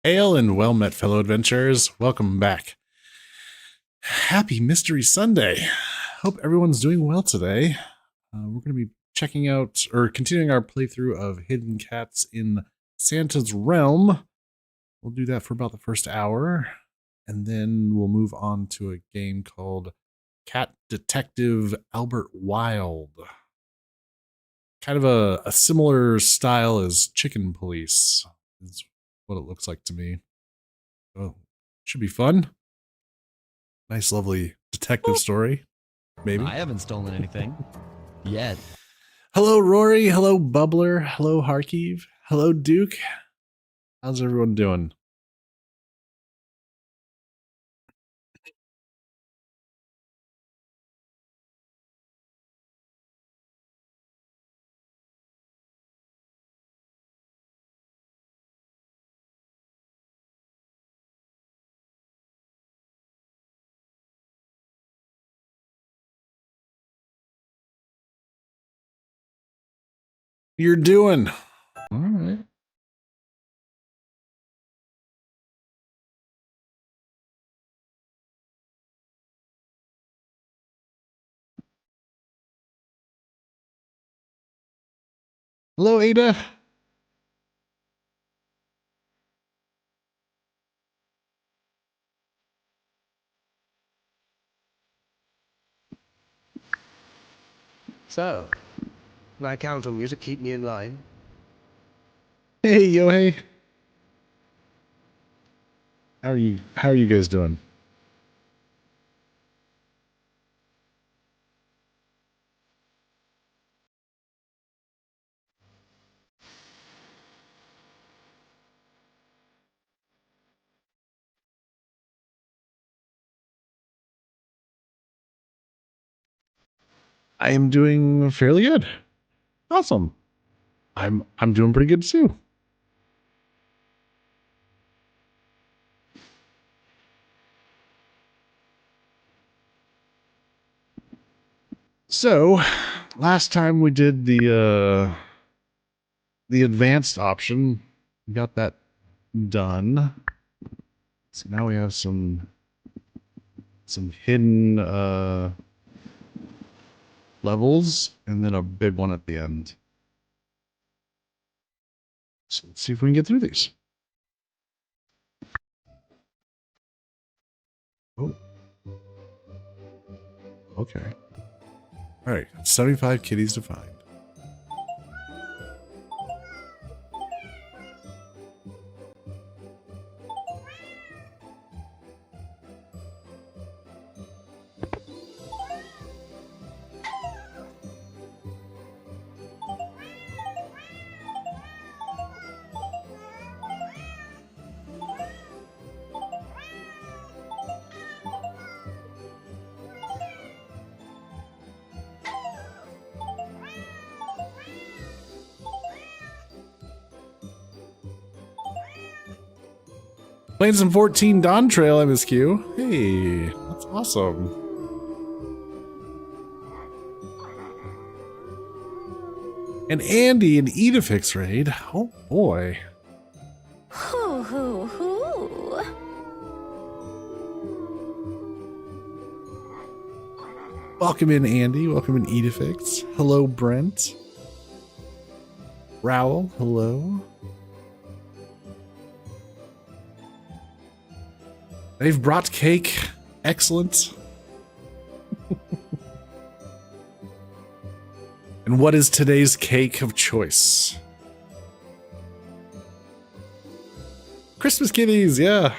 Hail and well met, fellow adventurers. Welcome back. Happy Mystery Sunday. Hope everyone's doing well today. We're going to be checking out or continuing our playthrough of Hidden Cats in Santa's Realm. We'll do that for about the first hour, and then we'll move on to a game called Cat Detective Albert Wilde. Kind of a similar style as Chicken Police is what it looks like to me. Oh, should be fun. Nice, lovely detective story. Maybe. I haven't stolen anything yet. Hello, Rory. Hello, Bubbler. Hello, Harkeev. Hello, Duke. How's everyone doing? You're doing. All right. Hello, Ada. So, can I count on you to keep me in line? Hey, yo, hey. How are you guys doing? I am doing fairly good. Awesome. I'm doing pretty good too. So, last time we did the advanced option, we got that done. So now we have some hidden levels and then a big one at the end. So let's see if we can get through these. Oh. Okay. All right, 75 kitties to find. Playing some 14 Dawn Trail MSQ. Hey, that's awesome. And Andy and Edifix raid. Oh boy. Hoo hoo hoo. Welcome in, Andy. Welcome in, Edifix. Hello, Brent. Rowell, hello. They've brought cake. Excellent. And what is today's cake of choice? Christmas kitties, yeah.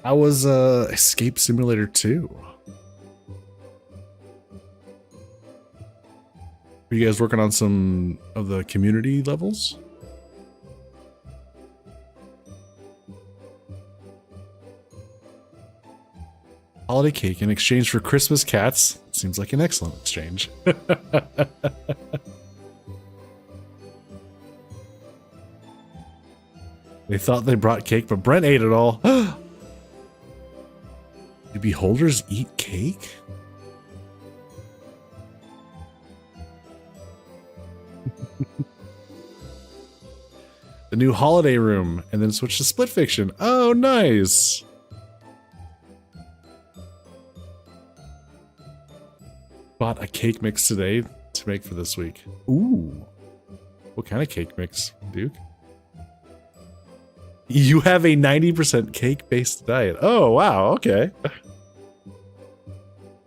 How was Escape Simulator 2? Are you guys working on some of the community levels? Holiday cake in exchange for Christmas cats. Seems like an excellent exchange. They thought they brought cake, but Brent ate it all. Do beholders eat cake? the new holiday room, and then switch to split fiction. Oh, nice. Bought a cake mix today to make for this week. Ooh. What kind of cake mix, Duke? You have a 90% cake-based diet. Oh, wow. Okay.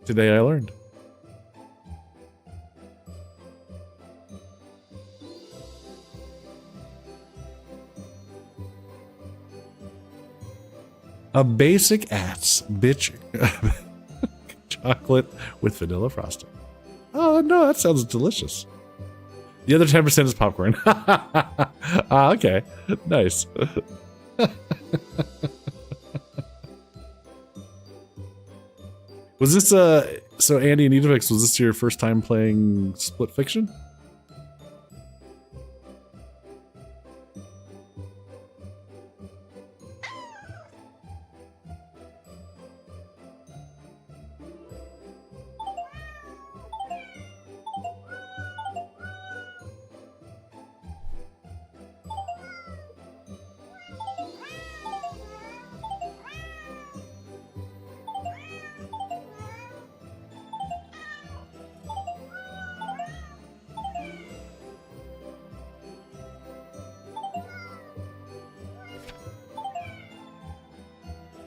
Today I learned. A basic ass bitch chocolate with vanilla frosting. Oh, no, that sounds delicious. The other 10% is popcorn. Ah, okay. Nice. Was this so Andy and Edifix, was this your first time playing Split Fiction?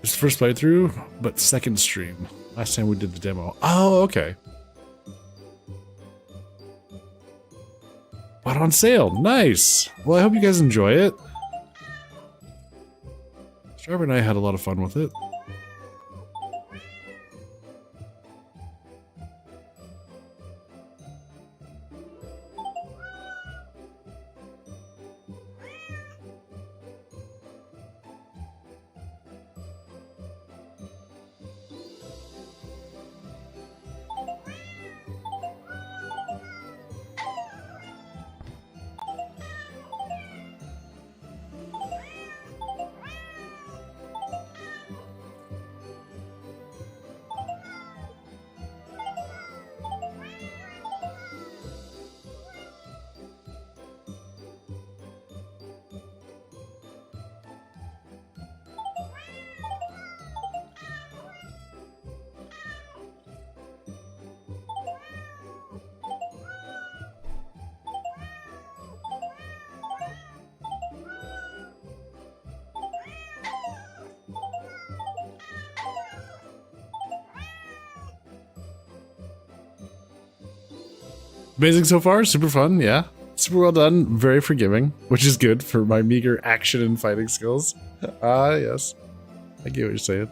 It's the first playthrough, but second stream. Last time we did the demo. Oh, okay. Bought on sale. Nice. Well, I hope you guys enjoy it. Sharp and I had a lot of fun with it. Amazing so far, super fun, yeah. Super well done, very forgiving, which is good for my meager action and fighting skills. Ah, yes. I get what you're saying.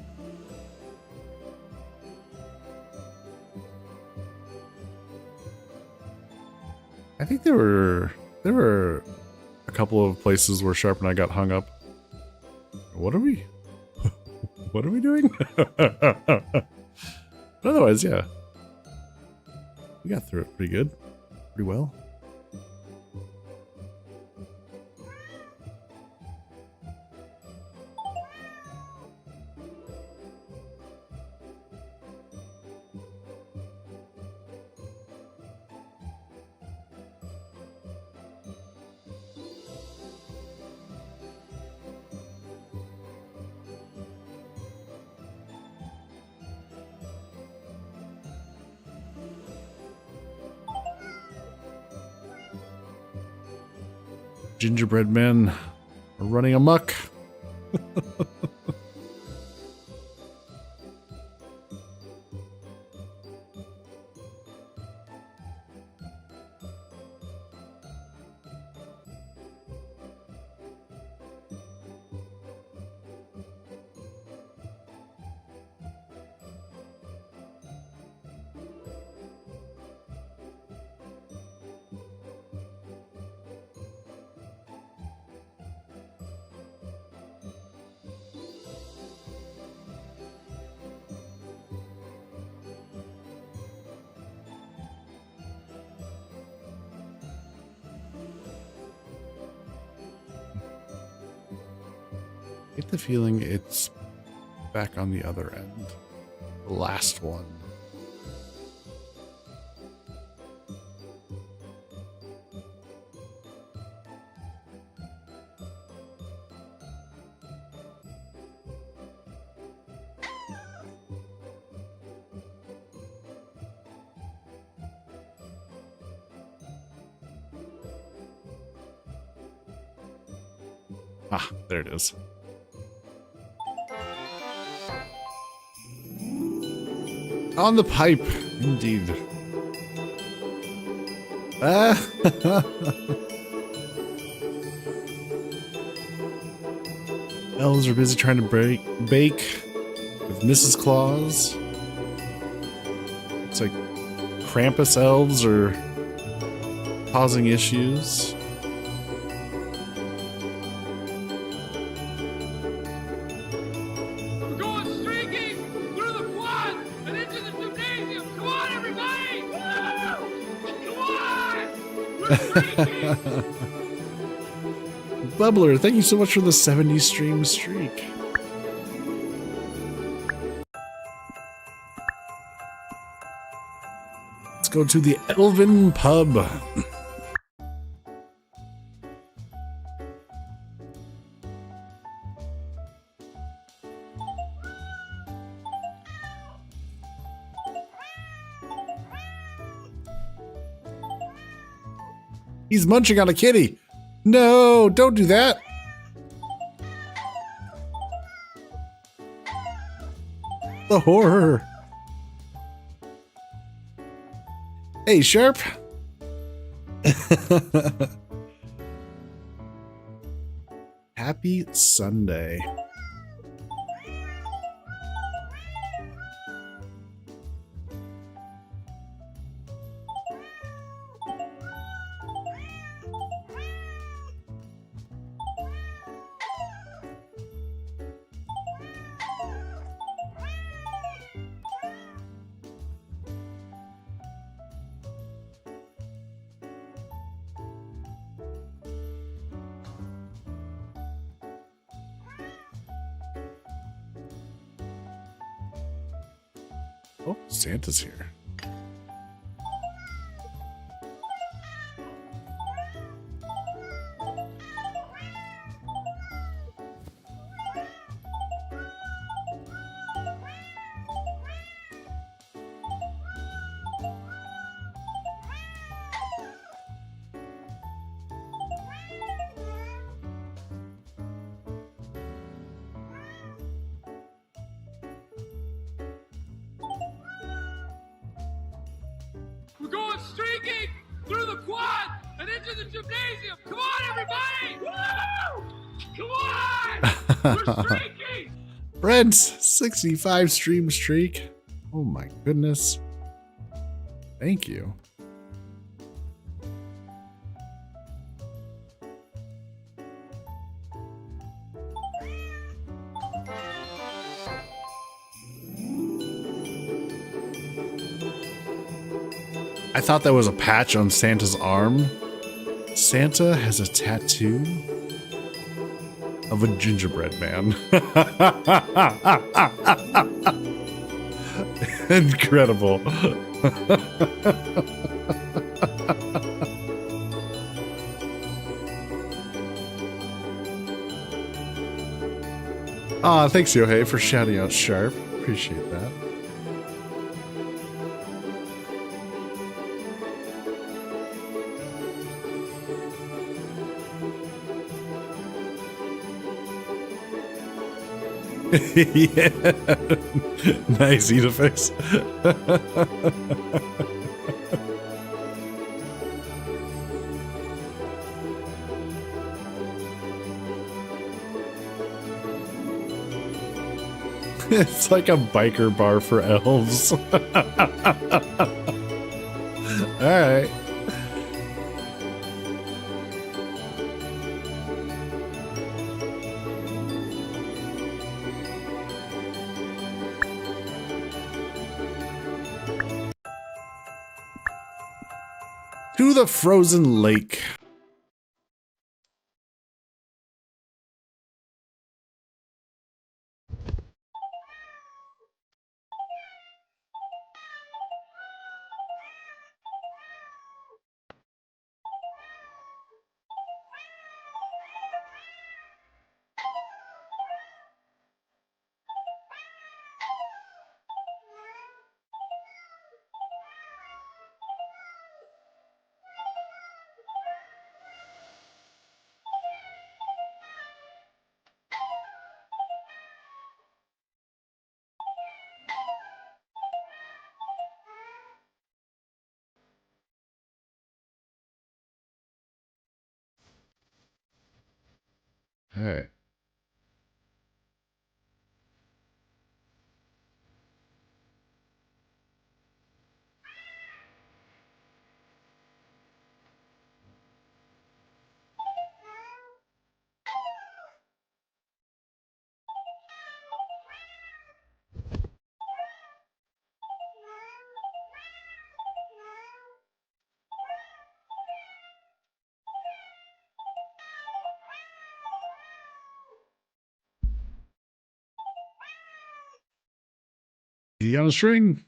I think there were a couple of places where Sharp and I got hung up. What are we? What are we doing? But otherwise, yeah. We got through it pretty good. Pretty well. Gingerbread men are running amok. I get the feeling it's back on the other end. The last one. Ah, there it is. On the pipe, indeed. Ah! Elves are busy trying to bake with Mrs. Claus. Looks like Krampus elves are causing issues. We're going streaking through the quad and into the gymnasium. Come on, everybody! Woo! Come on! We're streaking! Bubbler, thank you so much for the 70 stream streak. Let's go to the Elven Pub. He's munching on a kitty. No, don't do that. The horror. Hey, Sharp. Happy Sunday. Oh, Santa's here. We're going streaking through the quad and into the gymnasium. Come on, everybody! Woo! Come on! We're streaking! Brent's 65 stream streak. Oh my goodness. Thank you. I thought that was a patch on Santa's arm. Santa has a tattoo of a gingerbread man. Incredible. Ah, thanks, Yohei, for shouting out Sharp. Appreciate that. Yeah. Nice, Edifix. It's like a biker bar for elves. All right. To the frozen lake. Okay. Is he on a string?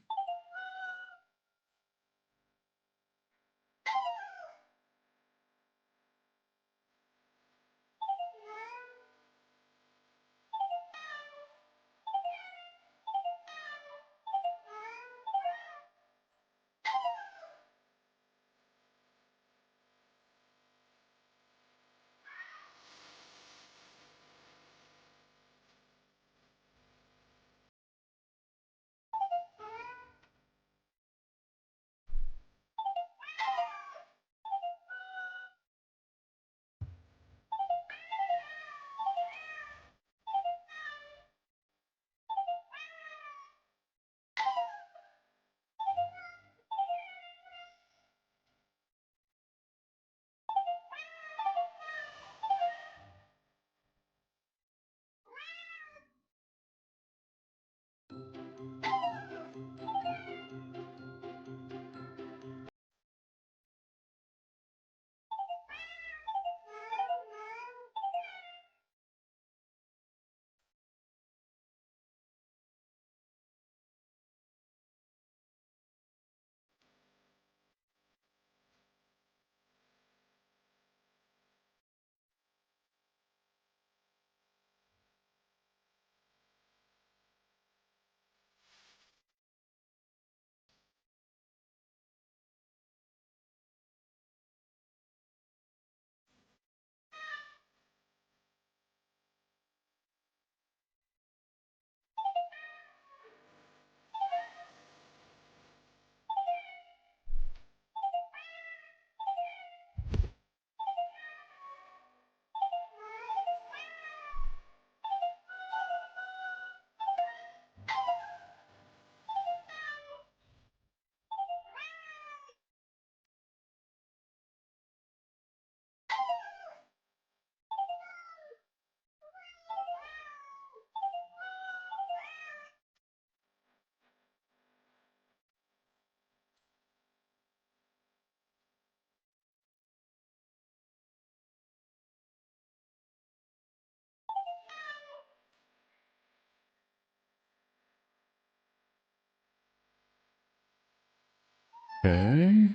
Okay.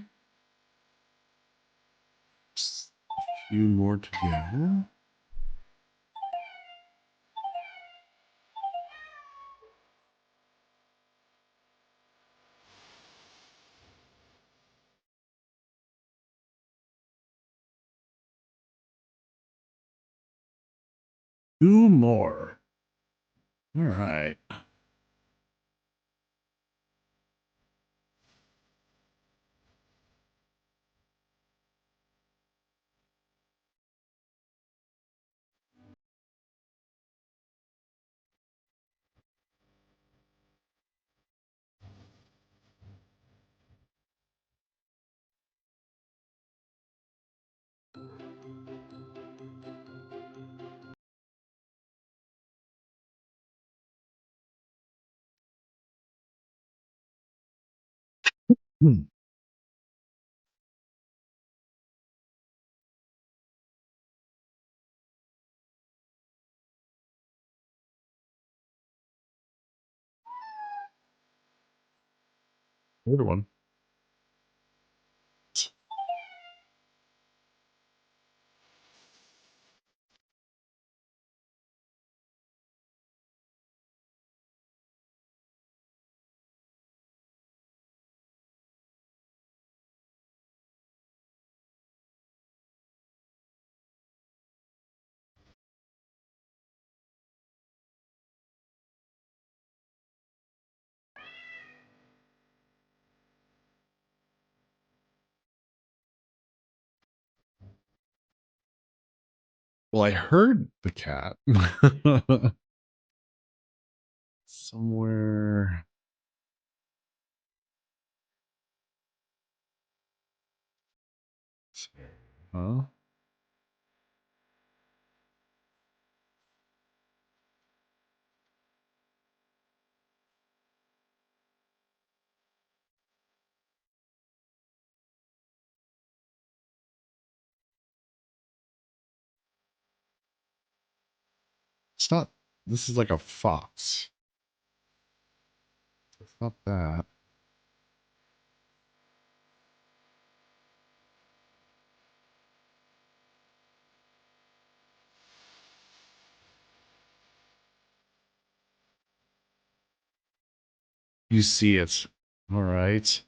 Just a few more to go. Two more. All right. Hmm. Other one. Well, I heard the cat. Somewhere. Huh? It's not. This is like a fox. It's not that. You see it. All right.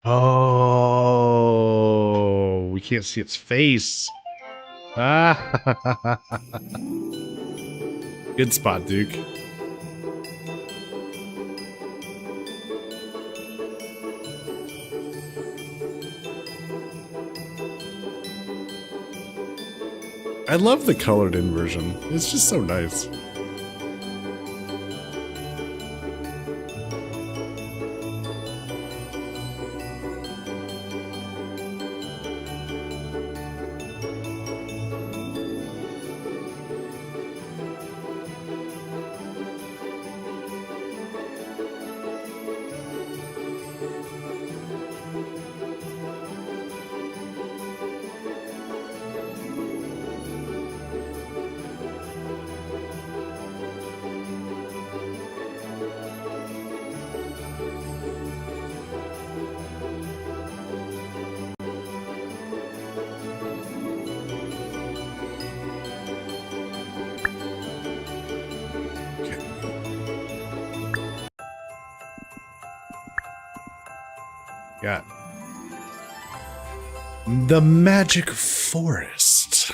Oh, we can't see its face. Ah. Good spot, Duke. I love the colored inversion. It's just so nice. Got the magic forest.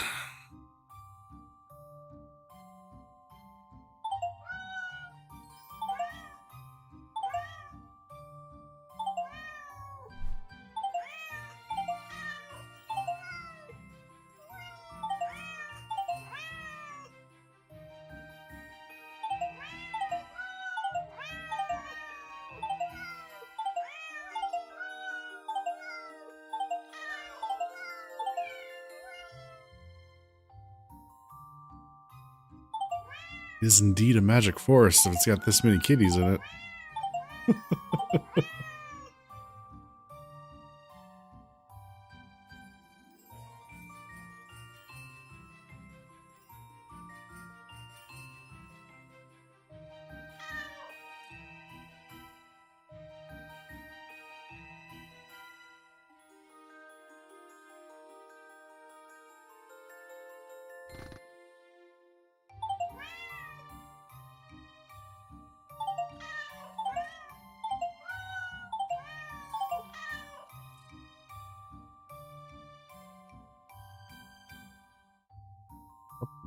It is indeed a magic forest if it's got this many kitties in it.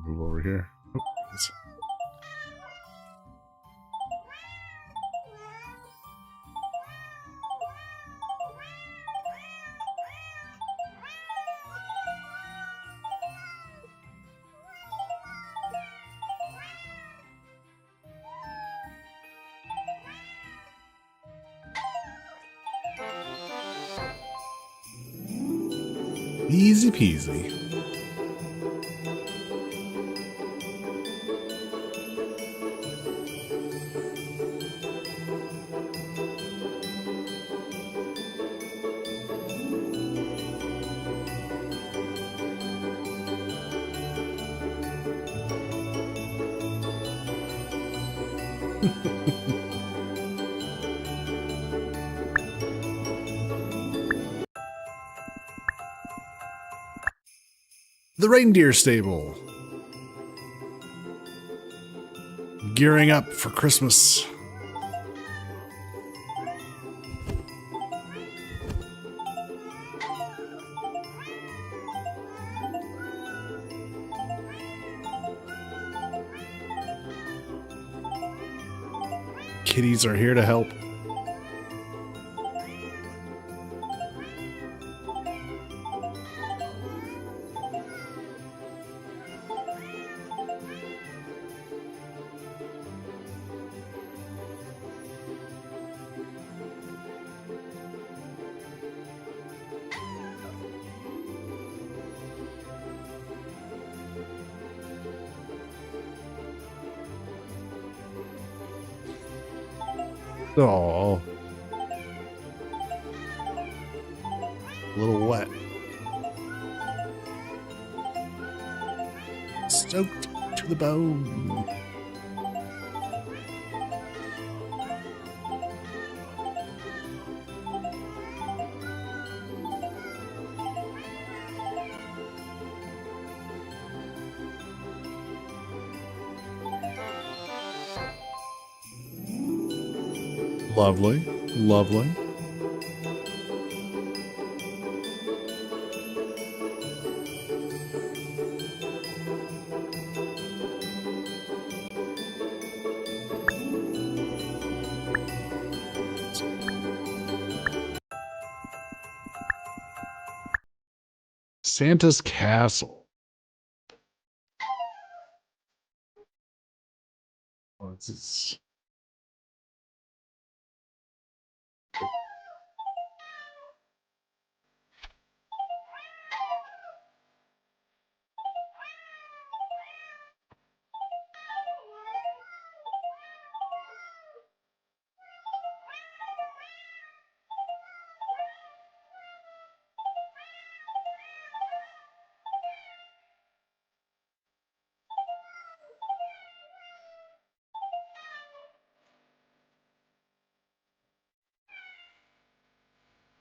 Move over here. Oh, yes. Easy peasy. The reindeer stable. Gearing up for Christmas. kitties are here to help. Oh, a little wet. Soaked to the bone. Lovely, lovely. Santa's Castle. What's this?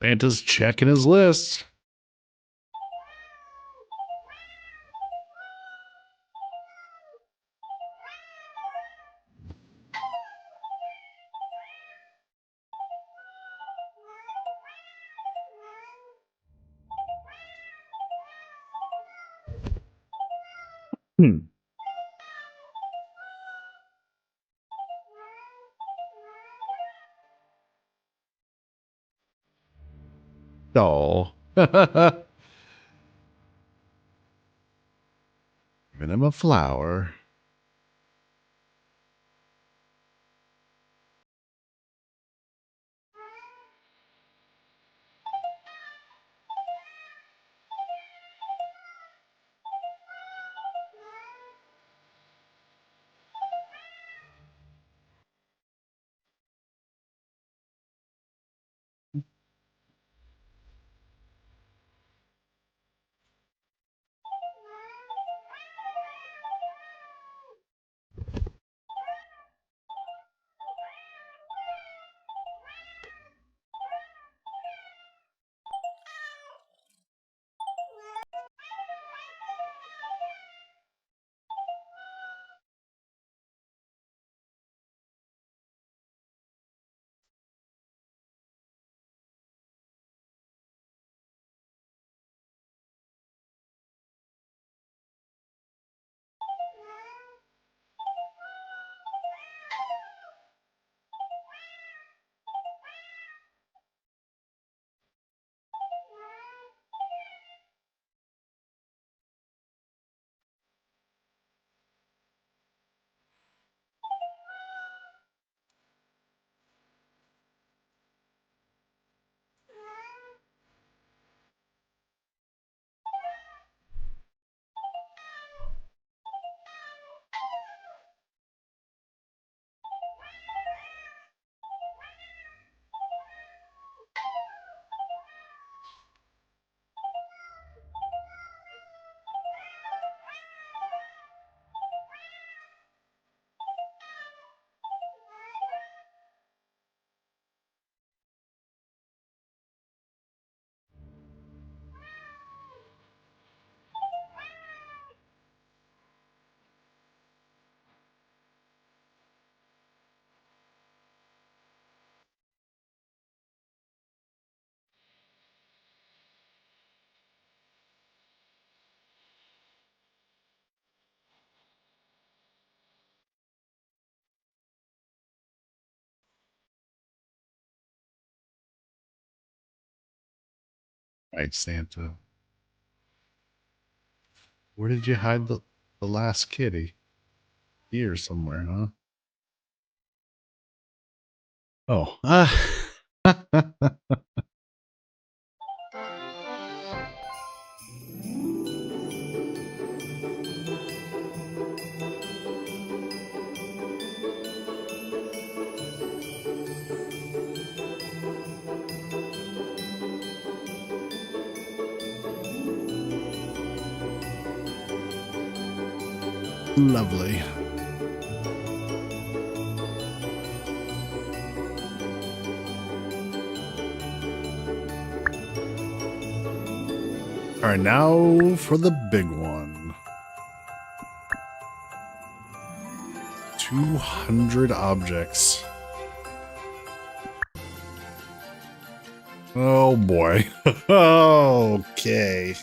Santa's checking his list. Hmm. Oh. Giving him a flower. Right, Santa. Where did you hide the last kitty? Here somewhere, huh? Oh. Lovely. All right, now for the big one. 200 objects. Oh boy. Okay.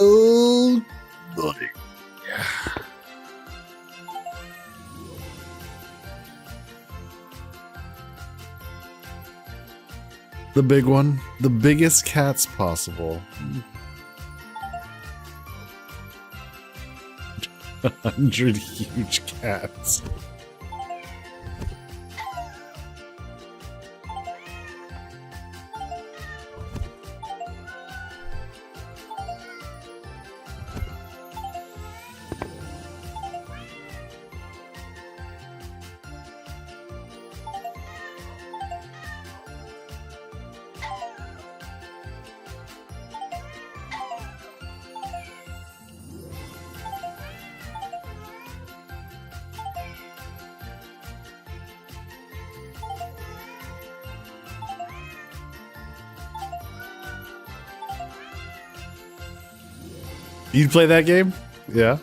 Oh boy. The big one. The biggest cats possible. 100 huge cats. You'd play that game? Yeah.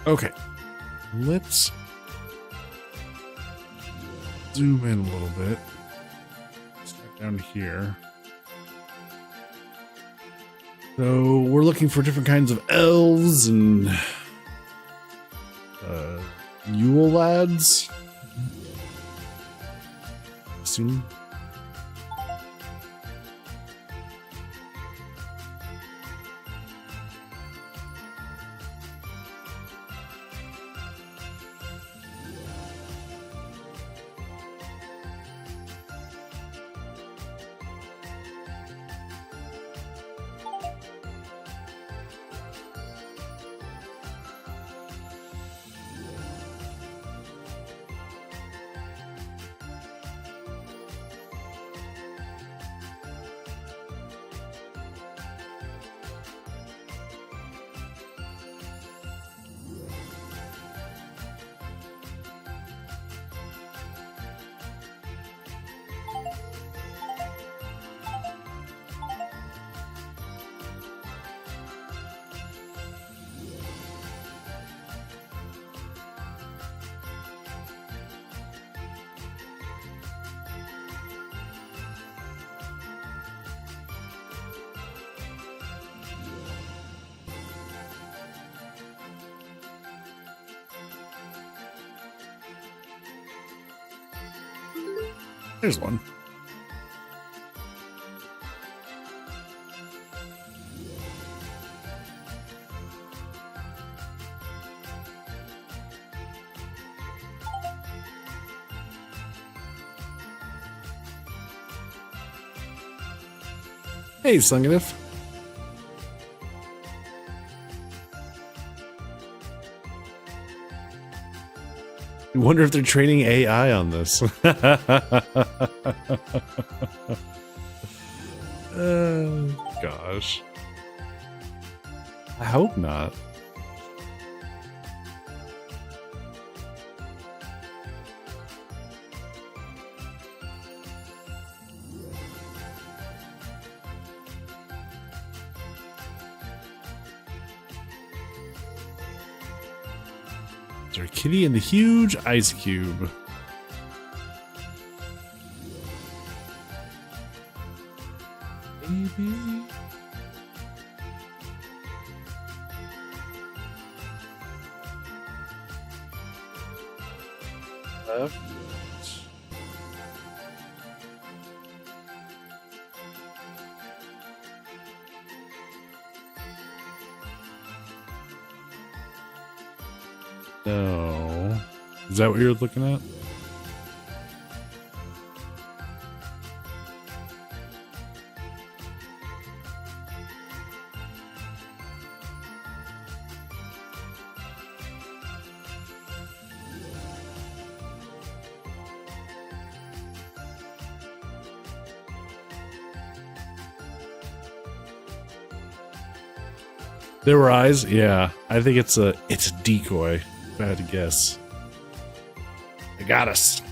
Okay, let's zoom in a little bit. Start down here. So we're looking for different kinds of elves and Yule lads. Assume. There's one. Hey, Sunganif. I wonder if they're training AI on this. Oh, gosh. I hope not. There's our kitty and the huge ice cube. Baby. Left. No. Is that what you're looking at? There were eyes? Yeah. I think it's a decoy, if I had to guess. They got us.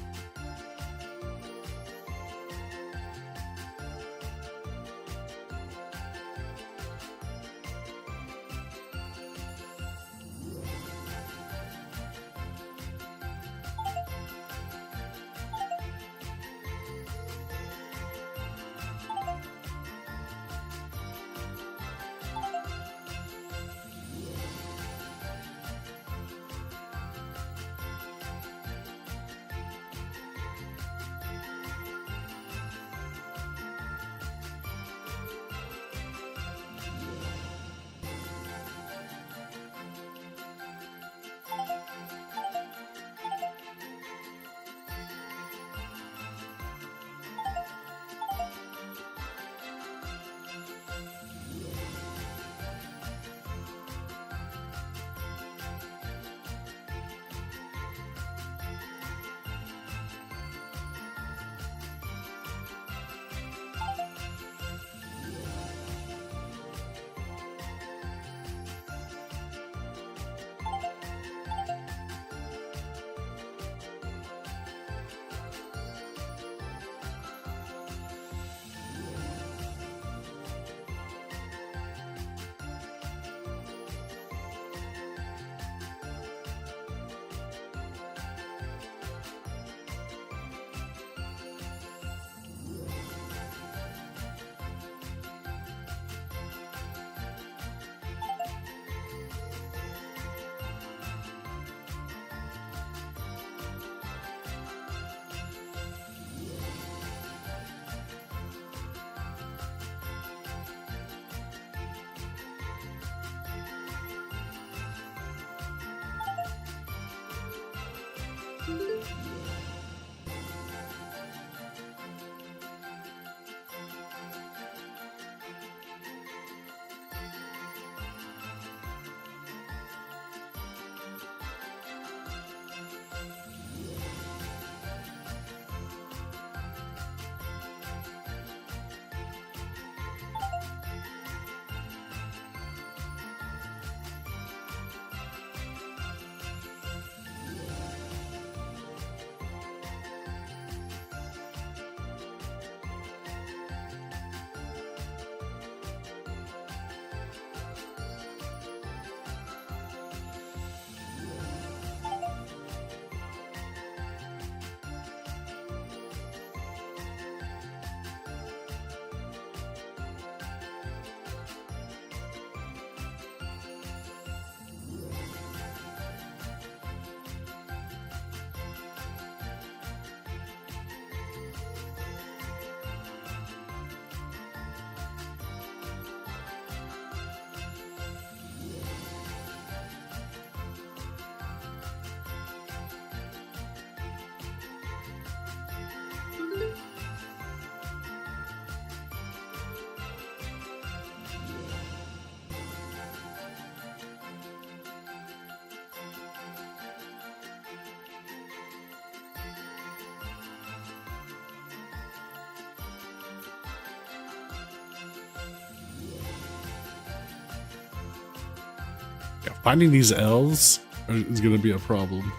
Yeah, finding these elves is going to be a problem.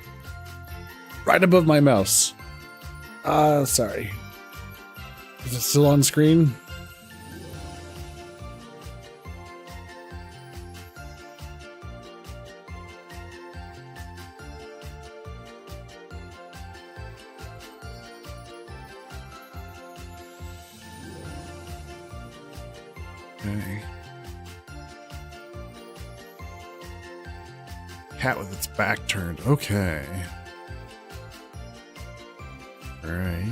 Right above my mouse. Sorry. Is it still on screen? Okay. Cat with its back turned. Okay. All right.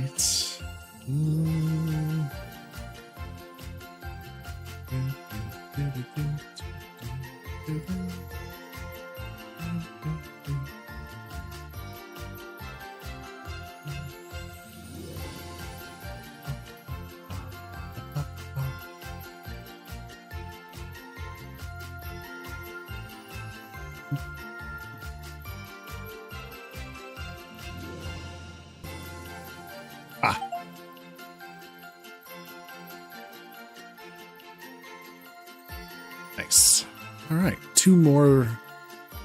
Nice. All right, 2 more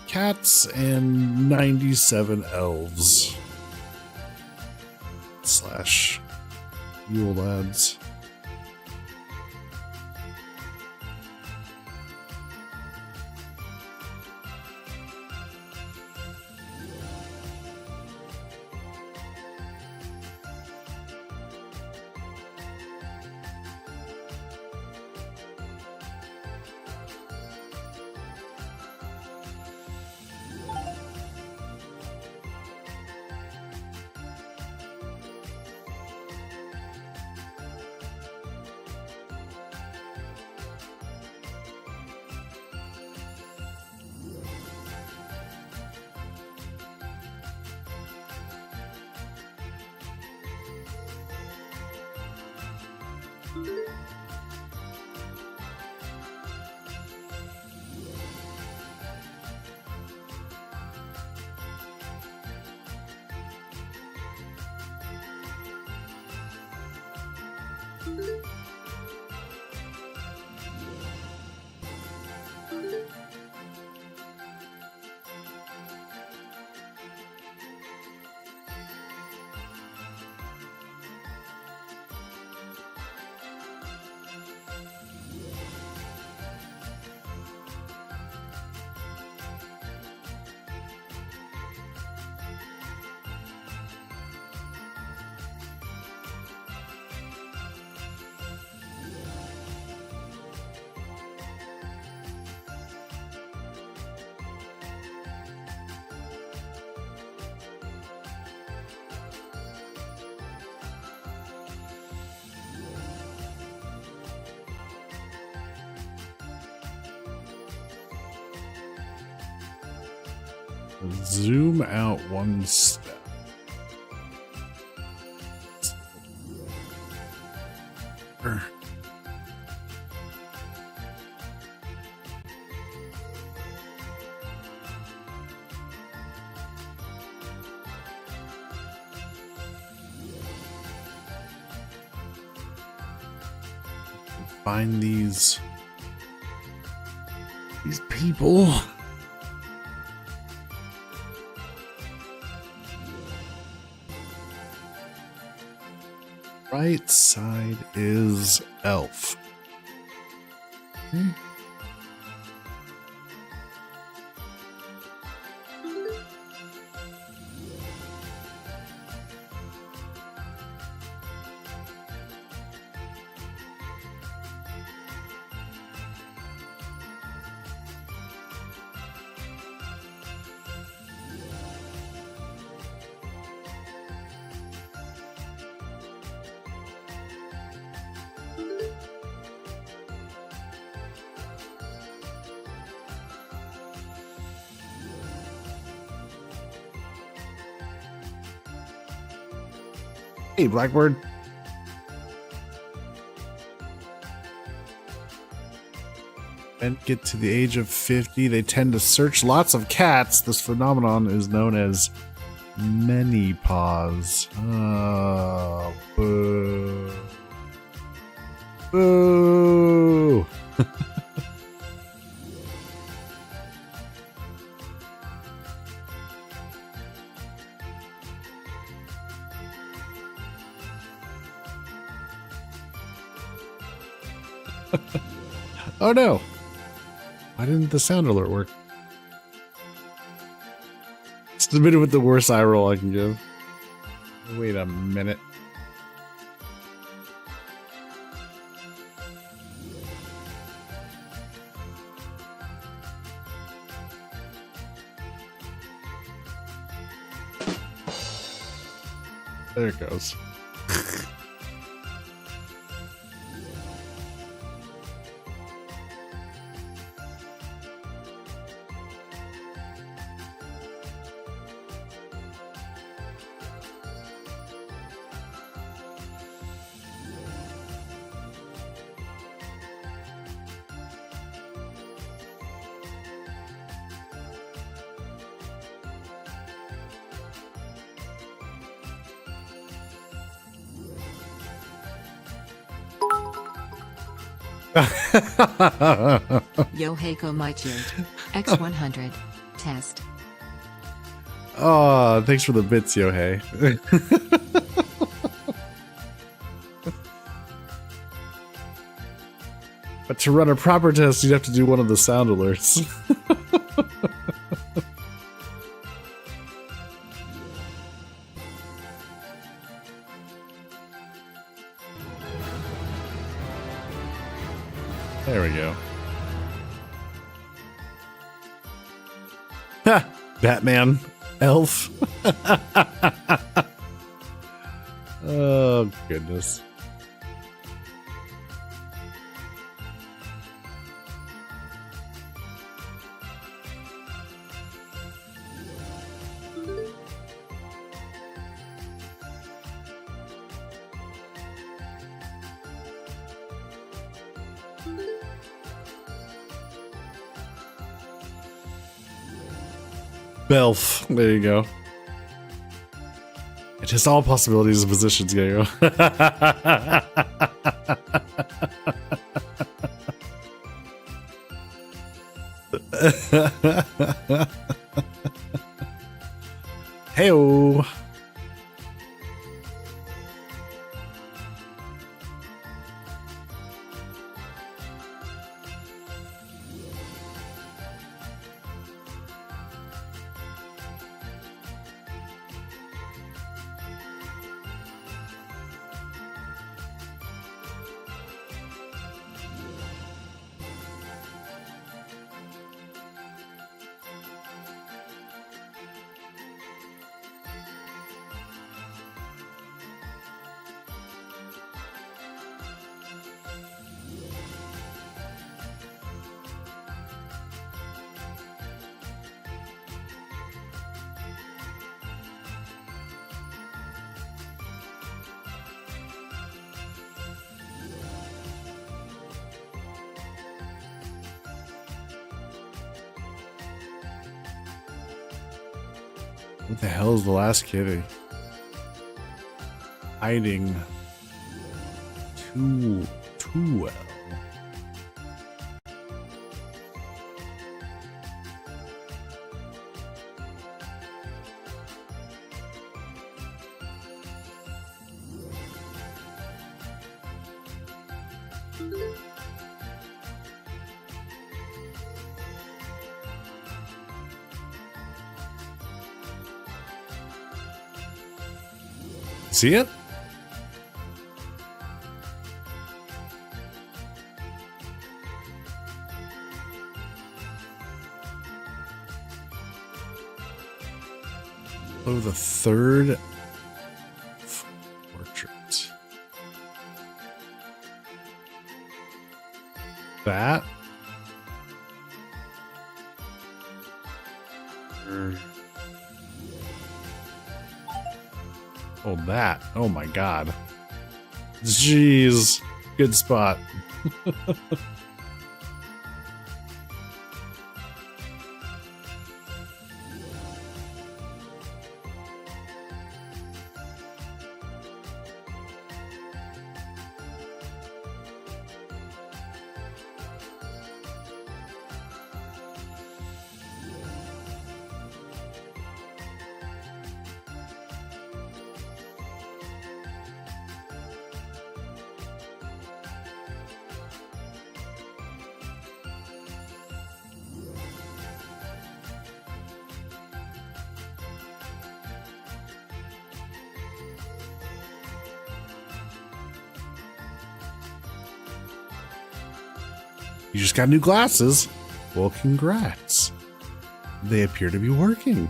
cats and 97 elves. / Yule lads. Zoom out 1 step. Find these people. Right side is elf. Okay. Hey, Blackbird. Men get to the age of 50, they tend to search lots of cats. This phenomenon is known as menopause. Oh, boo. Boo. Oh no! Why didn't the sound alert work? Submitted with the worst eye roll I can give. Wait a minute. There it goes. Yoheiko Maichild. X100. Test. Oh, thanks for the bits, Yohei. But to run a proper test, you'd have to do one of the sound alerts. There we go. Ha! Batman. Elf. Oh, goodness. Belf. There you go. It has all possibilities of positions, Gago. Hey-oh. What the hell is the last kitty? Hiding too well. See it? Oh, the third portrait. That? Oh, that. Oh my god. Jeez. Good spot. You just got new glasses? Well, congrats. They appear to be working.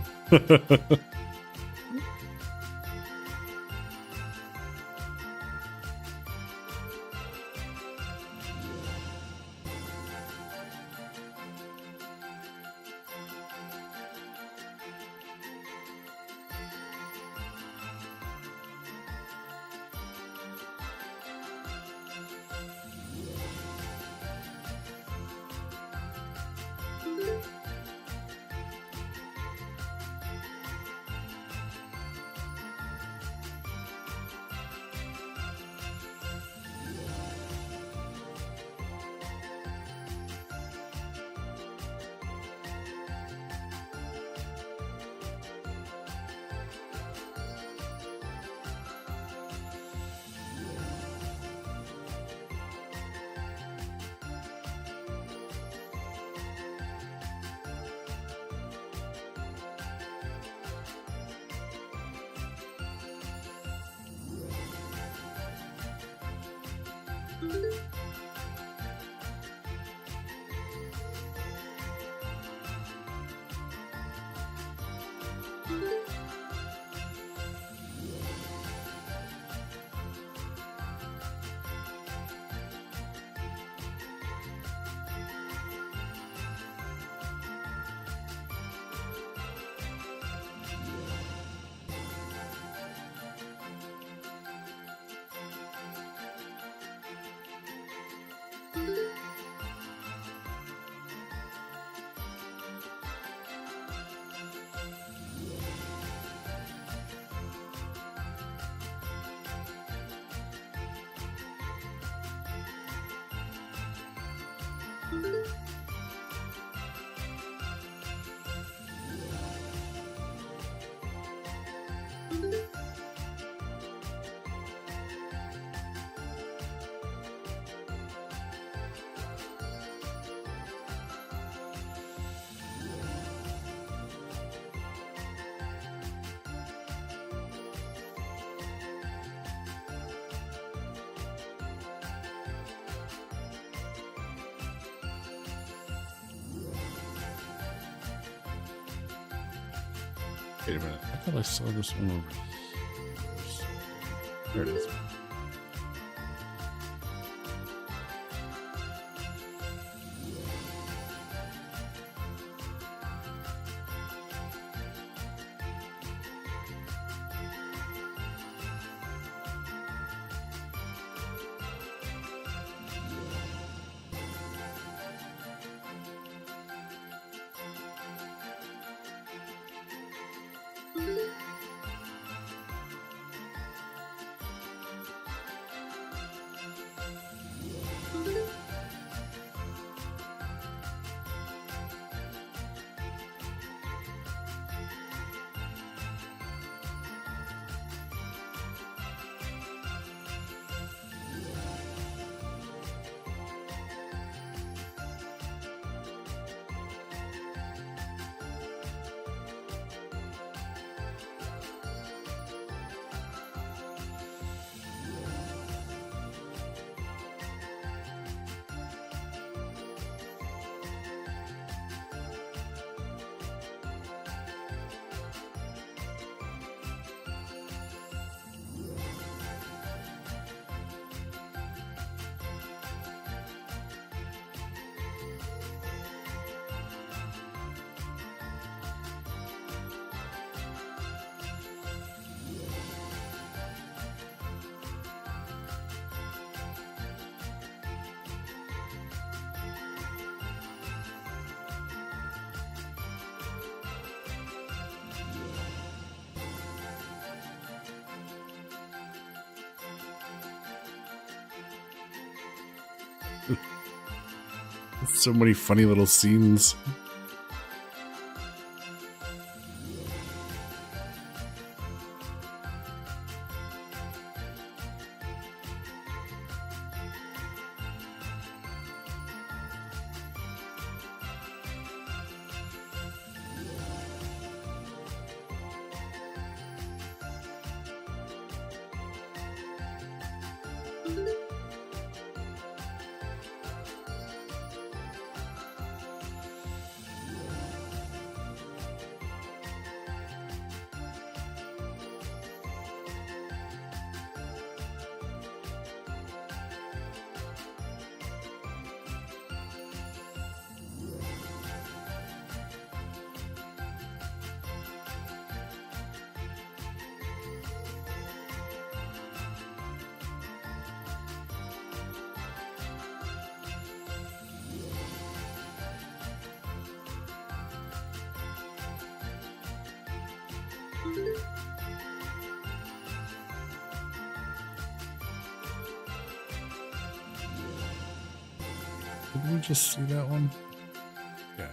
Wait a minute. I thought I saw this one over here. There it is. So many funny little scenes. Did we just see that one? Yeah.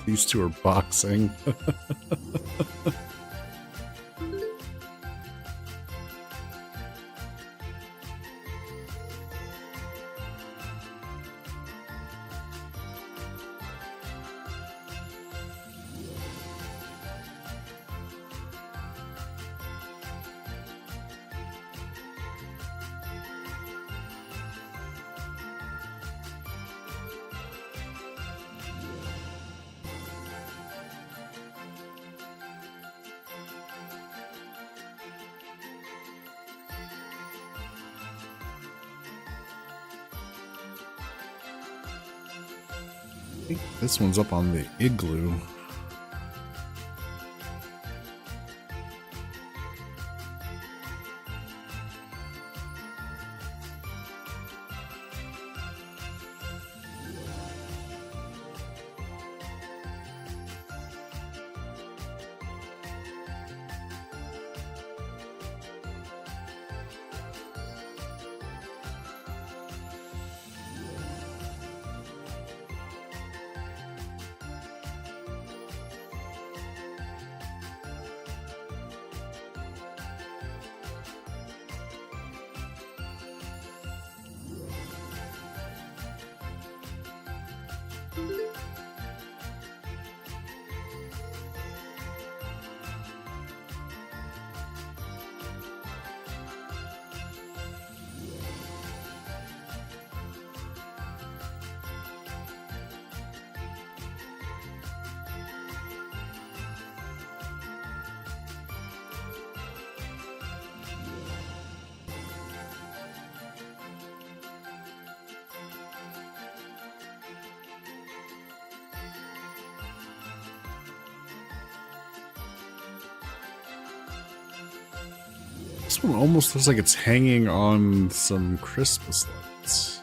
These two are boxing. I think this one's up on the igloo. This one almost looks like it's hanging on some Christmas lights.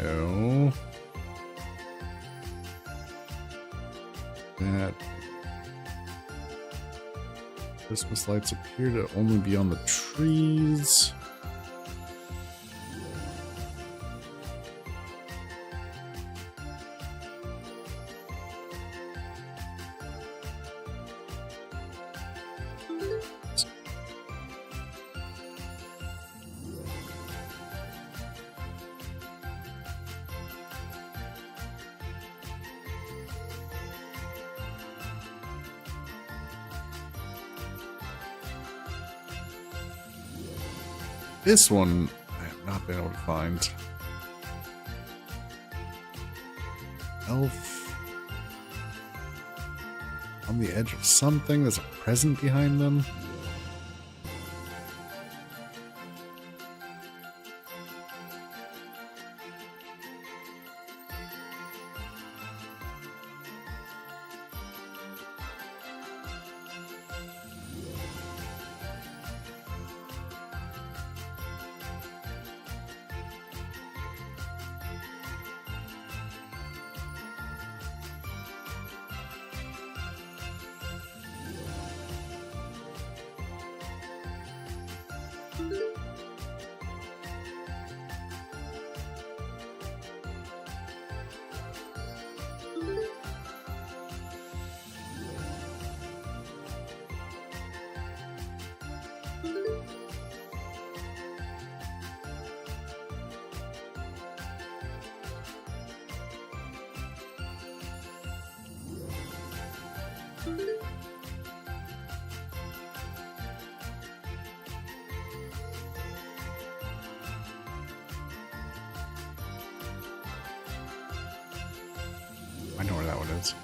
No. That Christmas lights appear to only be on the trees. This one I have not been able to find. Elf on the edge of something. There's a present behind them. I know where that one is.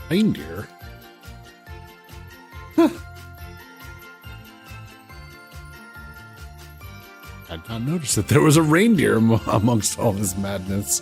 Reindeer? Huh. I did not notice that there was a reindeer amongst all this madness.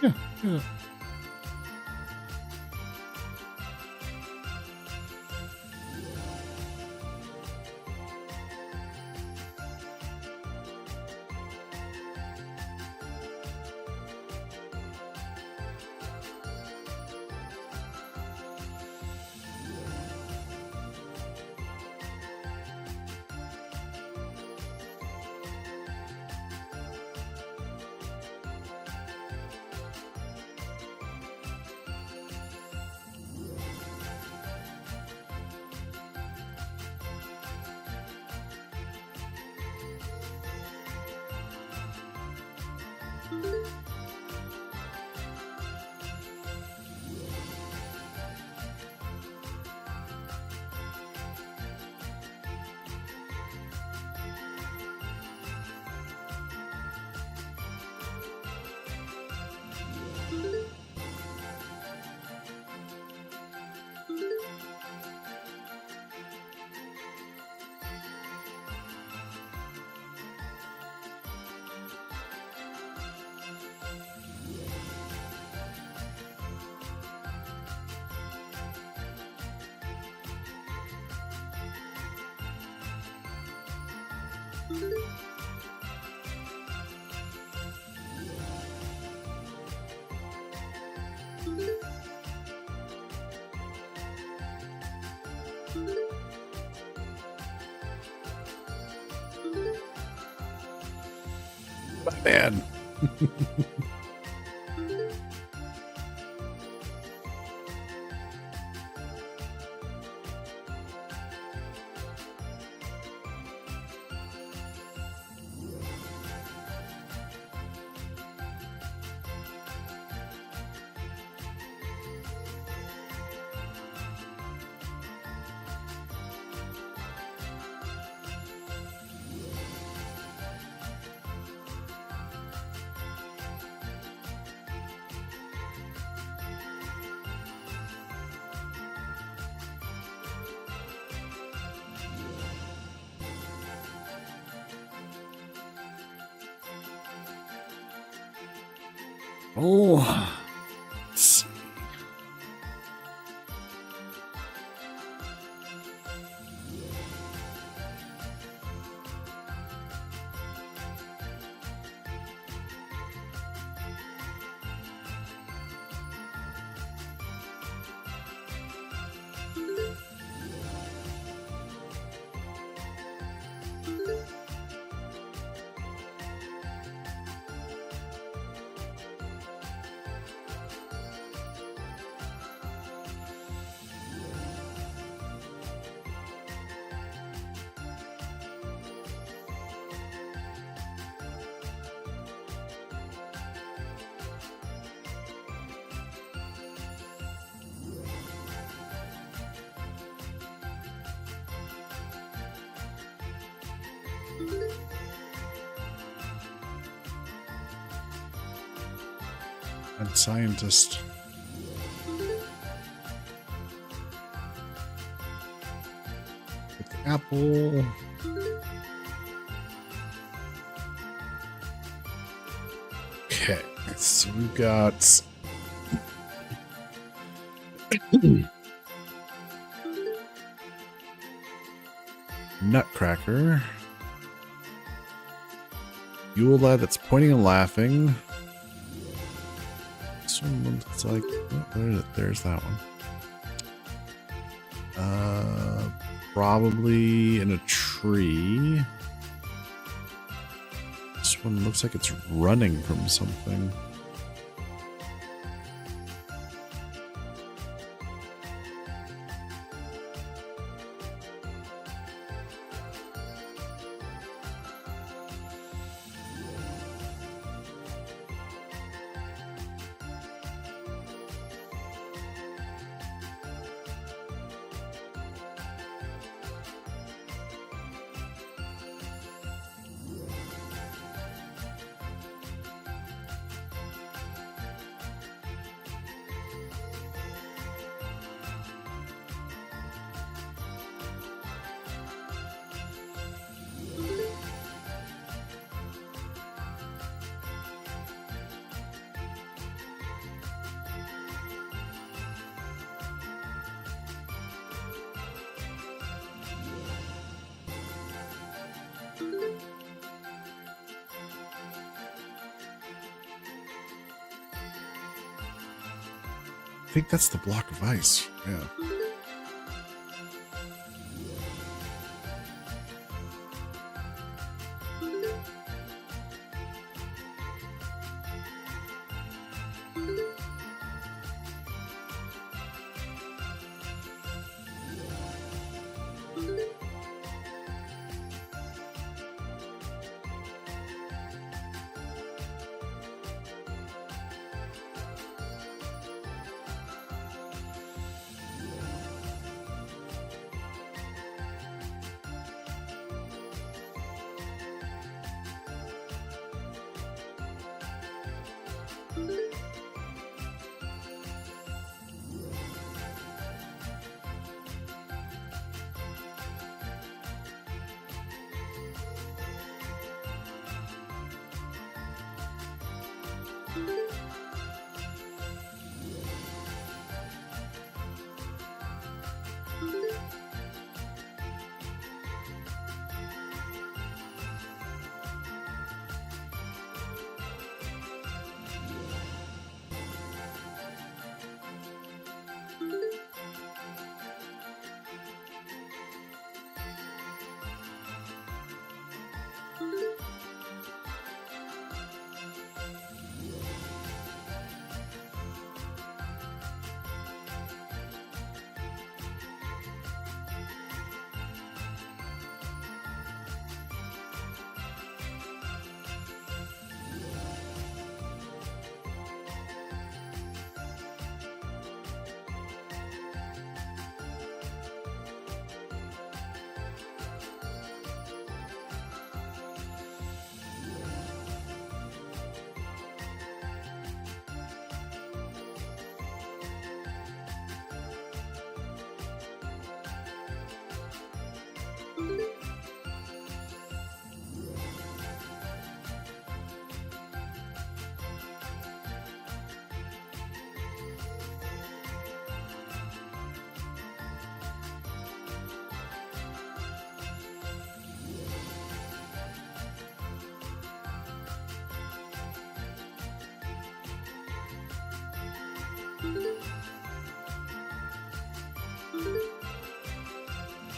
Yeah, yeah. Man. Oh, let's see. And scientist. With the apple. Okay, so we've got Nutcracker. Wilde that's pointing and laughing. This one looks like there's that one. Probably in a tree. This one looks like it's running from something. I think that's the block of ice. Yeah.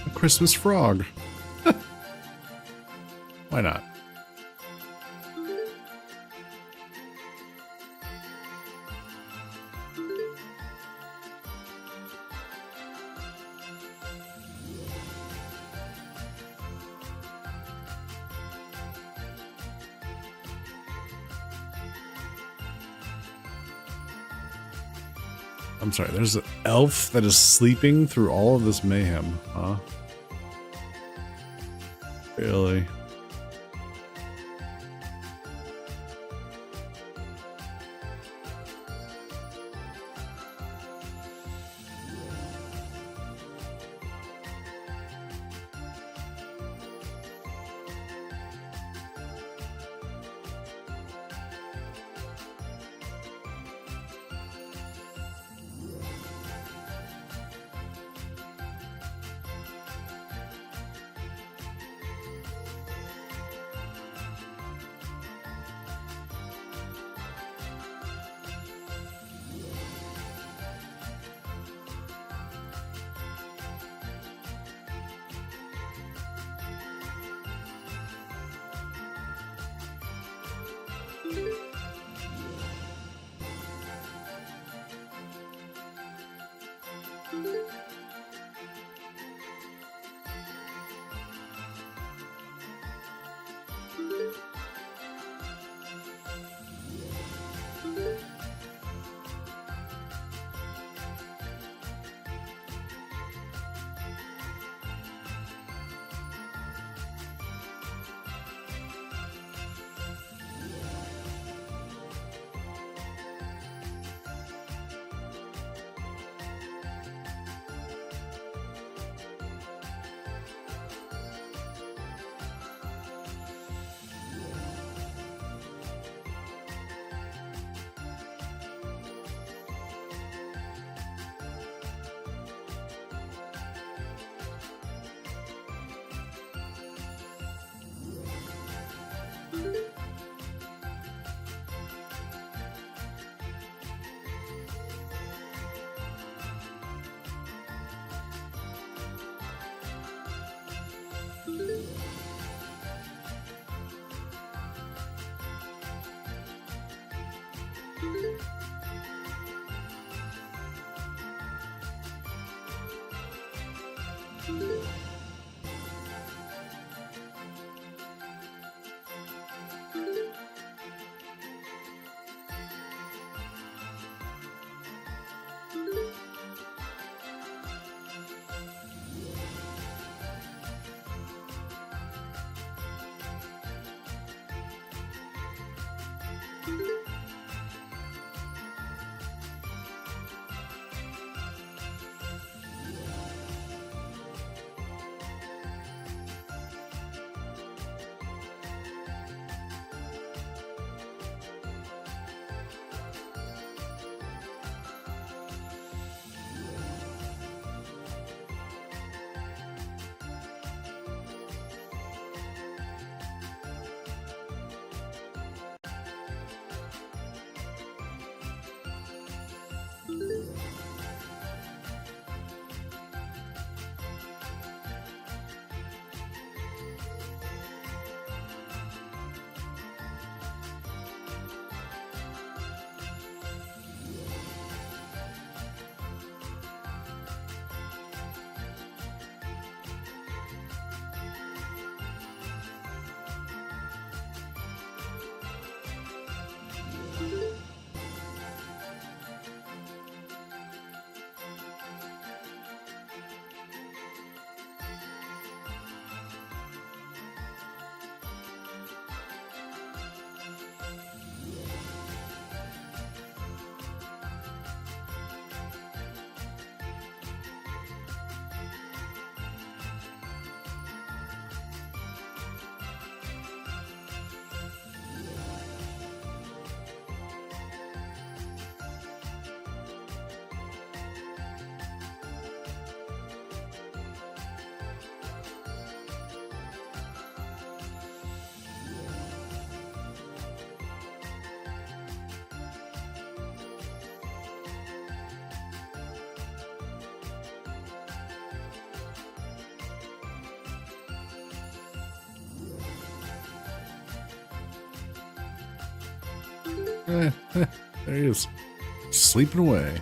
A Christmas frog. Why not? I'm sorry, there's an elf that is sleeping through all of this mayhem, huh? Really? There he is, sleeping away.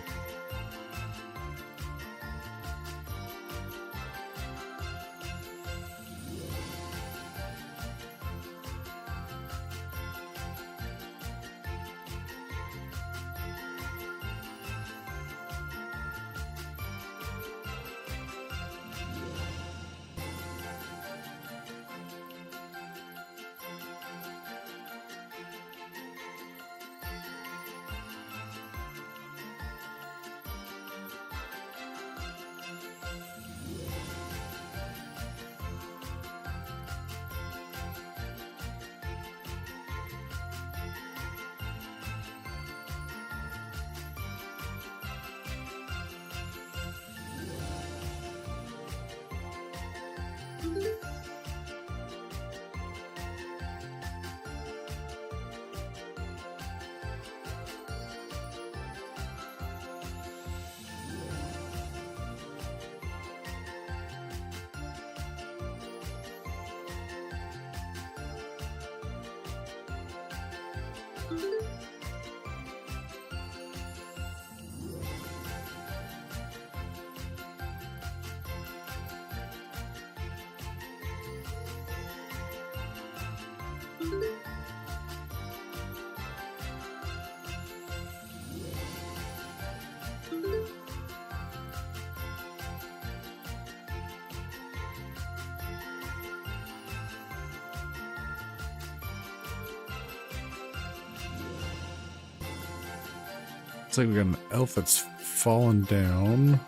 Looks like we got an elf that's fallen down.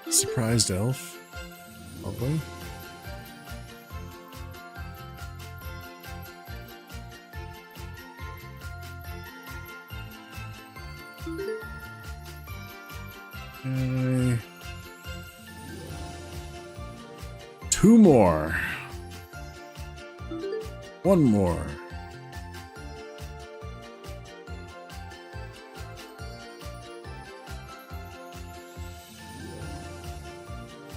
Surprised elf. Lovely. Okay. Two more. One more.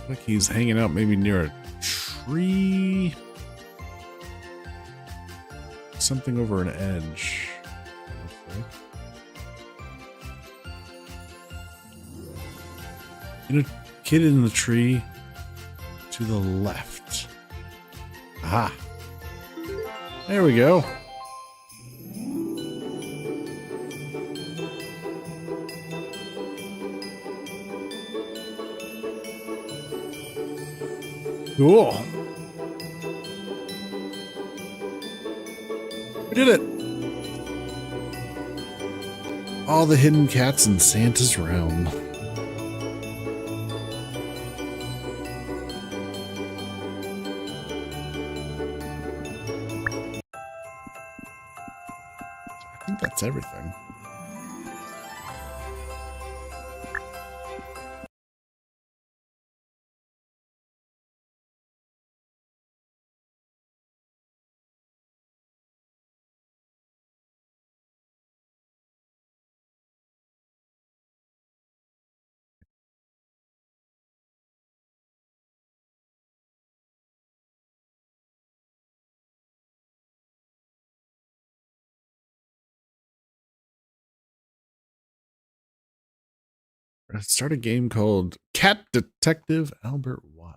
Like he's hanging out maybe near a tree. Something over an edge. And a kid in the tree to the left. Aha. There we go. Cool. We did it. All the hidden cats in Santa's realm. I think that's everything. Start a game called Cat Detective Albert Wilde.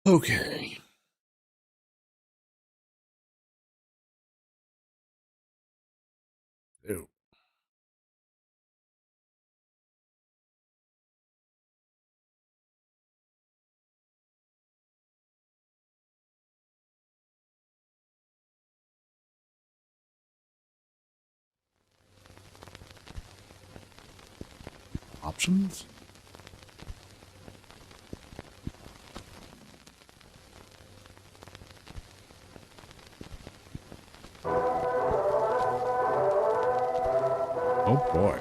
Okay. Ew. options? Oh boy.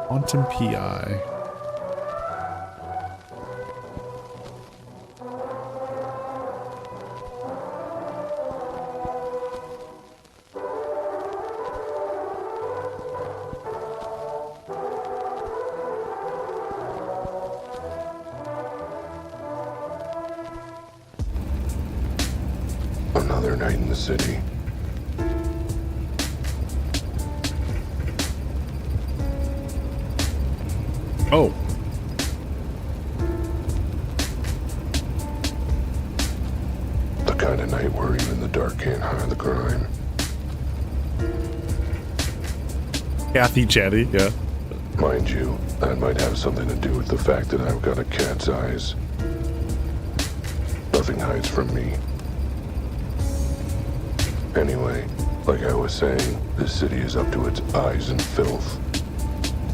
Quantum PI. Another night in the city. Oh. The kind of night where even the dark can't hide the crime. Kathy Chatty, yeah. Mind you, that might have something to do with the fact that I've got a cat's eyes. Nothing hides from me. Anyway, like I was saying, this city is up to its eyes in filth.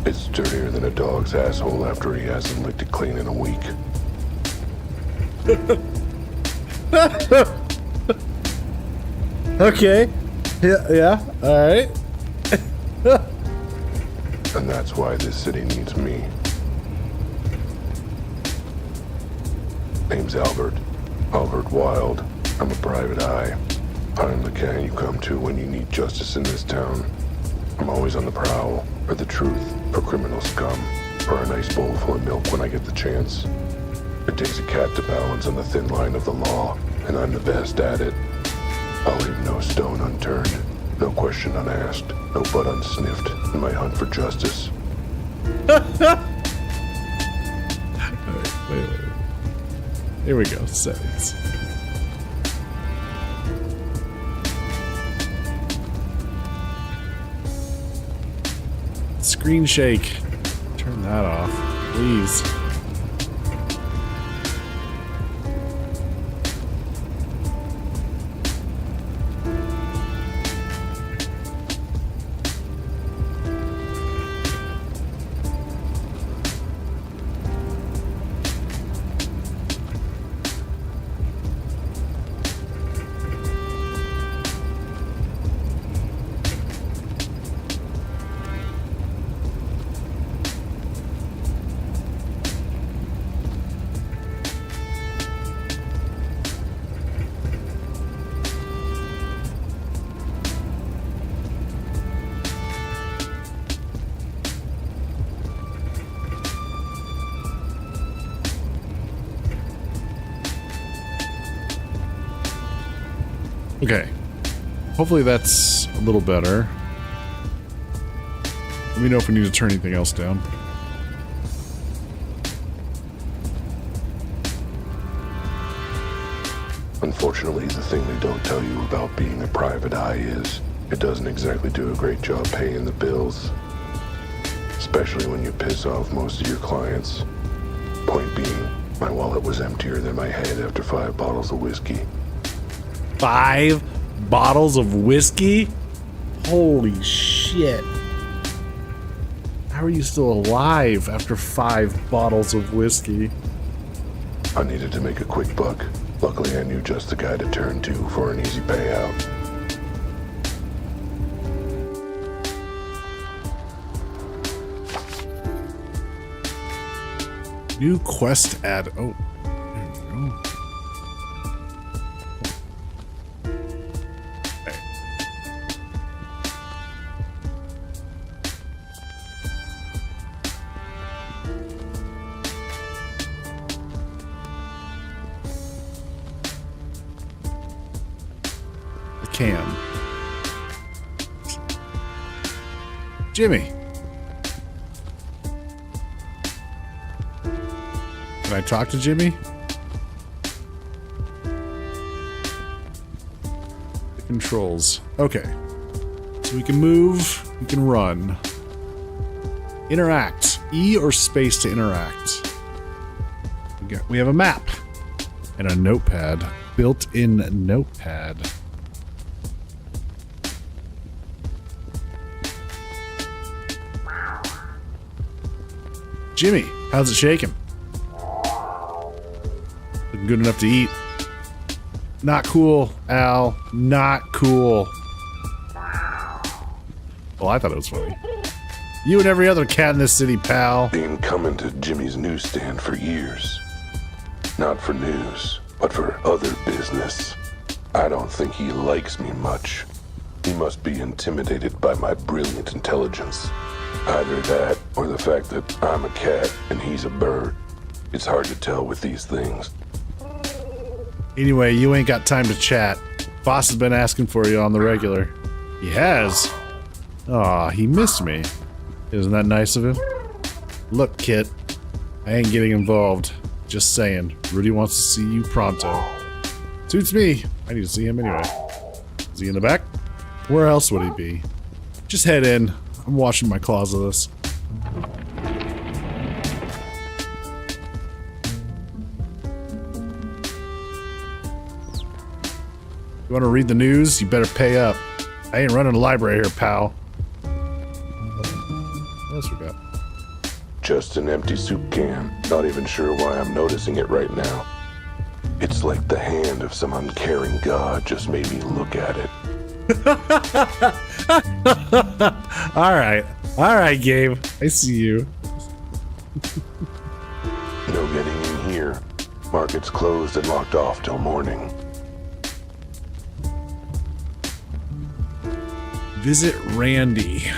It's dirtier than a dog's asshole after he hasn't licked it clean in a week. Okay. Yeah. All right. And that's why this city needs me. Name's Albert. Albert Wilde. I'm a private eye. I'm the guy you come to when you need justice in this town. I'm always on the prowl, for the truth, for criminal scum, or a nice bowl full of milk when I get the chance. It takes a cat to balance on the thin line of the law, and I'm the best at it. I'll leave no stone unturned, no question unasked, no butt unsniffed in my hunt for justice. Wait. Here we go. Settings. Screen shake. Turn that off, please. Okay. Hopefully that's a little better. Let me know if we need to turn anything else down. Unfortunately, the thing they don't tell you about being a private eye is it doesn't exactly do a great job paying the bills. Especially when you piss off most of your clients. Point being, my wallet was emptier than my head after 5 bottles of whiskey. 5 bottles of whiskey? Holy shit. How are you still alive after 5 bottles of whiskey? I needed to make a quick buck. Luckily, I knew just the guy to turn to for an easy payout. New quest ad. Oh, there we go. Okay. The cam. Jimmy. Can I talk to Jimmy? The controls. Okay. So we can move, we can run. Interact. E or space to interact. We have a map and a notepad. Built-in notepad. Jimmy, how's it shaking? Looking good enough to eat. Not cool, Al. Not cool. Well, I thought it was funny. You and every other cat in this city, pal. Been coming to Jimmy's newsstand for years. Not for news, but for other business. I don't think he likes me much. He must be intimidated by my brilliant intelligence. Either that, or the fact that I'm a cat and he's a bird. It's hard to tell with these things. Anyway, you ain't got time to chat. Boss has been asking for you on the regular. He has? Aw, he missed me. Isn't that nice of him? Look, Kit, I ain't getting involved. Just saying, Rudy wants to see you pronto. Suits me. I need to see him anyway. Is he in the back? Where else would he be? Just head in. I'm washing my claws of this. You want to read the news? You better pay up. I ain't running a library here, pal. What else we got? Just an empty soup can. Not even sure why I'm noticing it right now. It's like the hand of some uncaring god just made me look at it. Alright, Gabe. I see you. No getting in here. Market's closed and locked off till morning. Visit Randy.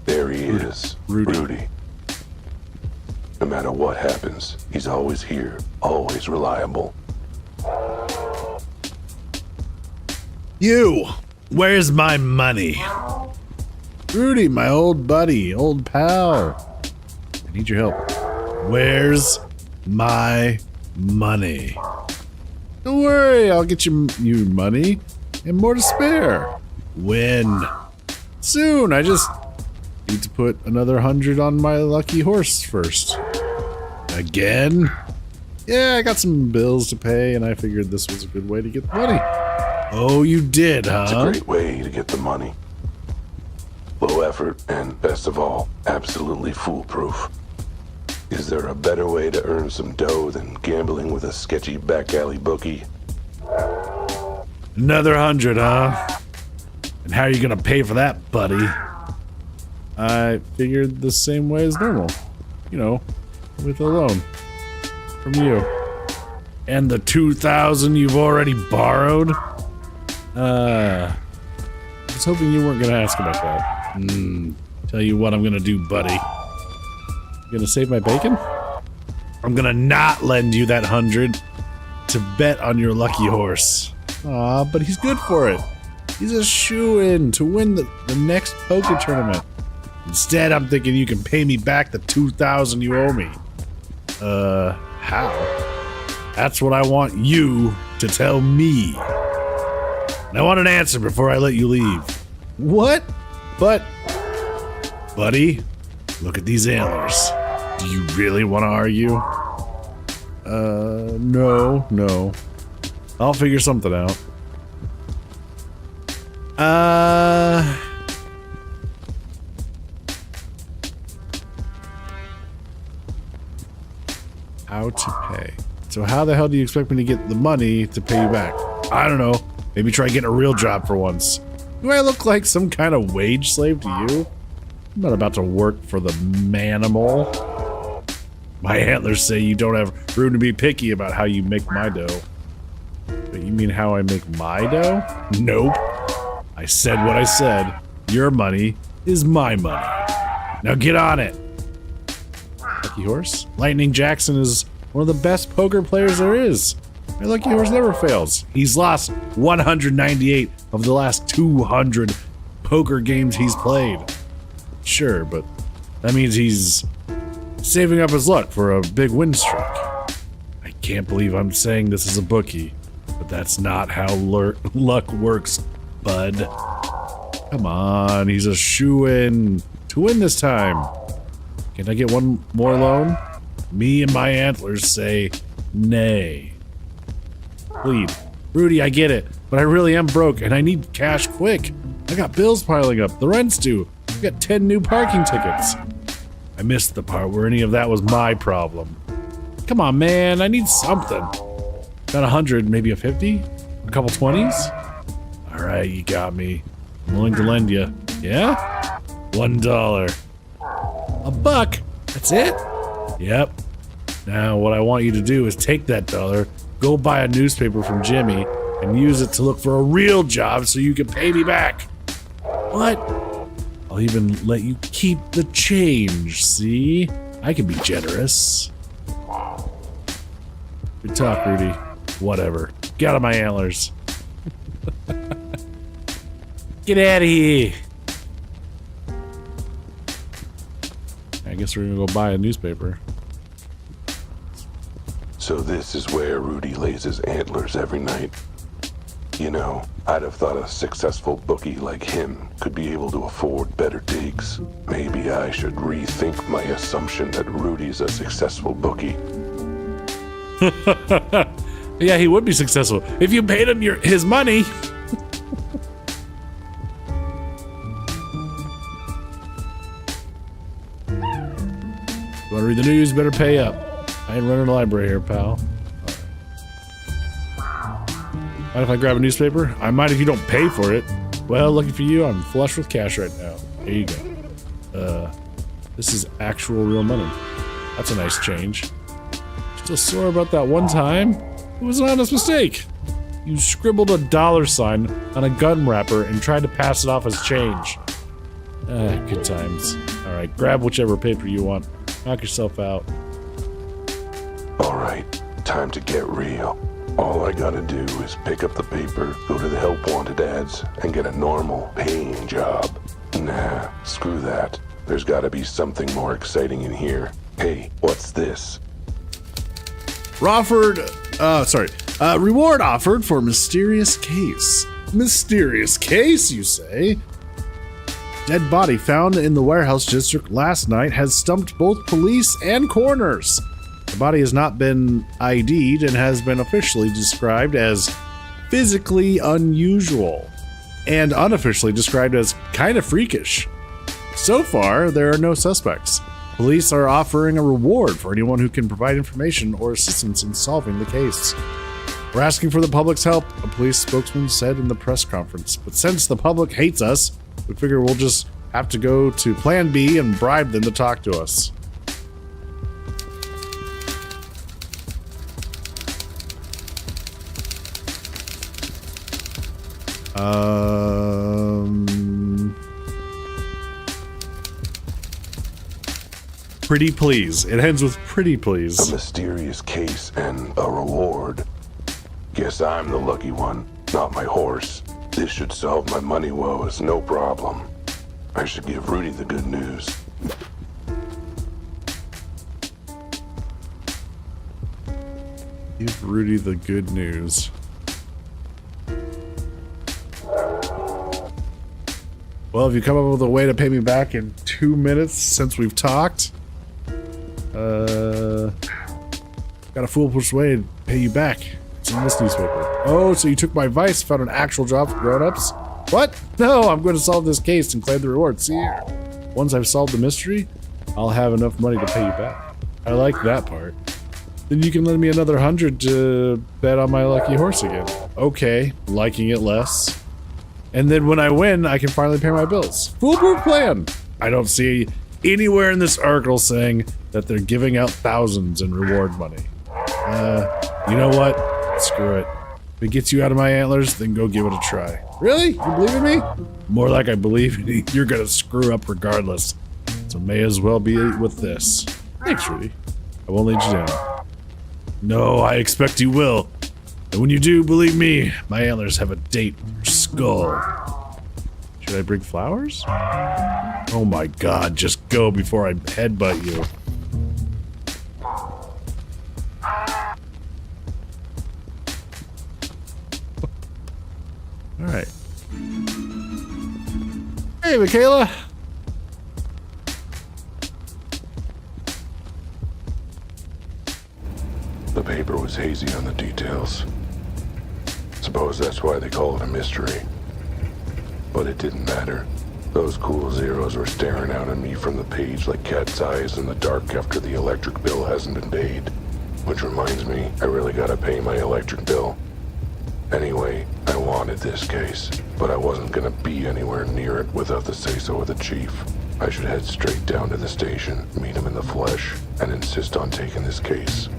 There he is, Rudy. No matter what happens, he's always here, always reliable. You! Where's my money? Rudy, my old buddy, old pal. I need your help. Where's my money? Don't worry, I'll get you money and more to spare. When? Soon, I just need to put another 100 on my lucky horse first. Again? Yeah, I got some bills to pay, and I figured this was a good way to get the money. Oh, you did, huh? It's a great way to get the money. Low effort, and best of all, absolutely foolproof. Is there a better way to earn some dough than gambling with a sketchy back alley bookie? Another 100, huh? And how are you gonna pay for that, buddy? I figured the same way as normal. You know, with a loan. From you. And the 2,000 you've already borrowed? I was hoping you weren't gonna ask about that. Tell you what I'm gonna do, buddy. You gonna save my bacon? I'm gonna not lend you that 100 to bet on your lucky horse. Aw, but he's good for it. He's a shoo-in to win the next poker tournament. Instead, I'm thinking you can pay me back the 2,000 you owe me. How? That's what I want you to tell me. And I want an answer before I let you leave. What? But, buddy, look at these antlers. Do you really want to argue? No. I'll figure something out. How to pay. So how the hell do you expect me to get the money to pay you back? I don't know. Maybe try getting a real job for once. Do I look like some kind of wage slave to you? I'm not about to work for the manimal. My antlers say you don't have room to be picky about how you make my dough. But you mean how I make my dough? Nope. I said what I said. Your money is my money. Now get on it. Lucky horse? Lightning Jackson is one of the best poker players there is. My lucky horse never fails. He's lost 198 of the last 200 poker games he's played. Sure, but that means he's saving up his luck for a big win streak. I can't believe I'm saying this is a bookie, but that's not how luck works bud. Come on, he's a shoo-in to win this time. Can I get one more loan? Me and my antlers say nay. Plead. Rudy, I get it, but I really am broke and I need cash quick. I got bills piling up, the rent's due. I got 10 new parking tickets. I missed the part where any of that was my problem. Come on, man, I need something. Got 100, maybe a 50? A couple 20s? All right, you got me. I'm willing to lend you. Yeah? $1. A buck? That's it? Yep. Now, what I want you to do is take that dollar, go buy a newspaper from Jimmy, and use it to look for a real job so you can pay me back. What? I'll even let you keep the change, see? I can be generous. Good talk, Rudy. Whatever. Get out of my antlers. Get out of here. I guess we're gonna go buy a newspaper. So this is where Rudy lays his antlers every night. You know, I'd have thought a successful bookie like him could be able to afford better digs. Maybe I should rethink my assumption that Rudy's a successful bookie. Yeah, he would be successful if you paid him his money. You want to read the news? Better pay up. I ain't running a library here, pal. Mind if I grab a newspaper? I might if you don't pay for it. Well, lucky for you, I'm flush with cash right now. Here you go. This is actual real money. That's a nice change. Still sore about that one time? It was an honest mistake. You scribbled a $sign on a gun wrapper and tried to pass it off as change. Good times. Alright, grab whichever paper you want. Knock yourself out. Alright, time to get real. All I gotta do is pick up the paper, go to the help wanted ads, and get a normal, paying job. Nah, screw that. There's gotta be something more exciting in here. Hey, what's this? Reward offered for mysterious case. Mysterious case, you say? Dead body found in the warehouse district last night has stumped both police and coroners. The body has not been ID'd and has been officially described as physically unusual and unofficially described as kind of freakish. So far, there are no suspects. Police are offering a reward for anyone who can provide information or assistance in solving the case. We're asking for the public's help, a police spokesman said in the press conference. But since the public hates us, we figure we'll just have to go to Plan B and bribe them to talk to us. Pretty please. It ends with pretty please. A mysterious case and a reward. Guess I'm the lucky one, not my horse. This should solve my money woes, no problem. I should give Rudy the good news. Give Rudy the good news. Well, have you come up with a way to pay me back in 2 minutes since we've talked? Got a foolproof way to pay you back. It's in this newspaper. Oh, so you took my advice, found an actual job for grown-ups? What? No, I'm going to solve this case and claim the reward. See here. Once I've solved the mystery, I'll have enough money to pay you back. I like that part. Then you can lend me another 100 to bet on my lucky horse again. Okay, liking it less. And then when I win, I can finally pay my bills. Foolproof plan! I don't see anywhere in this article saying that they're giving out thousands in reward money. You know what? Screw it. If it gets you out of my antlers, then go give it a try. Really? You believe in me? More like I believe in you. You're gonna screw up regardless. So may as well be with this. Thanks, Rudy. I won't lead you down. No, I expect you will. And when you do, believe me, my antlers have a date with your skull. Should I bring flowers? Oh my god, just go before I headbutt you. Alright. Hey, Michaela. The paper was hazy on the details. Suppose that's why they call it a mystery. But it didn't matter. Those cool zeros were staring out at me from the page like cat's eyes in the dark after the electric bill hasn't been paid. Which reminds me, I really gotta pay my electric bill. Anyway, I wanted this case, but I wasn't gonna be anywhere near it without the say-so of the chief. I should head straight down to the station, meet him in the flesh, and insist on taking this case.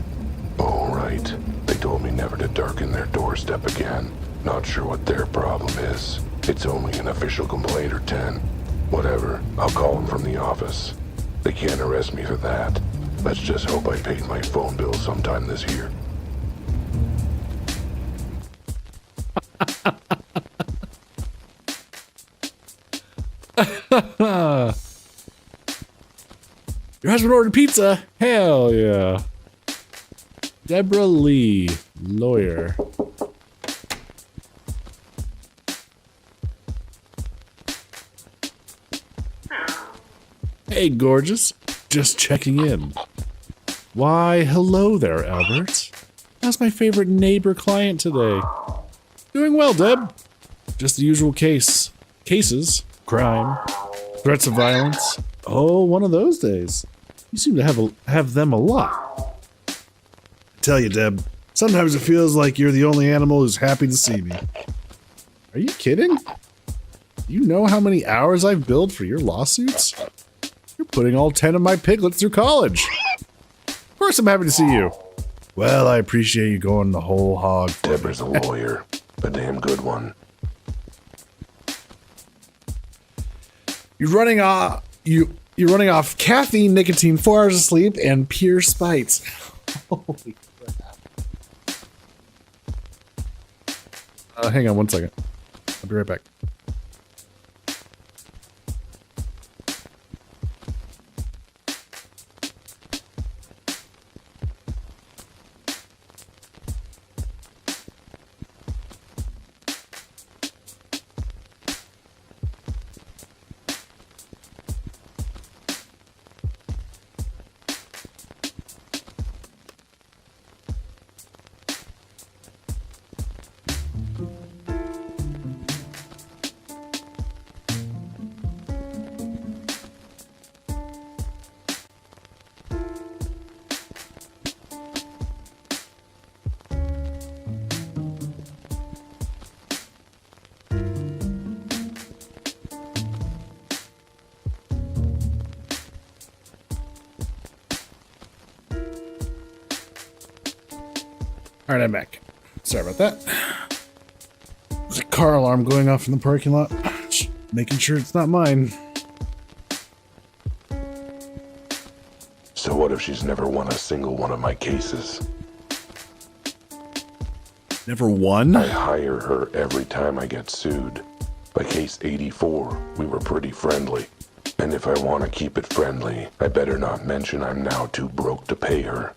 Oh, right. They told me never to darken their doorstep again. Not sure what their problem is. It's only an official complaint or 10. Whatever, I'll call them from the office. They can't arrest me for that. Let's just hope I paid my phone bill sometime this year. Your husband ordered pizza? Hell yeah. Deborah Lee, lawyer. Hey, gorgeous. Just checking in. Why, hello there, Albert. How's my favorite neighbor client today? Doing well, Deb. Just the usual cases, crime, threats of violence. Oh, one of those days. You seem to have them a lot. I tell you, Deb, sometimes it feels like you're the only animal who's happy to see me. Are you kidding? Do you know how many hours I've billed for your lawsuits? You're putting all 10 of my piglets through college. Of course I'm happy to see you. Well, I appreciate you going the whole hog. Deborah's a lawyer. A damn good one. You're running off caffeine, nicotine, 4 hours of sleep, and pure spite. Holy crap. Hang on 1 second. I'll be right back. All right, I'm back. Sorry about that. There's a car alarm going off in the parking lot. Just making sure it's not mine. So what if she's never won a single one of my cases? Never won? I hire her every time I get sued. By case 84, we were pretty friendly. And if I want to keep it friendly, I better not mention I'm now too broke to pay her.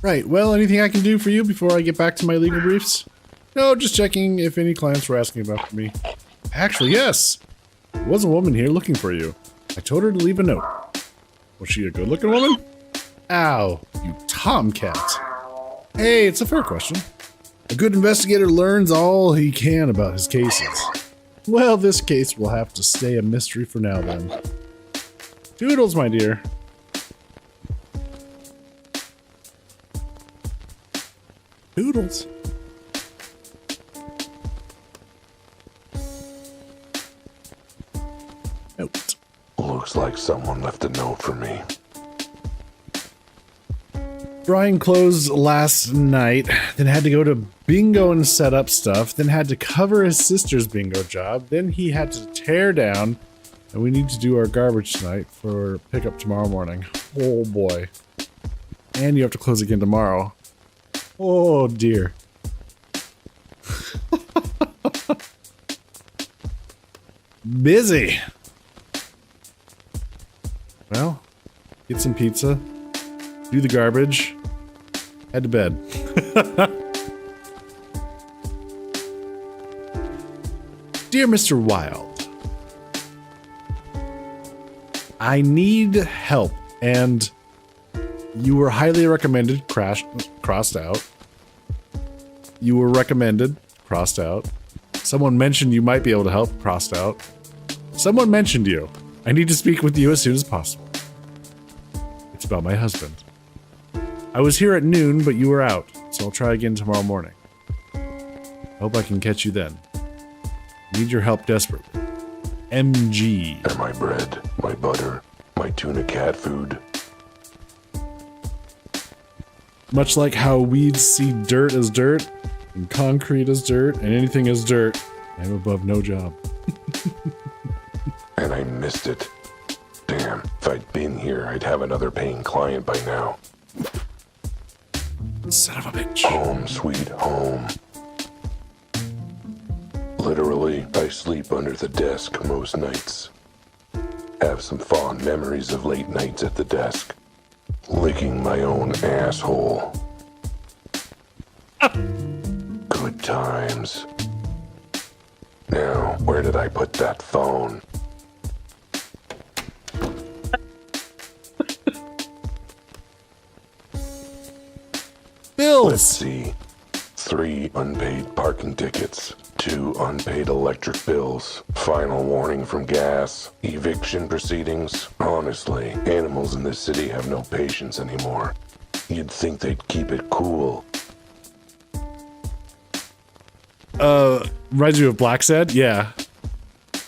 Right, well, anything I can do for you before I get back to my legal briefs? No, just checking if any clients were asking about me. Actually, yes. There was a woman here looking for you. I told her to leave a note. Was she a good-looking woman? Ow, you tomcat. Hey, it's a fair question. A good investigator learns all he can about his cases. Well, this case will have to stay a mystery for now then. Toodles, my dear. Toodles. Note. Looks like someone left a note for me. Brian closed last night, then had to go to bingo and set up stuff, then had to cover his sister's bingo job, then he had to tear down, and we need to do our garbage tonight for pickup tomorrow morning. Oh boy. And you have to close again tomorrow. Oh dear. Busy. Well, get some pizza, do the garbage, head to bed. Dear Mr. Wilde, I need help, and you were highly recommended, crossed out. You were recommended, crossed out. Someone mentioned you might be able to help, crossed out. Someone mentioned you. I need to speak with you as soon as possible. It's about my husband. I was here at noon, but you were out, so I'll try again tomorrow morning. Hope I can catch you then. Need your help desperately. MG. And my bread, my butter, my tuna cat food. Much like how weeds see dirt as dirt, and concrete as dirt, and anything as dirt, I'm above no job. And I missed it. Damn, if I'd been here, I'd have another paying client by now. Son of a bitch. Home, sweet home. Literally, I sleep under the desk most nights. Have some fond memories of late nights at the desk. Licking my own asshole. Good times. Now, where did I put that phone? Bills! Let's see. 3 unpaid parking tickets. 2 unpaid electric bills. Final warning from gas. Eviction proceedings. Honestly, animals in this city have no patience anymore. You'd think they'd keep it cool. Reminds you of Black Sad? Yeah. A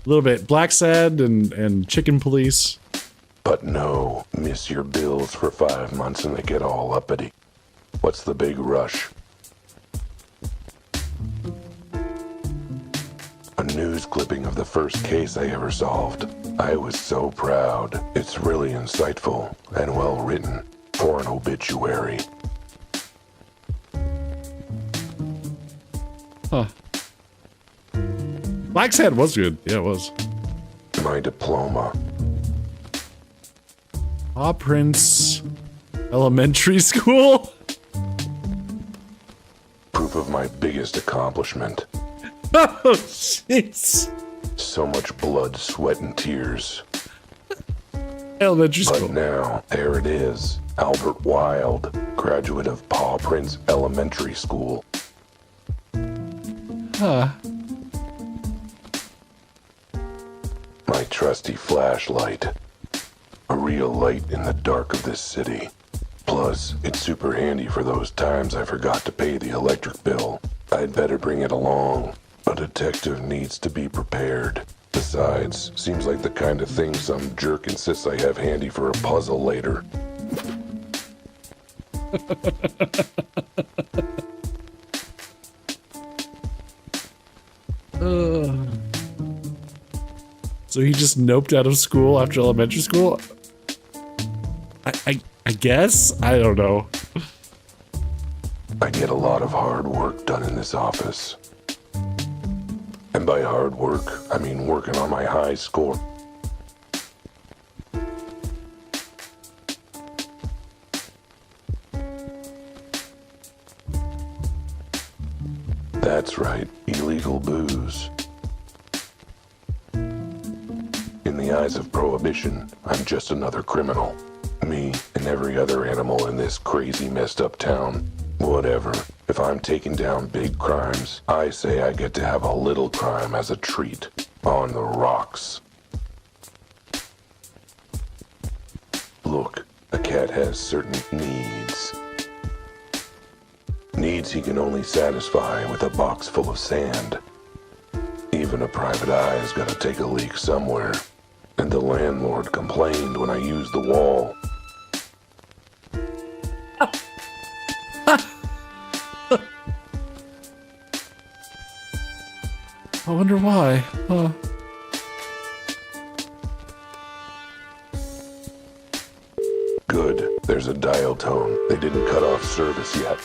little bit. Black Sad and Chicken Police. But no, miss your bills for 5 months and they get all uppity. What's the big rush? A news clipping of the first case I ever solved. I was so proud. It's really insightful and well written for an obituary. Huh. Black Sad was good. Yeah, it was. My diploma. Paw Prince Elementary School? Proof of my biggest accomplishment. Oh, jeez. So much blood, sweat, and tears. Elementary But school. now, there it is. Albert Wilde, graduate of Paw Prince Elementary School. Huh. My trusty flashlight. A real light in the dark of this city. Plus, it's super handy for those times I forgot to pay the electric bill. I'd better bring it along. A detective needs to be prepared. Besides, seems like the kind of thing some jerk insists I have handy for a puzzle later. So he just noped out of school after elementary school? I guess? I don't know. I get a lot of hard work done in this office. And by hard work, I mean working on my high score. That's right, illegal booze. In the eyes of prohibition, I'm just another criminal. Me and every other animal in this crazy messed up town. Whatever. If I'm taking down big crimes, I say I get to have a little crime as a treat. On the rocks. Look, a cat has certain needs. Needs he can only satisfy with a box full of sand. Even a private eye has got to take a leak somewhere. And the landlord complained when I used the wall. I wonder why. Huh. Good. There's a dial tone. They didn't cut off service yet.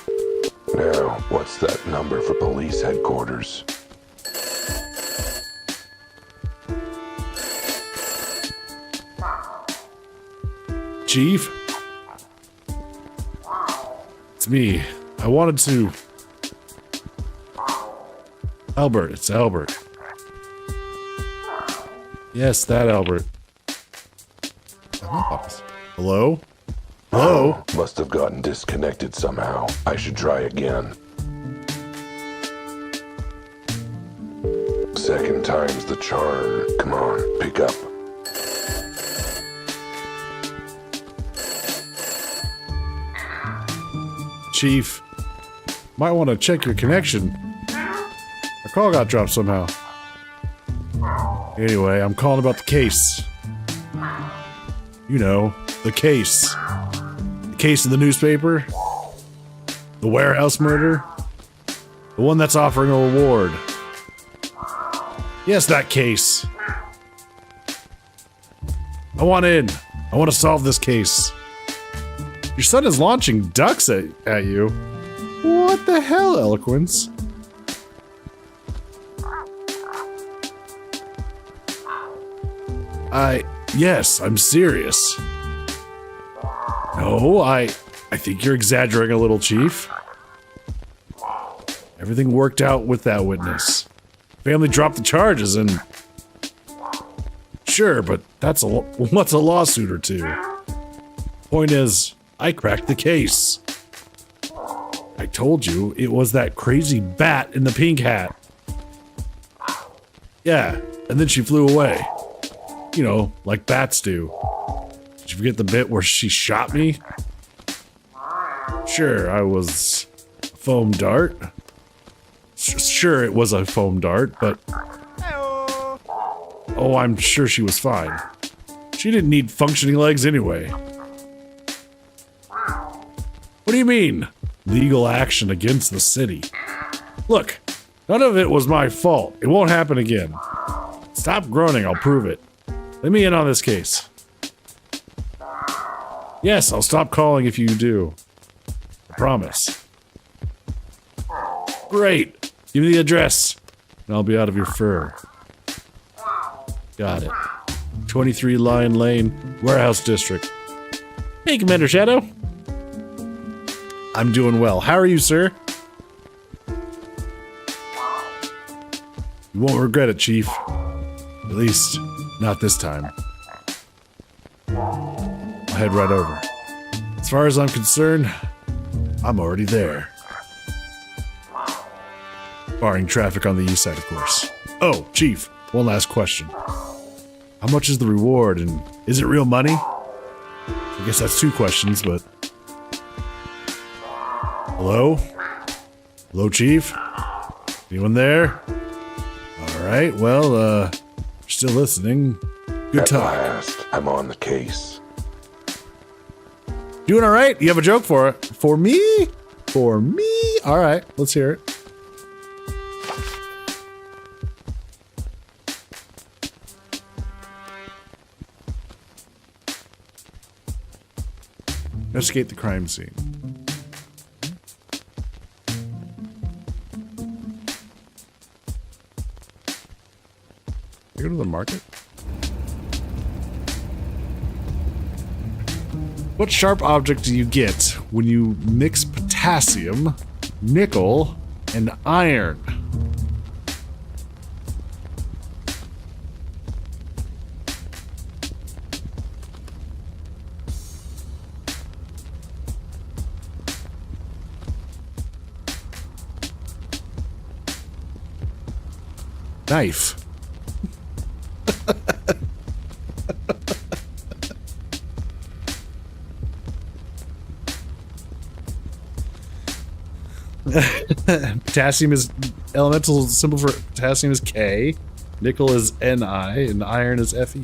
Now, what's that number for police headquarters? Chief? It's me. I wanted to... Albert, it's Albert. Yes, that Albert. Hello? Hello? Oh, must have gotten disconnected somehow. I should try again. Second time's the charm. Come on, pick up. Chief, might want to check your connection. Our call got dropped somehow. Anyway, I'm calling about the case. You know, the case. The case in the newspaper. The warehouse murder. The one that's offering a reward. Yes, that case. I want in. I want to solve this case. Your son is launching ducks at you. What the hell, Eloquence? Yes, I'm serious. No, I think you're exaggerating a little, Chief. Everything worked out with that witness. Family dropped the charges and... Sure, but that's what's a lawsuit or two? Point is, I cracked the case. I told you, it was that crazy bat in the pink hat. Yeah, and then she flew away. You know, like bats do. Did you forget the bit where she shot me? Sure, I was a foam dart. Sure, it was a foam dart, but... Oh, I'm sure she was fine. She didn't need functioning legs anyway. What do you mean? Legal action against the city. Look, none of it was my fault. It won't happen again. Stop groaning, I'll prove it. Let me in on this case. Yes, I'll stop calling if you do. I promise. Great. Give me the address, and I'll be out of your fur. Got it. 23 Lion Lane, Warehouse District. Hey, Commander Shadow. I'm doing well. How are you, sir? You won't regret it, Chief. At least, not this time. I'll head right over. As far as I'm concerned, I'm already there. Barring traffic on the east side, of course. Oh, Chief, one last question. How much is the reward, and is it real money? I guess that's two questions, but... Hello? Hello, Chief? Anyone there? Alright, well, still listening. Good talk. At last, I'm on the case. Doing alright? You have a joke for it? For me? For me? Alright, let's hear it. Investigate the crime scene. Go to the market? What sharp object do you get when you mix potassium, nickel, and iron? Knife. Potassium is elemental symbol for potassium is K, nickel is Ni, and iron is Fe.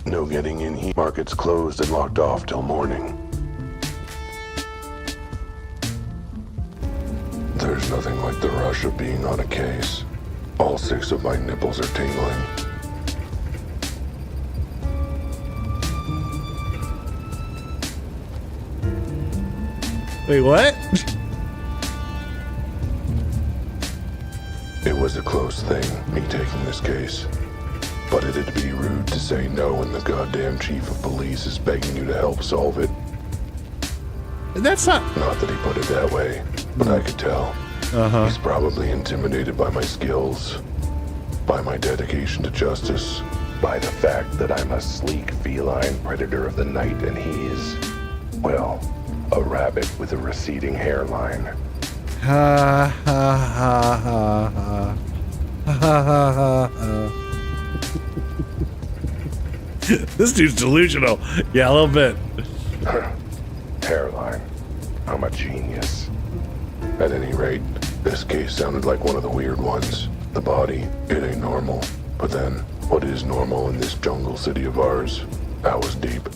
No getting in here. Market's closed and locked off till morning. There's nothing like the rush of being on a case. All 6 of my nipples are tingling. Wait, what? It was a close thing, me taking this case. But it'd be rude to say no when the goddamn chief of police is begging you to help solve it. That's not... Not that he put it that way, but I could tell. He's probably intimidated by my skills. by my dedication to justice, by the fact that I'm a sleek feline predator of the night and he's, well, a rabbit with a receding hairline. Ha ha ha ha ha. Ha ha ha ha. This dude's delusional. Yeah, a little bit. Hairline. I'm a genius. At any rate, this case sounded like one of the weird ones. The body, it ain't normal. But then, what is normal in this jungle city of ours? That was deep.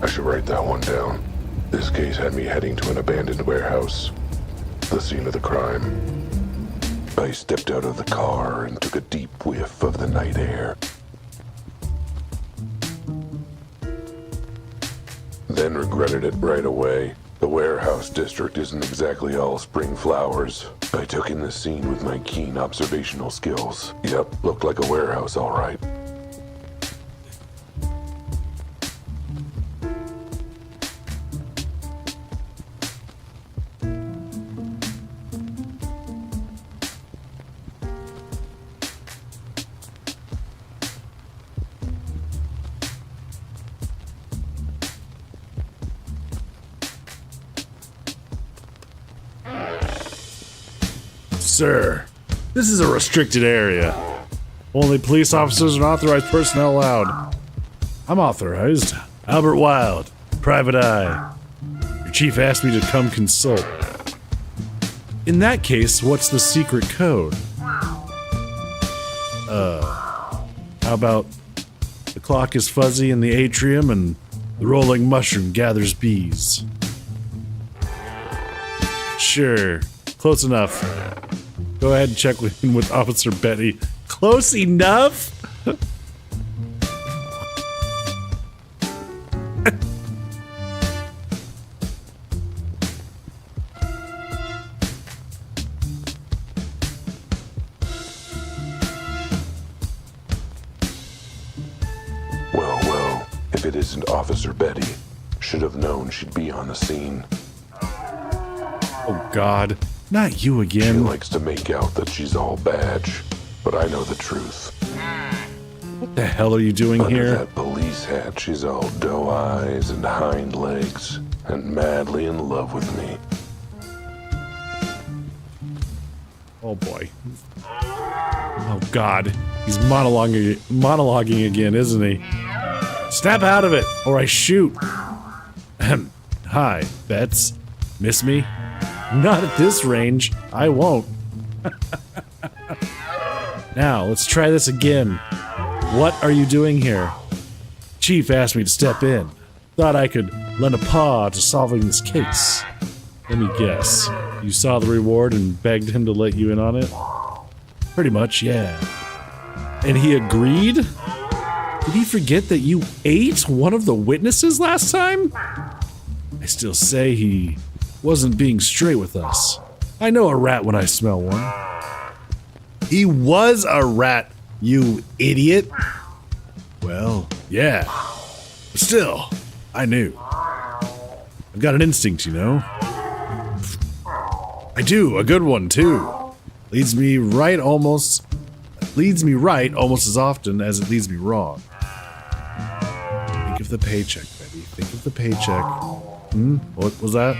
I should write that one down. This case had me heading to an abandoned warehouse. The scene of the crime. I stepped out of the car and took a deep whiff of the night air. Then regretted it right away. The warehouse district isn't exactly all spring flowers. I took in the scene with my keen observational skills. Yep, looked like a warehouse, all right. Sir, this is a restricted area. Only police officers and authorized personnel allowed. I'm authorized. Albert Wilde, private eye. Your chief asked me to come consult. In that case, what's the secret code? How about the clock is fuzzy in the atrium and the rolling mushroom gathers bees? Sure, close enough. Go ahead and check with Officer Betty. Close enough? Well, if it isn't Officer Betty, should have known she'd be on the scene. Oh God, not you She again. likes to make out that she's all badge, but I know the truth. What the hell are you doing Under here? that police hat, she's all doe eyes and hind legs, and madly in love with me. Oh boy. Oh God, he's monologuing again, isn't he? Snap out of it, or I shoot. Ahem. Hi, Bets. Miss me? Not at this range. I won't. Now, let's try this again. What are you doing here? Chief asked me to step in. Thought I could lend a paw to solving this case. Let me guess. You saw the reward and begged him to let you in on it? Pretty much, yeah. And he agreed? Did he forget that you ate one of the witnesses last time? I still say he wasn't being straight with us. I know a rat when I smell one. He was a rat, you idiot. Well, yeah. But still, I knew. I've got an instinct, you know. I do, a good one too. Leads me right almost as often as it leads me wrong. Think of the paycheck, Betty. Think of the paycheck. What was that?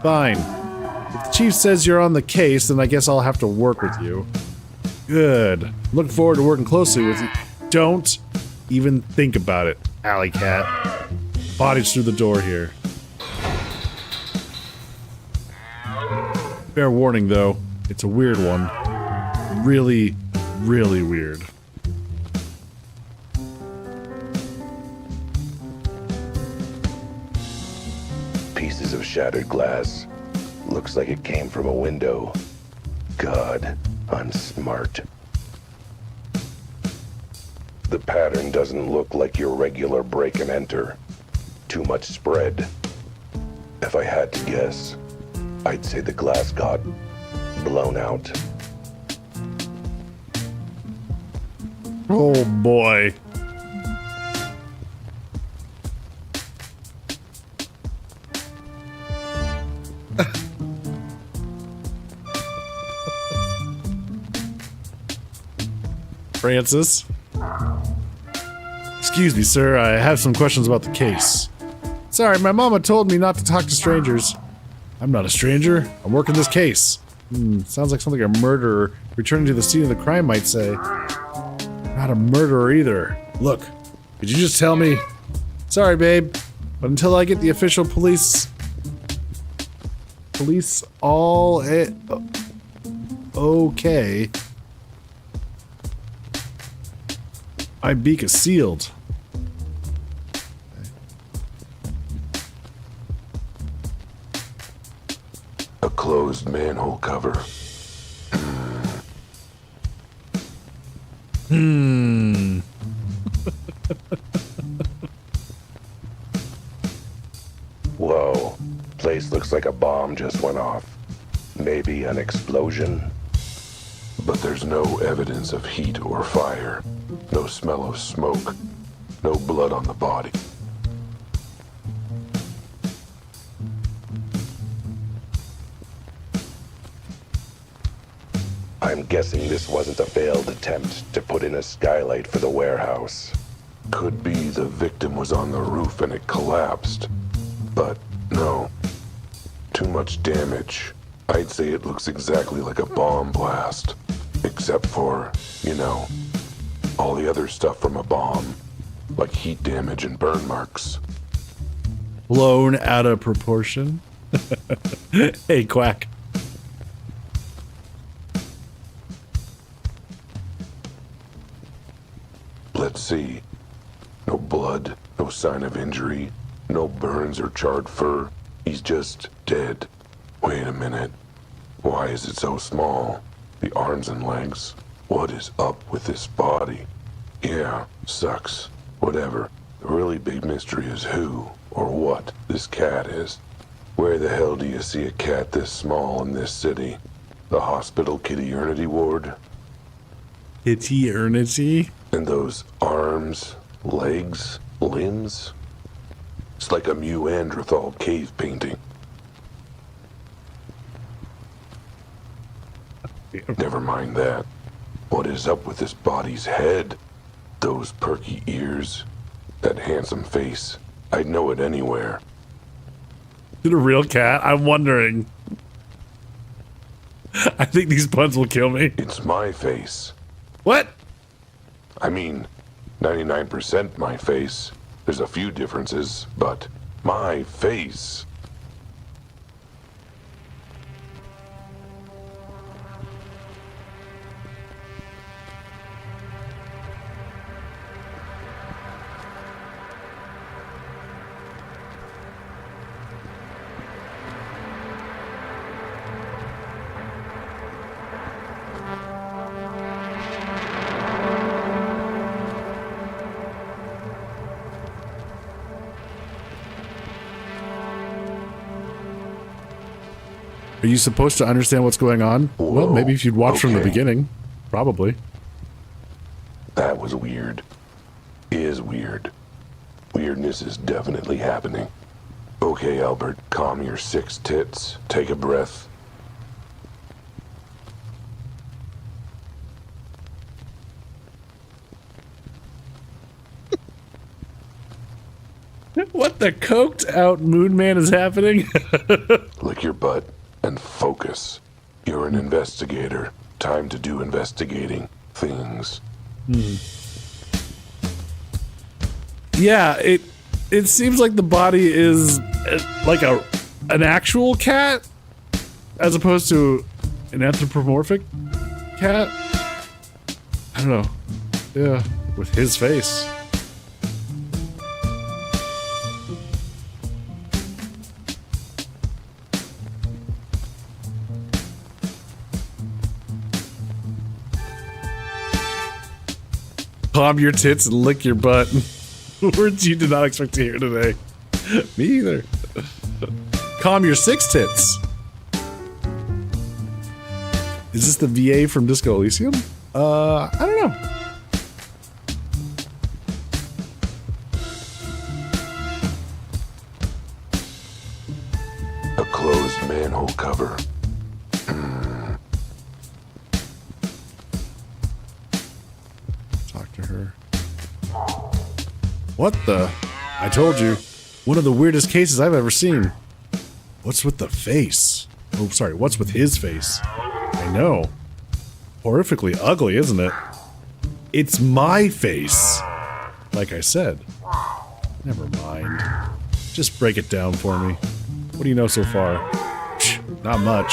Fine. If the chief says you're on the case, then I guess I'll have to work with you. Good. Looking forward to working closely with you. Don't even think about it, alley cat. Body's through the door here. Fair warning, though. It's a weird one. Really, really weird. Pieces of shattered glass. Looks like it came from a window. God, unsmart. The pattern doesn't look like your regular break and enter. Too much spread. If I had to guess, I'd say the glass got blown out. Oh boy. Francis. Excuse me, sir. I have some questions about the case. Sorry, my mama told me not to talk to strangers. I'm not a stranger. I'm working this case. Sounds like something a murderer returning to the scene of the crime might say. Not a murderer either. Look, could you just tell me? Sorry, babe, but until I get the official police all okay, my beak is sealed. A closed manhole cover. Whoa. Place looks like a bomb just went off. Maybe an explosion. But there's no evidence of heat or fire. No smell of smoke. No blood on the body. I'm guessing this wasn't a failed attempt to put in a skylight for the warehouse. Could be the victim was on the roof and it collapsed. But no. Too much damage. I'd say it looks exactly like a bomb blast. Except for, you know, all the other stuff from a bomb. Like heat damage and burn marks. Blown out of proportion. Hey, Quack. Let's see. No blood, no sign of injury, no burns or charred fur. He's just dead. Wait a minute. Why is it so small? The arms and legs. What is up with this body? Yeah, sucks. Whatever. The really big mystery is who or what this cat is. Where the hell do you see a cat this small in this city? The hospital kitty-ernity ward? Kitty-ernity? And those arms, legs, limbs? It's like a Neanderthal cave painting. Never mind that. What is up with this body's head? Those perky ears? That handsome face? I'd know it anywhere. Is it a real cat? I'm wondering. I think these puns will kill me. It's my face. What? I mean, 99% my face. There's a few differences, but my face. Are you supposed to understand what's going on? Whoa, Well, maybe if you'd watched from the okay. beginning. Probably. That was weird. Is weird. Weirdness is definitely happening. Okay, Albert, calm your 6 tits. Take a breath. What the coked out moon man is happening? Lick your butt and focus. You're an investigator. Time to do investigating things. Yeah, it seems like the body is like an actual cat as opposed to an anthropomorphic cat. I don't know. Yeah, with his face. Calm your tits and lick your butt. Words you did not expect to hear today. Me either. Calm your 6 tits. Is this the VA from Disco Elysium? I don't know. A closed manhole cover. What the? I told you. One of the weirdest cases I've ever seen. What's with the face? Oh, sorry, what's with his face? I know. Horrifically ugly, isn't it? It's my face. Like I said. Never mind. Just break it down for me. What do you know so far? Psh, not much.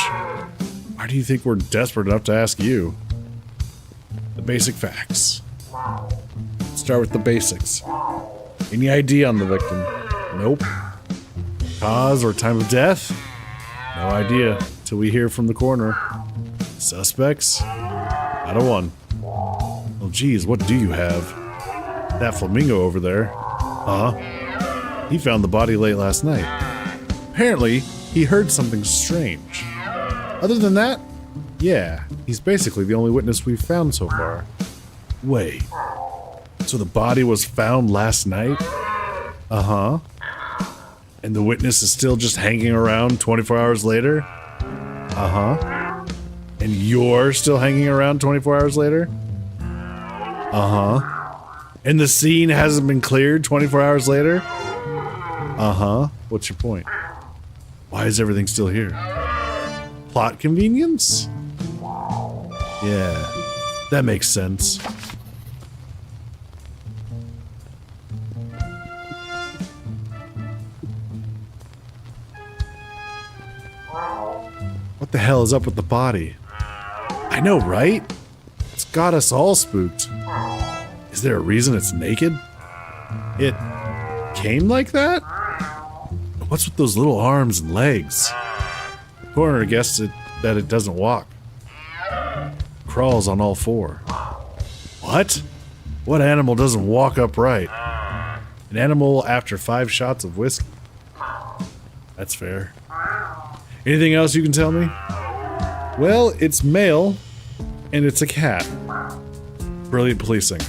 Why do you think we're desperate enough to ask you? The basic facts. Start with the basics. Any idea on the victim? Nope. Cause or time of death? No idea, till we hear from the coroner. Suspects? Out of one. Well, geez, what do you have? That flamingo over there. He found the body late last night. Apparently, he heard something strange. Other than that, yeah, he's basically the only witness we've found so far. Wait. So the body was found last night? And the witness is still just hanging around 24 hours later? And you're still hanging around 24 hours later? And the scene hasn't been cleared 24 hours later? What's your point? Why is everything still here? Plot convenience? Yeah, that makes sense. What the hell is up with the body? I know, right? It's got us all spooked. Is there a reason it's naked? It came like that? What's with those little arms and legs? The coroner guessed that it doesn't walk. Crawls on all four. What? What animal doesn't walk upright? An animal after 5 shots of whiskey. That's fair. Anything else you can tell me? Well, it's male, and it's a cat. Brilliant policing.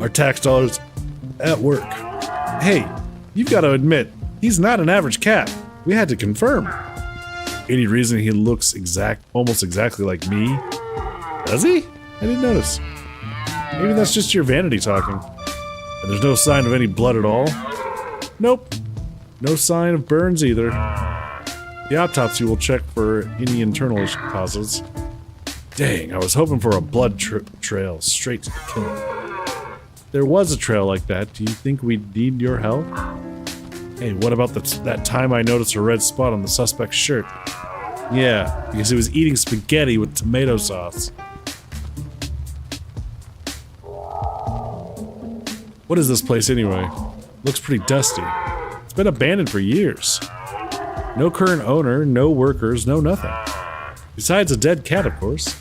Our tax dollars at work. Hey, you've got to admit, he's not an average cat. We had to confirm. Any reason he looks almost exactly like me? Does he? I didn't notice. Maybe that's just your vanity talking. And there's no sign of any blood at all? Nope. No sign of burns either. The autopsy will check for any internal causes. Dang, I was hoping for a blood trail straight to the killer. There was a trail like that. Do you think we'd need your help? Hey, what about that time I noticed a red spot on the suspect's shirt? Yeah, because he was eating spaghetti with tomato sauce. What is this place anyway? Looks pretty dusty. It's been abandoned for years. No current owner, no workers, no nothing. Besides a dead cat, of course.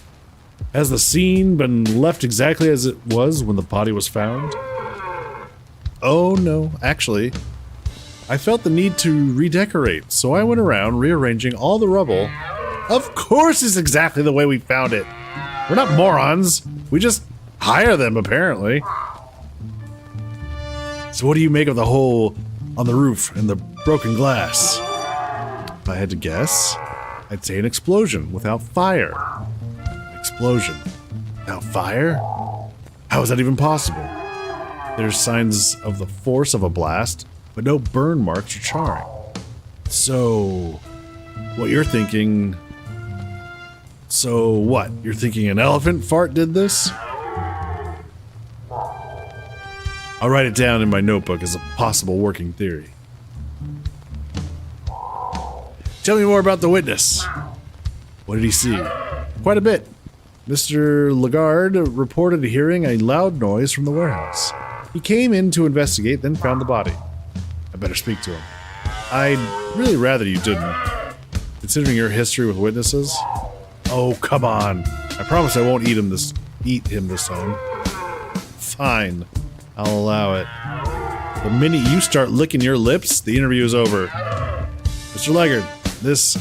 Has the scene been left exactly as it was when the body was found? Oh no, actually, I felt the need to redecorate, so I went around rearranging all the rubble. Of course it's exactly the way we found it. We're not morons. We just hire them, apparently. So what do you make of the hole on the roof and the broken glass? If I had to guess, I'd say an explosion without fire. Explosion without fire? How is that even possible? There's signs of the force of a blast, but no burn marks or charring. So, what you're thinking... So what? You're thinking an elephant fart did this? I'll write it down in my notebook as a possible working theory. Tell me more about the witness. What did he see? Quite a bit. Mr. Lagarde reported hearing a loud noise from the warehouse. He came in to investigate, then found the body. I better speak to him. I'd really rather you didn't. Considering your history with witnesses. Oh, come on. I promise I won't eat him this time. Fine. I'll allow it. The minute you start licking your lips, the interview is over. Mr. Lagarde, this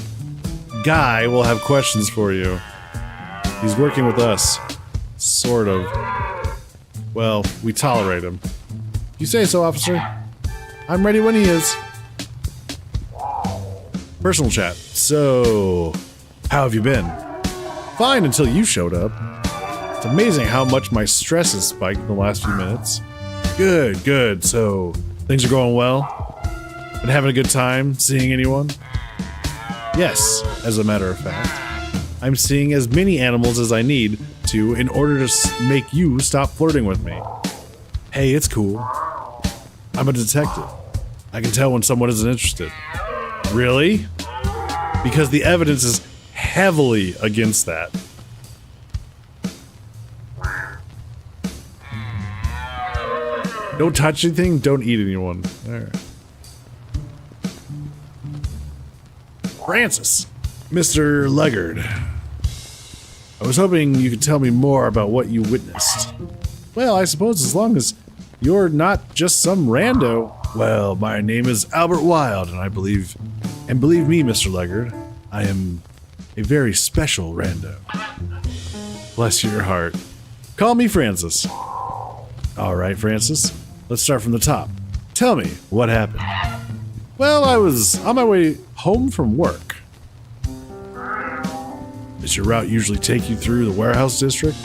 guy will have questions for you. He's working with us. Sort of. Well, we tolerate him. You say so, officer. I'm ready when he is. Personal chat. So, how have you been? Fine until you showed up. It's amazing how much my stress has spiked in the last few minutes. Good, good. So, Things are going well? Been having a good time seeing anyone? Yes, as a matter of fact. I'm seeing as many animals as I need to in order to make you stop flirting with me. Hey, it's cool. I'm a detective. I can tell when someone isn't interested. Really? Because the evidence is heavily against that. Don't touch anything, don't eat anyone. Alright. Francis. Mr. Leggard. I was hoping you could tell me more about what you witnessed. Well, I suppose as long as you're not just some rando. Well, my name is Albert Wilde, and believe me, Mr. Leggard, I am a very special rando. Bless your heart. Call me Francis. All right, Francis. Let's start from the top. Tell me, what happened? Well, I was on my way home from work. Does your route usually take you through the warehouse district?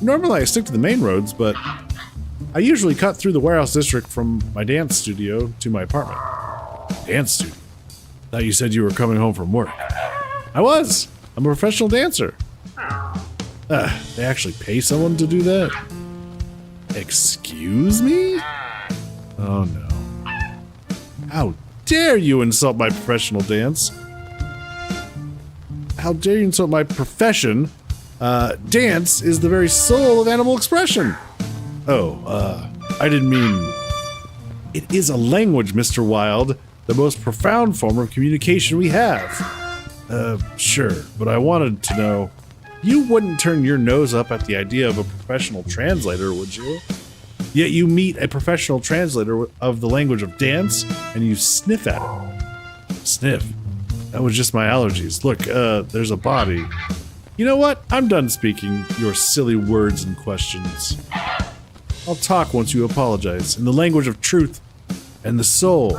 Normally I stick to the main roads, but I usually cut through the warehouse district from my dance studio to my apartment. Dance studio? Thought you said you were coming home from work. I was. I'm a professional dancer. They actually pay someone to do that? Excuse me? Oh no. How dare you insult my professional dance? How dare you insult my profession? Dance is the very soul of animal expression. Oh, I didn't mean... It is a language, Mr. Wilde, the most profound form of communication we have. Sure, but I wanted to know, you wouldn't turn your nose up at the idea of a professional translator, would you? Yet you meet a professional translator of the language of dance, and you sniff at it. Sniff? That was just my allergies. Look, there's a body. You know what? I'm done speaking your silly words and questions. I'll talk once you apologize, in the language of truth and the soul.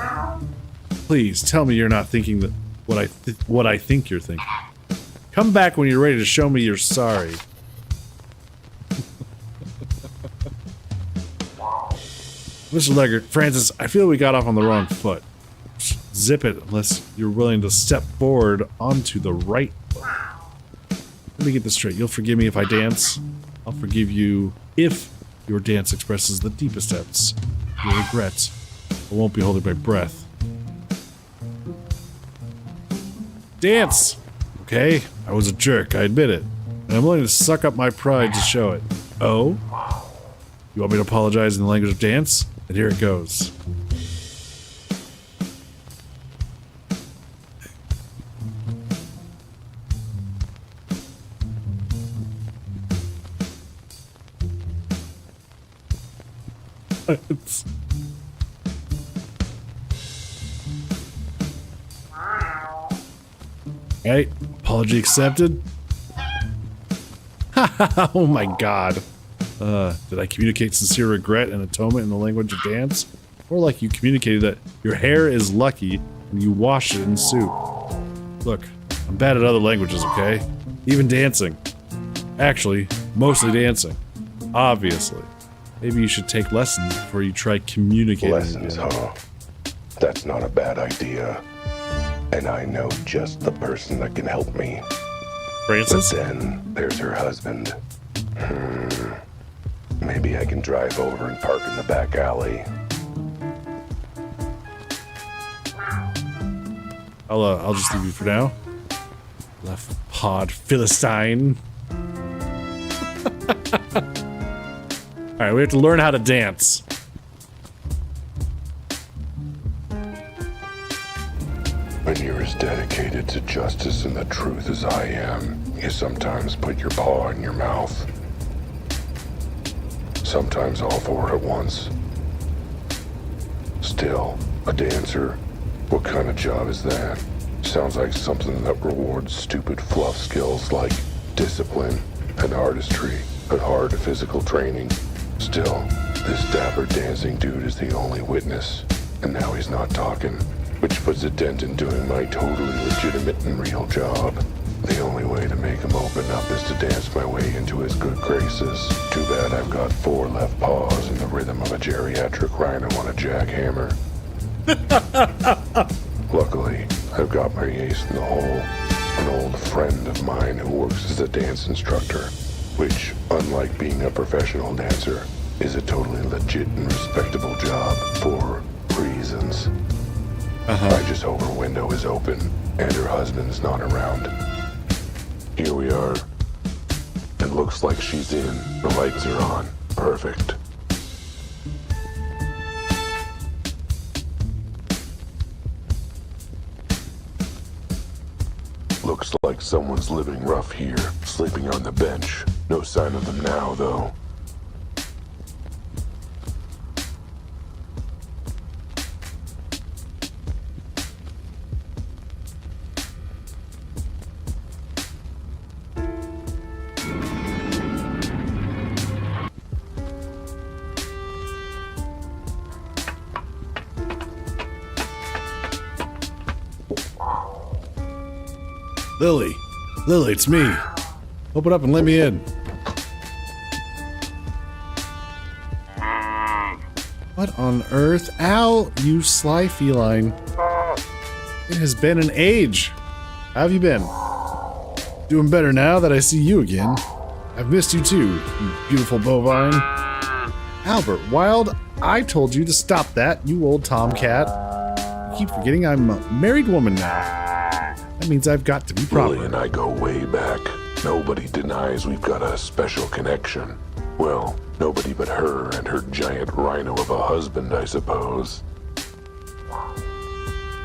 Please, tell me you're not thinking that what I think you're thinking. Come back when you're ready to show me you're sorry. Mr. Leggard, Francis, I feel we got off on the wrong foot. Zip it unless you're willing to step forward onto the right foot. Let me get this straight. You'll forgive me if I dance. I'll forgive you if your dance expresses the deepest depths. Your regrets. I won't be holding my breath. Dance! Okay, I was a jerk, I admit it. And I'm willing to suck up my pride to show it. Oh? You want me to apologize in the language of dance? Then here it goes. Alright, apology accepted. Oh my god. Did I communicate sincere regret and atonement in the language of dance? Or like you communicated that your hair is lucky and you wash it in soup. Look, I'm bad at other languages, okay? Even dancing. Actually, mostly dancing. Obviously. Maybe you should take lessons before you try communicating Lessons, again. huh? That's not a bad idea. And I know just the person that can help me. Francis? But then there's her husband. Maybe I can drive over and park in the back alley. I'll just leave you for now. Left pod Philistine. Alright, we have to learn how to dance. When you're as dedicated to justice and the truth as I am, you sometimes put your paw in your mouth. Sometimes all four at once. Still, a dancer? What kind of job is that? Sounds like something that rewards stupid fluff skills like discipline and artistry, but hard physical training. Still, this dapper dancing dude is the only witness, and now he's not talking, which puts a dent in doing my totally legitimate and real job. The only way to make him open up is to dance my way into his good graces. Too bad I've got 4 left paws in the rhythm of a geriatric rhino on a jackhammer. Luckily, I've got my ace in the hole. An old friend of mine who works as a dance instructor, which, unlike being a professional dancer, is a totally legit and respectable job for reasons. I just hope her window is open and her husband's not around. Here we are. It looks like she's in. The lights are on. Perfect. Looks like someone's living rough here, sleeping on the bench. No sign of them now, though. Lily, it's me. Open up and let me in. What on earth? Ow, you sly feline. It has been an age. How have you been? Doing better now that I see you again. I've missed you too, you beautiful bovine. Albert, Wilde, I told you to stop that, you old tomcat. You keep forgetting I'm a married woman now. That means I've got to be proper. Lily and I go way back. Nobody denies we've got a special connection. Well, nobody but her and her giant rhino of a husband, I suppose.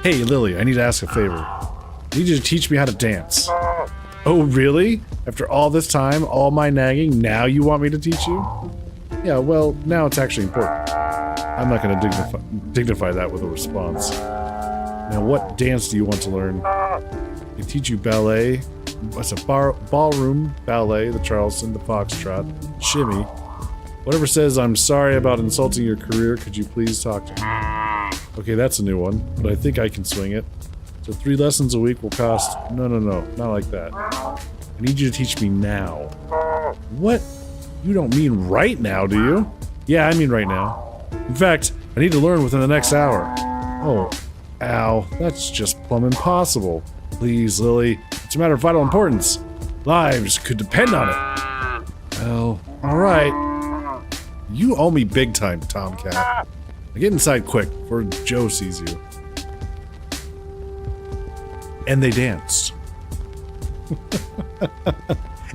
Hey, Lily, I need to ask a favor. I need you to teach me how to dance. Oh, really? After all this time, all my nagging, now you want me to teach you? Yeah, well, now it's actually important. I'm not going to dignify that with a response. Now, what dance do you want to learn? I can teach you ballet. What's a ballroom, ballet, the Charleston, the foxtrot, shimmy. Whatever says I'm sorry about insulting your career, could you please talk to me? Okay, that's a new one, but I think I can swing it. So 3 lessons a week will cost... No, not like that. I need you to teach me now. What? You don't mean right now, do you? Yeah, I mean right now. In fact, I need to learn within the next hour. Oh, ow, that's just plumb impossible. Please, Lily, it's a matter of vital importance. Lives could depend on it. Well, alright. You owe me big time, Tomcat. Now get inside quick, before Joe sees you. And they danced.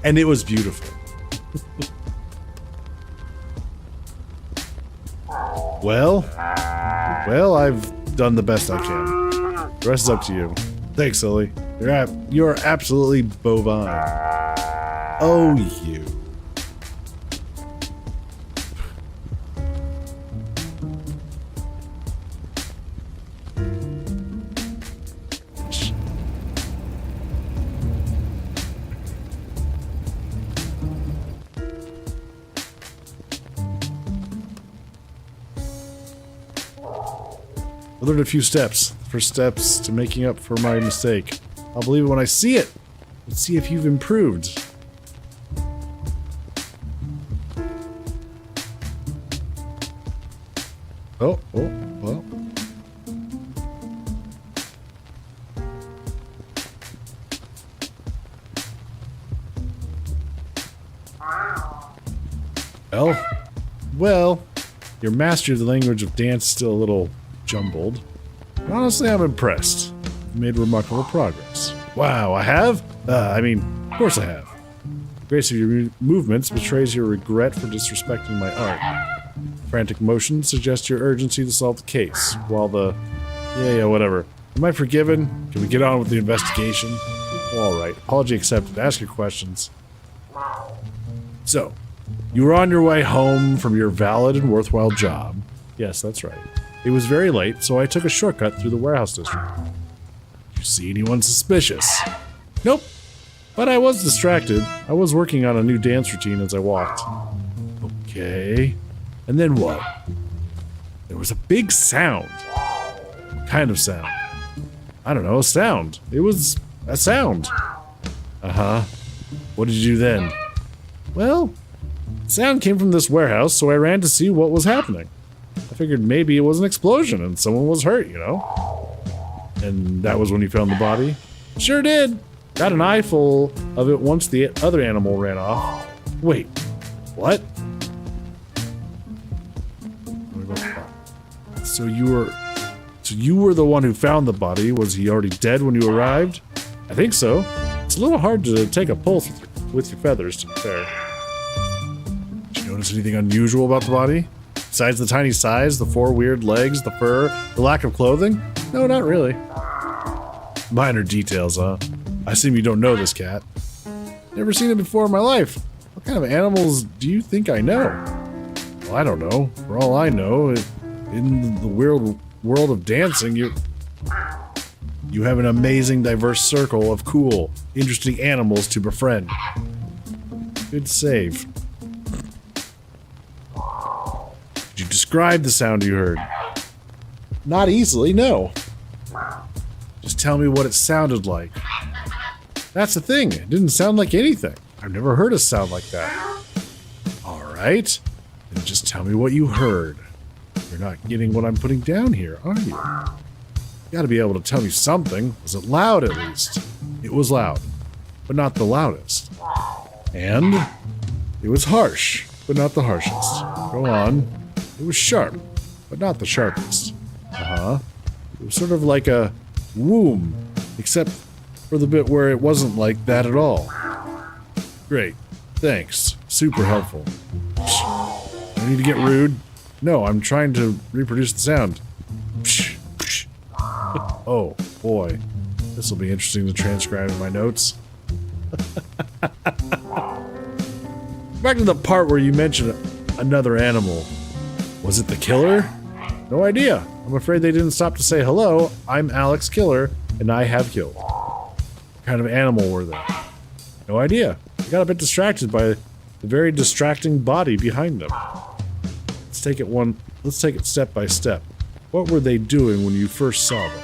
And it was beautiful. Well, I've done the best I can. The rest is up to you. Thanks, Lily. You're absolutely bovine. Oh, you. I learned a few steps. First steps to making up for my mistake. I'll believe it when I see it. Let's see if you've improved. Oh, well. Well, your mastery of the language of dance is still a little jumbled. But honestly, I'm impressed. You've made remarkable progress. Wow, I have? Of course I have. The grace of your movements betrays your regret for disrespecting my art. Frantic motion suggests your urgency to solve the case, while the... Yeah, whatever. Am I forgiven? Can we get on with the investigation? Alright, apology accepted. Ask your questions. So, you were on your way home from your valid and worthwhile job. Yes, that's right. It was very late, so I took a shortcut through the warehouse district. Did you see anyone suspicious? Nope. But I was distracted. I was working on a new dance routine as I walked. Okay. And then what? There was a big sound. What kind of sound? I don't know, a sound. It was a sound. Uh-huh. What did you do then? Well, sound came from this warehouse, so I ran to see what was happening. I figured maybe it was an explosion and someone was hurt, you know? And that was when you found the body? Sure did. Got an eyeful of it once the other animal ran off. Wait, what? So you were the one who found the body. Was he already dead when you arrived? I think so. It's a little hard to take a pulse with your feathers, to be fair. Did you notice anything unusual about the body? Besides the tiny size, the 4 weird legs, the fur, the lack of clothing? No, not really. Minor details, huh? I assume you don't know this cat. Never seen it before in my life. What kind of animals do you think I know? Well, I don't know. For all I know, in the world of dancing, you have an amazing, diverse circle of cool, interesting animals to befriend. Good save. Could you describe the sound you heard? Not easily, no. Just tell me what it sounded like. That's the thing. It didn't sound like anything. I've never heard a sound like that. Alright. Then just tell me what you heard. You're not getting what I'm putting down here, are you? You gotta be able to tell me something. Was it loud at least? It was loud, but not the loudest. And it was harsh, but not the harshest. Go on. It was sharp, but not the sharpest. Uh-huh. It was sort of like a womb, except for the bit where it wasn't like that at all. Great. Thanks. Super helpful. I need to get rude. No, I'm trying to reproduce the sound. Oh, boy. This will be interesting to transcribe in my notes. Back to the part where you mentioned another animal. Was it the killer? No idea. I'm afraid they didn't stop to say hello. I'm Alex Killer, and I have killed. What kind of animal were they? No idea. I got a bit distracted by the very distracting body behind them. Let's take it step by step. What were they doing when you first saw them?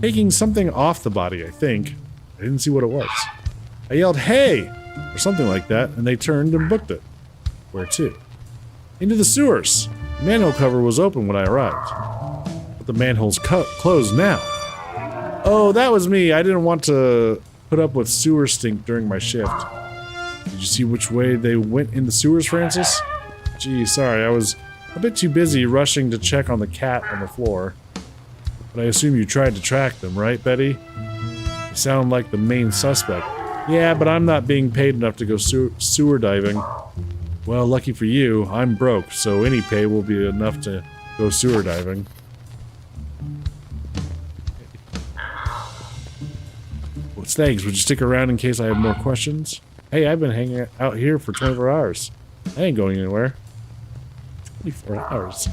Taking something off the body, I think. I didn't see what it was. I yelled, "Hey!" or something like that, and they turned and booked it. Where to? Into the sewers. The manhole cover was open when I arrived. But the manhole's closed now. Oh, that was me. I didn't want to put up with sewer stink during my shift. Did you see which way they went in the sewers, Francis? Gee, sorry, I was a bit too busy rushing to check on the cat on the floor. But I assume you tried to track them, right, Betty? You sound like the main suspect. Yeah, but I'm not being paid enough to go sewer diving. Well, lucky for you, I'm broke, so any pay will be enough to go sewer diving. Well, thanks. Would you stick around in case I have more questions? Hey, I've been hanging out here for 24 hours. I ain't going anywhere. 24 hours.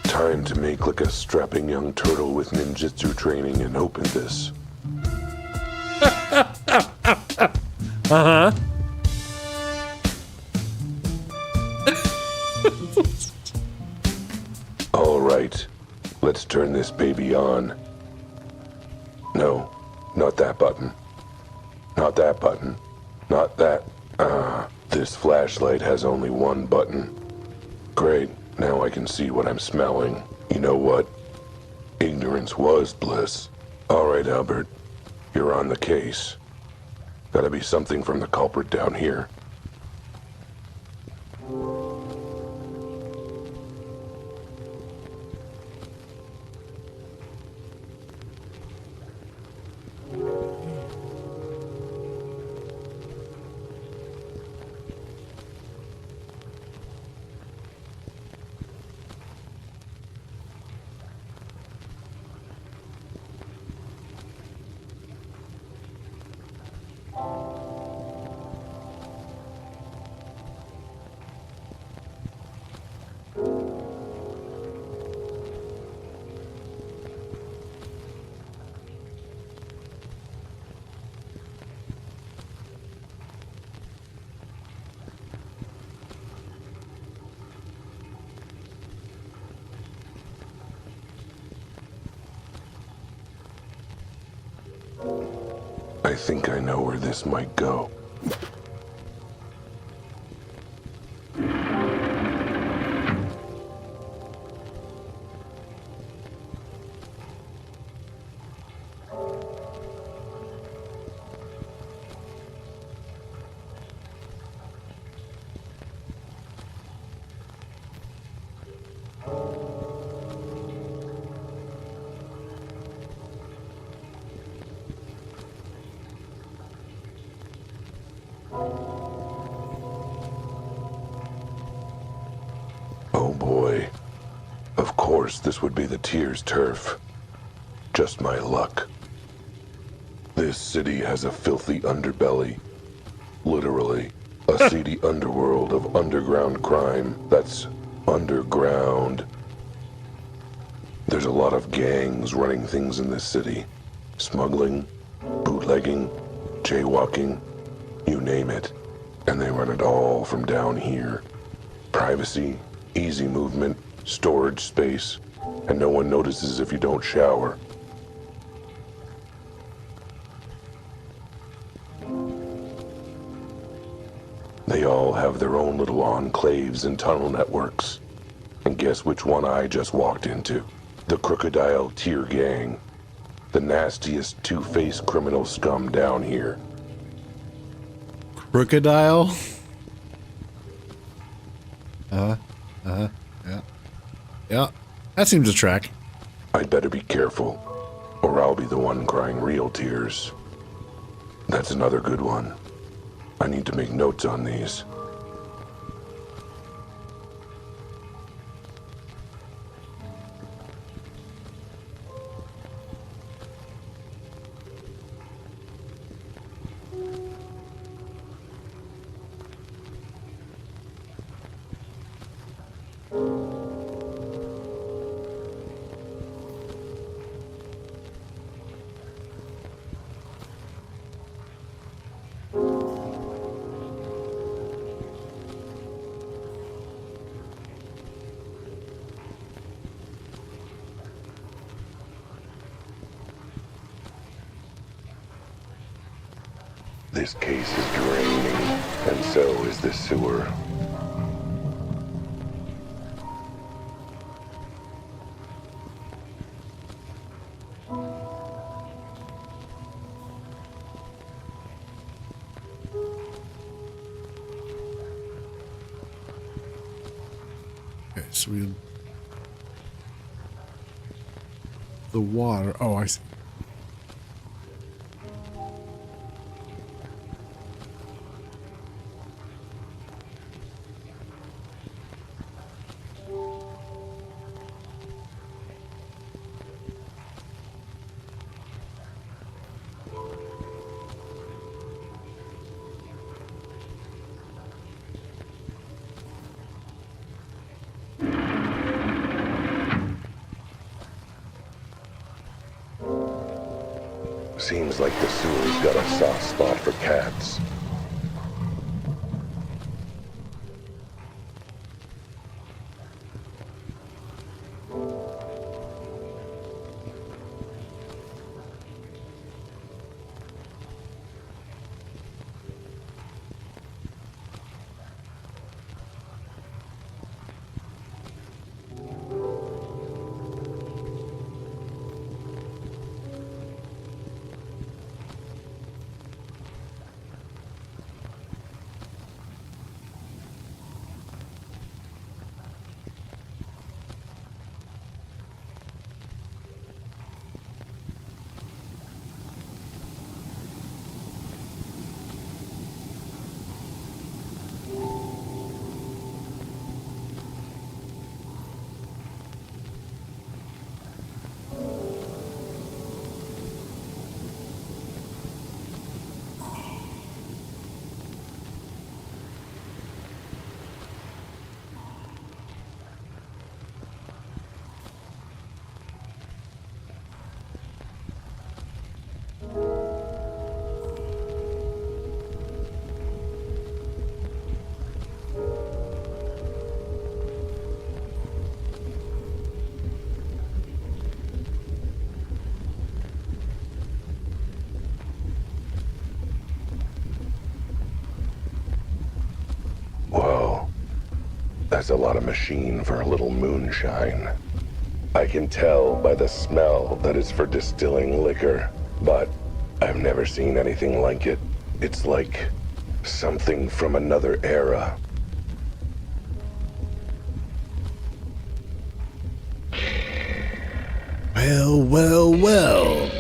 Time to make like a strapping young turtle with ninjutsu training and open this. Uh-huh. All right, let's turn this baby on. No, not that button. Not that button. Not that. This flashlight has only one button. Great, now I can see what I'm smelling. You know what? Ignorance was bliss. All right, Albert, you're on the case. Gotta be something from the culprit down here. I think I know where this might go. Oh boy. Of course, this would be the Tier's turf. Just my luck. This city has a filthy underbelly. Literally, a seedy underworld of underground crime that's underground. There's a lot of gangs running things in this city. Smuggling, bootlegging, jaywalking, you name it. And they run it all from down here. Privacy, easy movement, storage space, and no one notices if you don't shower. They all have their own little enclaves and tunnel networks. And guess which one I just walked into? The Crocodile Tier Gang. The nastiest two-faced criminal scum down here. Crocodile? Yeah. That seems to track. I'd better be careful, or I'll be the one crying real tears. That's another good one. I need to make notes on these. This case is draining, and so is the sewer. Okay, so the water. Oh, I see. Seems like the sewer's got a soft spot for cats. has a lot of machine for a little moonshine. I can tell by the smell that it's for distilling liquor, but I've never seen anything like it. It's like something from another era. Well, well, well.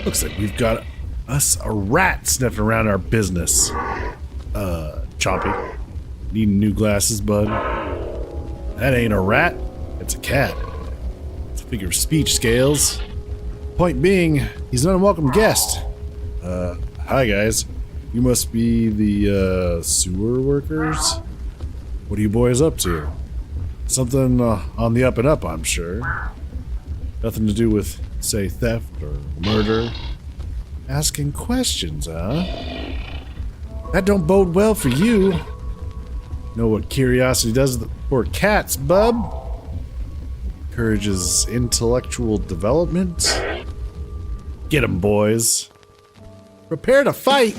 Looks like we've got us a rat sniffing around our business. Chompy. Needing new glasses, bud. That ain't a rat. It's a cat. It's a figure of speech, Scales. Point being, he's an unwelcome guest. Hi guys. You must be the, sewer workers? What are you boys up to? Something, on the up and up, I'm sure. Nothing to do with, say, theft or murder. Asking questions, huh? That don't bode well for you. Know what curiosity does to the poor cats, bub? Encourages intellectual development. Get 'em, boys. Prepare to fight.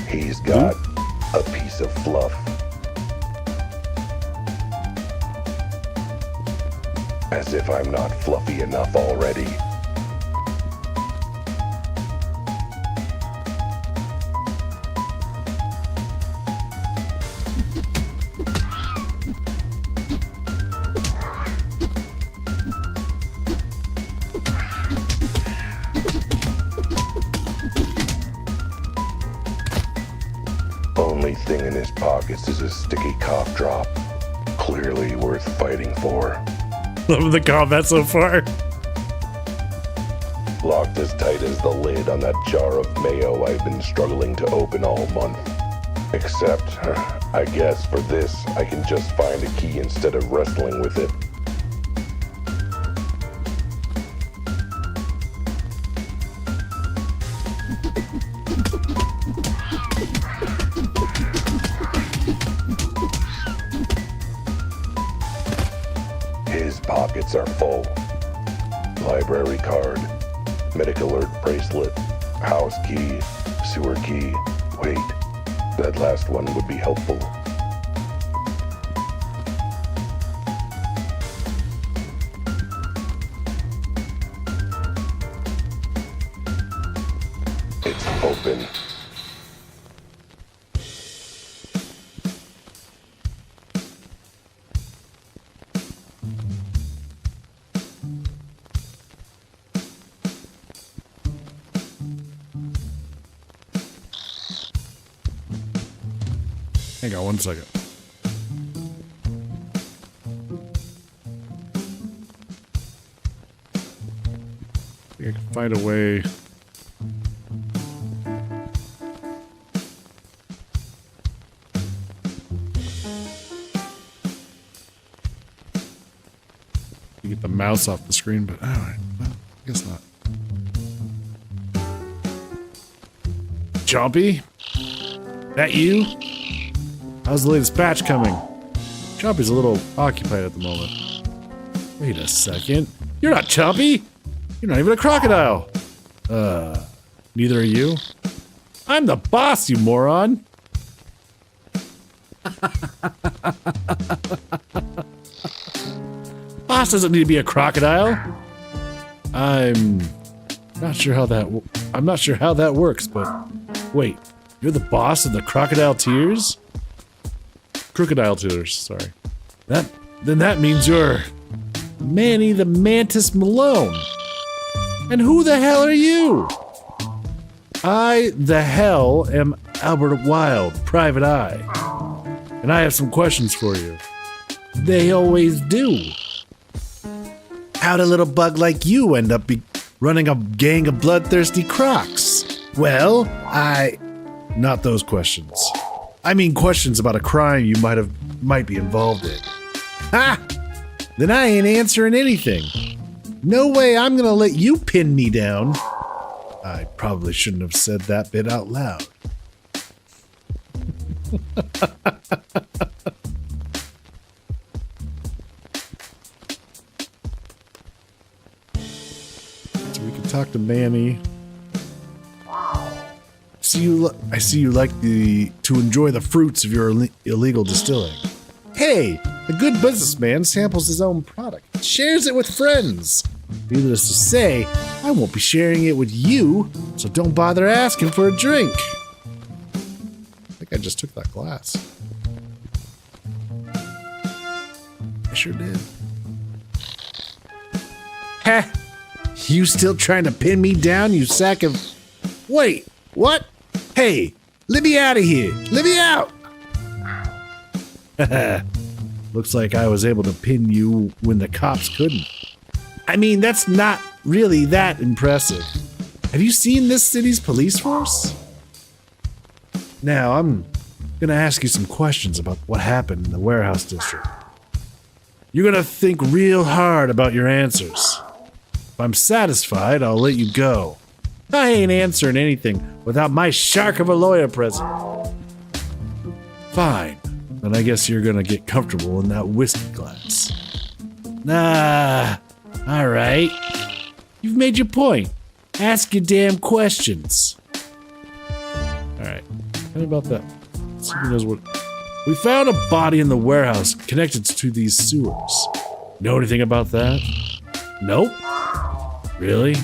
He's got a piece of fluff. As if I'm not fluffy enough already. Only thing in his pockets is a sticky cough drop. Clearly worth fighting for. Love the combat so far. Locked as tight as the lid on that jar of mayo I've been struggling to open all month. Except, I guess for this, I can just find a key instead of wrestling with it. His pockets are full. Library card, medic alert bracelet, house key, sewer key. Wait, that last one would be helpful. It's open. Hang on one second. I think I can find a way. To get the mouse off the screen, but alright, well, I guess not. Chompy? That you? How's the latest batch coming? Chompy's a little occupied at the moment. Wait a second. You're not Chompy! You're not even a crocodile! Neither are you? I'm the boss, you moron! Boss doesn't need to be a crocodile! I'm not sure how that works, but wait, you're the boss of the Crocodile Tears? Crocodile Tears, sorry. Then that means you're Manny the Mantis Malone. And who the hell are you? I the hell am Albert Wilde, Private Eye. And I have some questions for you. They always do. How'd a little bug like you end up running a gang of bloodthirsty crocs? Well, not those questions. I mean questions about a crime you might be involved in. Ha! Then I ain't answering anything. No way I'm gonna let you pin me down. I probably shouldn't have said that bit out loud. to Manny. I see you like to enjoy the fruits of your illegal distilling. Hey, a good businessman samples his own product, shares it with friends. Needless to say, I won't be sharing it with you, so don't bother asking for a drink. I think I just took that glass. I sure did. Ha! You still trying to pin me down, you sack of... Wait, what? Hey, let me out of here. Let me out! Looks like I was able to pin you when the cops couldn't. I mean, that's not really that impressive. Have you seen this city's police force? Now, I'm gonna ask you some questions about what happened in the warehouse district. You're gonna think real hard about your answers. If I'm satisfied, I'll let you go. I ain't answering anything without my shark of a lawyer present. Fine. Then I guess you're gonna get comfortable in that whiskey glass. Nah, alright. You've made your point. Ask your damn questions. Alright, tell me about that. Let's see who knows what... We found a body in the warehouse connected to these sewers. Know anything about that? Nope. Really?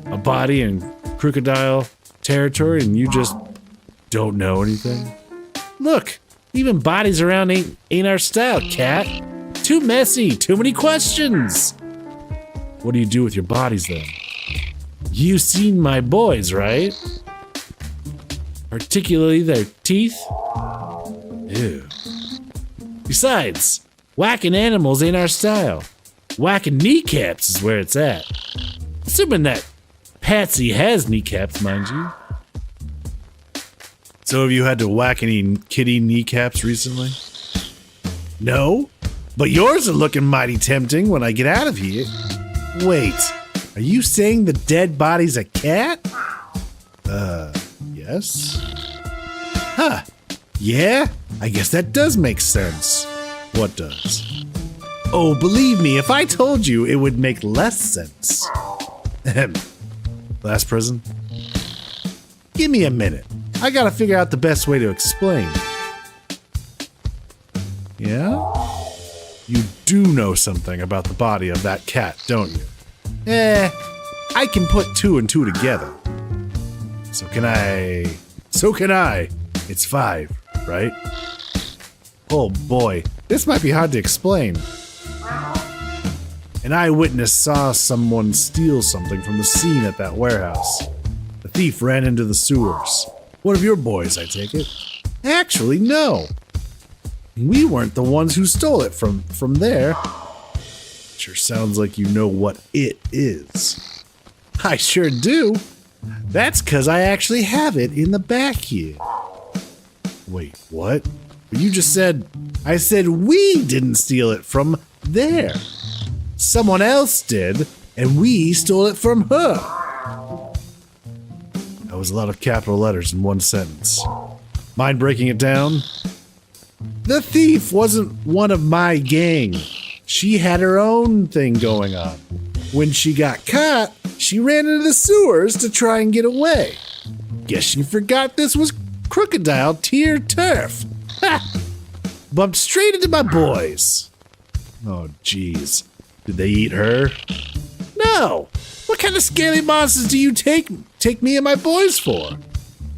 A body in crocodile territory and you just don't know anything? Look, even bodies around ain't our style, cat. Too messy, too many questions. What do you do with your bodies then? You seen my boys, right? Particularly their teeth? Ew. Besides, whacking animals ain't our style. Whacking kneecaps is where it's at. Assuming that Patsy has kneecaps, mind you. So have you had to whack any kitty kneecaps recently? No, but yours are looking mighty tempting when I get out of here. Wait, are you saying the dead body's a cat? Yes? Huh, yeah, I guess that does make sense. What does? Oh, believe me, if I told you, it would make less sense. Ahem. Last prison? Give me a minute. I gotta figure out the best way to explain. Yeah? You do know something about the body of that cat, don't you? I can put 2 and 2 together. So can I. It's 5, right? Oh boy, this might be hard to explain. An eyewitness saw someone steal something from the scene at that warehouse. The thief ran into the sewers. One of your boys, I take it? Actually, no. We weren't the ones who stole it from there. Sure sounds like you know what it is. I sure do. That's 'cause I actually have it in the back here. Wait, what? You just said... I said we didn't steal it from there. Someone else did, and we stole it from her. That was a lot of capital letters in one sentence. Mind breaking it down? The thief wasn't one of my gang. She had her own thing going on. When she got caught, she ran into the sewers to try and get away. Guess she forgot this was crocodile tier turf. Ha! Bumped straight into my boys. Oh, jeez. Did they eat her? No. What kind of scaly monsters do you take me and my boys for?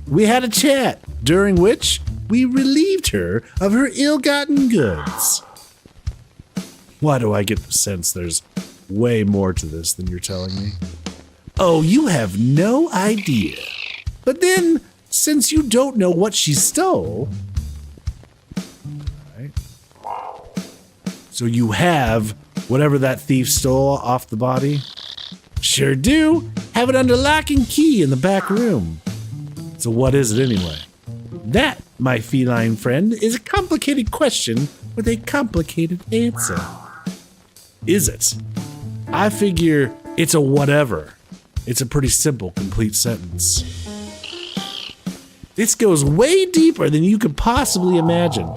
We had a chat, during which we relieved her of her ill-gotten goods. Why do I get the sense there's way more to this than you're telling me? Oh, you have no idea. But then, since you don't know what she stole... Right. So you have whatever that thief stole off the body? Sure do. Have it under lock and key in the back room. So what is it anyway? That, my feline friend, is a complicated question with a complicated answer. Is it? I figure it's a whatever. It's a pretty simple, complete sentence. This goes way deeper than you could possibly imagine.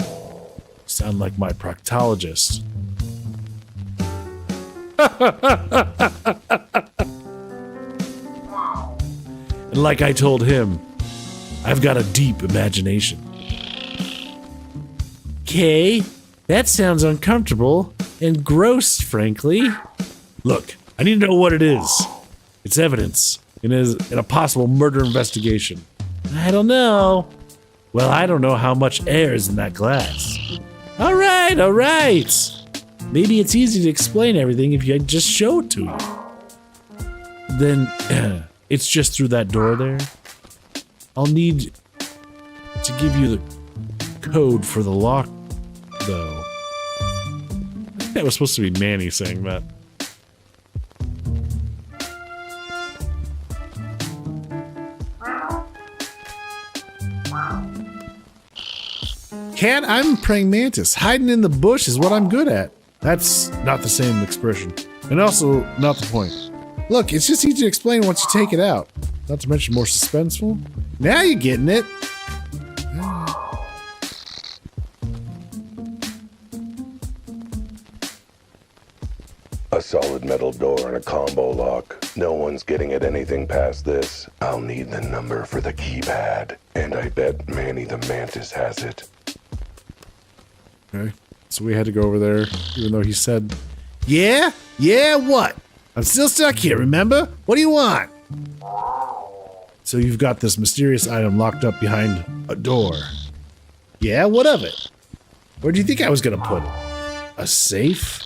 Sound like my proctologist. Like I told him, I've got a deep imagination. Okay, that sounds uncomfortable and gross, frankly. Look, I need to know what it is. It's evidence in a possible murder investigation. I don't know. Well, I don't know how much air is in that glass. All right. Maybe it's easy to explain everything if you just show it to you. Then, it's just through that door there. I'll need to give you the code for the lock, though. I think that was supposed to be Manny saying that. Cat, I'm a praying mantis. Hiding in the bush is what I'm good at. That's not the same expression. And also, not the point. Look, it's just easy to explain once you take it out. Not to mention more suspenseful. Now you're getting it. A solid metal door and a combo lock. No one's getting at anything past this. I'll need the number for the keypad. And I bet Manny the Mantis has it. Okay, so we had to go over there, even though he said, Yeah, what? I'm still stuck here, remember? What do you want? So you've got this mysterious item locked up behind a door. Yeah, what of it? Where do you think I was gonna put it? A safe?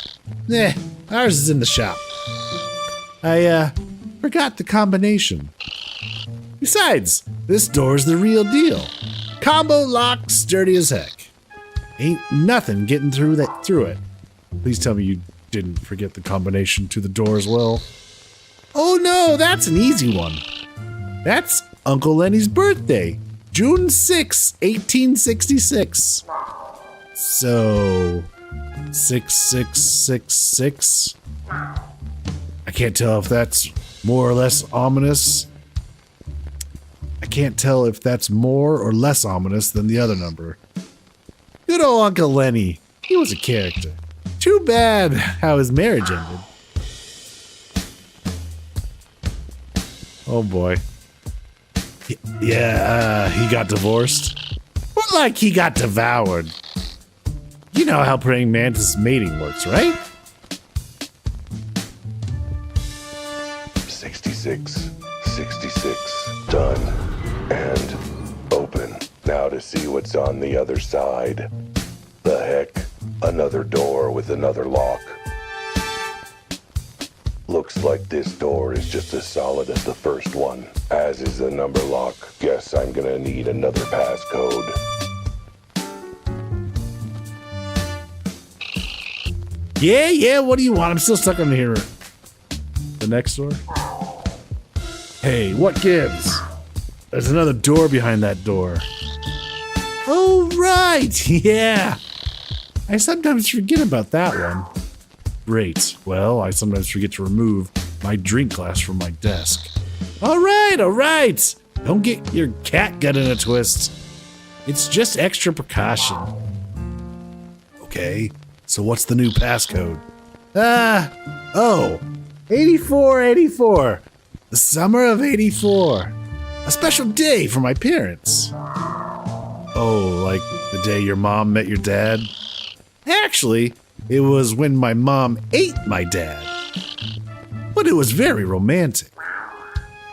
Nah, ours is in the shop. I, forgot the combination. Besides, this door's the real deal. Combo lock, sturdy as heck. Ain't nothing getting through it. Please tell me you didn't forget the combination to the door as well. Oh no, that's an easy one. That's Uncle Lenny's birthday, June 6, 1866. So, 6666. I can't tell if that's more or less ominous. I can't tell if that's more or less ominous than the other number. Good old Uncle Lenny. He was a character. Too bad how his marriage ended. Oh boy. Yeah, he got divorced. More like he got devoured. You know how praying mantis mating works, right? 66, 66, done, and open. Now to see what's on the other side. The heck? Another door with another lock. Looks like this door is just as solid as the first one, as is the number lock. Guess I'm gonna need another passcode. Yeah, what do you want? I'm still stuck on here. The next door? Hey, what gives? There's another door behind that door. Oh, right, yeah. I sometimes forget about that one. Great. Well, I sometimes forget to remove my drink glass from my desk. All right. Don't get your cat gut in a twist. It's just extra precaution. Okay, so what's the new passcode? 8484. The summer of 84. A special day for my parents. Oh, like the day your mom met your dad? Actually, it was when my mom ate my dad. But it was very romantic.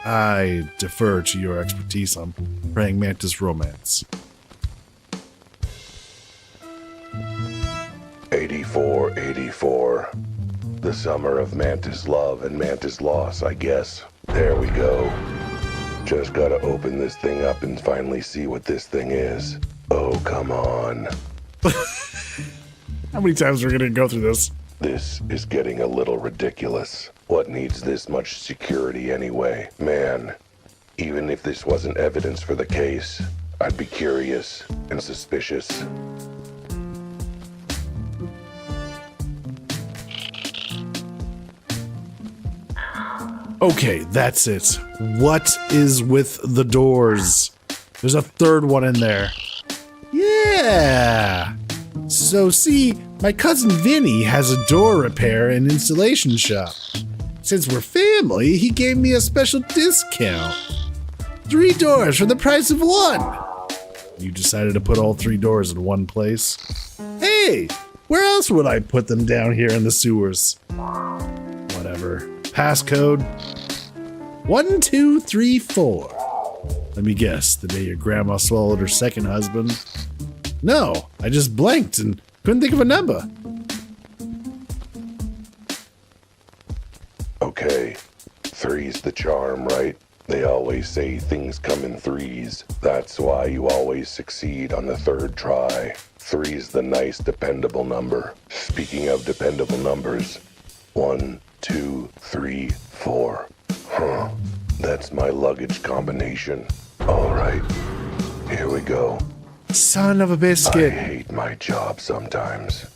I defer to your expertise on praying mantis romance. 8484. The summer of mantis love and mantis loss, I guess. There we go. Just gotta open this thing up and finally see what this thing is. Oh, come on. How many times are we gonna go through this? This is getting a little ridiculous. What needs this much security anyway? Man, even if this wasn't evidence for the case, I'd be curious and suspicious. Okay, that's it. What is with the doors? There's a third one in there. Yeah. So see, my cousin Vinny has a door repair and installation shop. Since we're family, he gave me a special discount. 3 doors for the price of 1. You decided to put all 3 doors in one place. Hey, where else would I put them down here in the sewers? Whatever. Passcode 1234. Let me guess, the day your grandma swallowed her second husband? No, I just blanked and couldn't think of a number. Okay, 3's the charm, right? They always say things come in 3s. That's why you always succeed on the 3rd try. 3's the nice, dependable number. Speaking of dependable numbers, 1, 2, 3, 4. Huh, that's my luggage combination. All right, here we go. Son of a I biscuit. hate my job sometimes.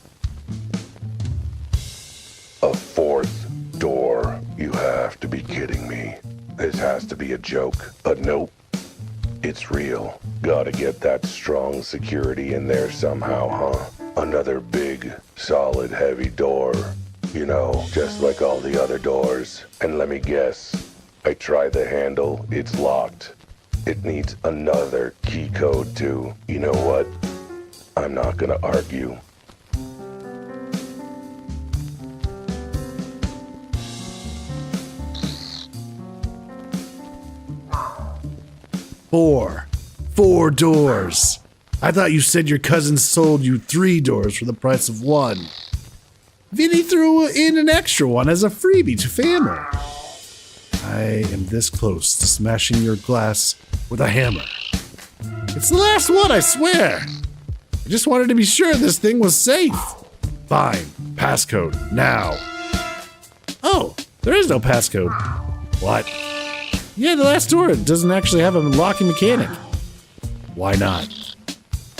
A 4th door? You have to be kidding me. This has to be a joke, but nope. It's real. Gotta get that strong security in there somehow, huh? Another big, solid, heavy door. You know, just like all the other doors. And let me guess. I try the handle, it's locked. It needs another key code too. You know what? I'm not gonna argue. Four doors. I thought you said your cousin sold you 3 doors for the price of 1. Vinny threw in an extra one as a freebie to family. I am this close to smashing your glass with a hammer. It's the last one, I swear. I just wanted to be sure this thing was safe. Fine. Passcode, now. Oh, there is no passcode. What? Yeah, the last door doesn't actually have a locking mechanic. Why not?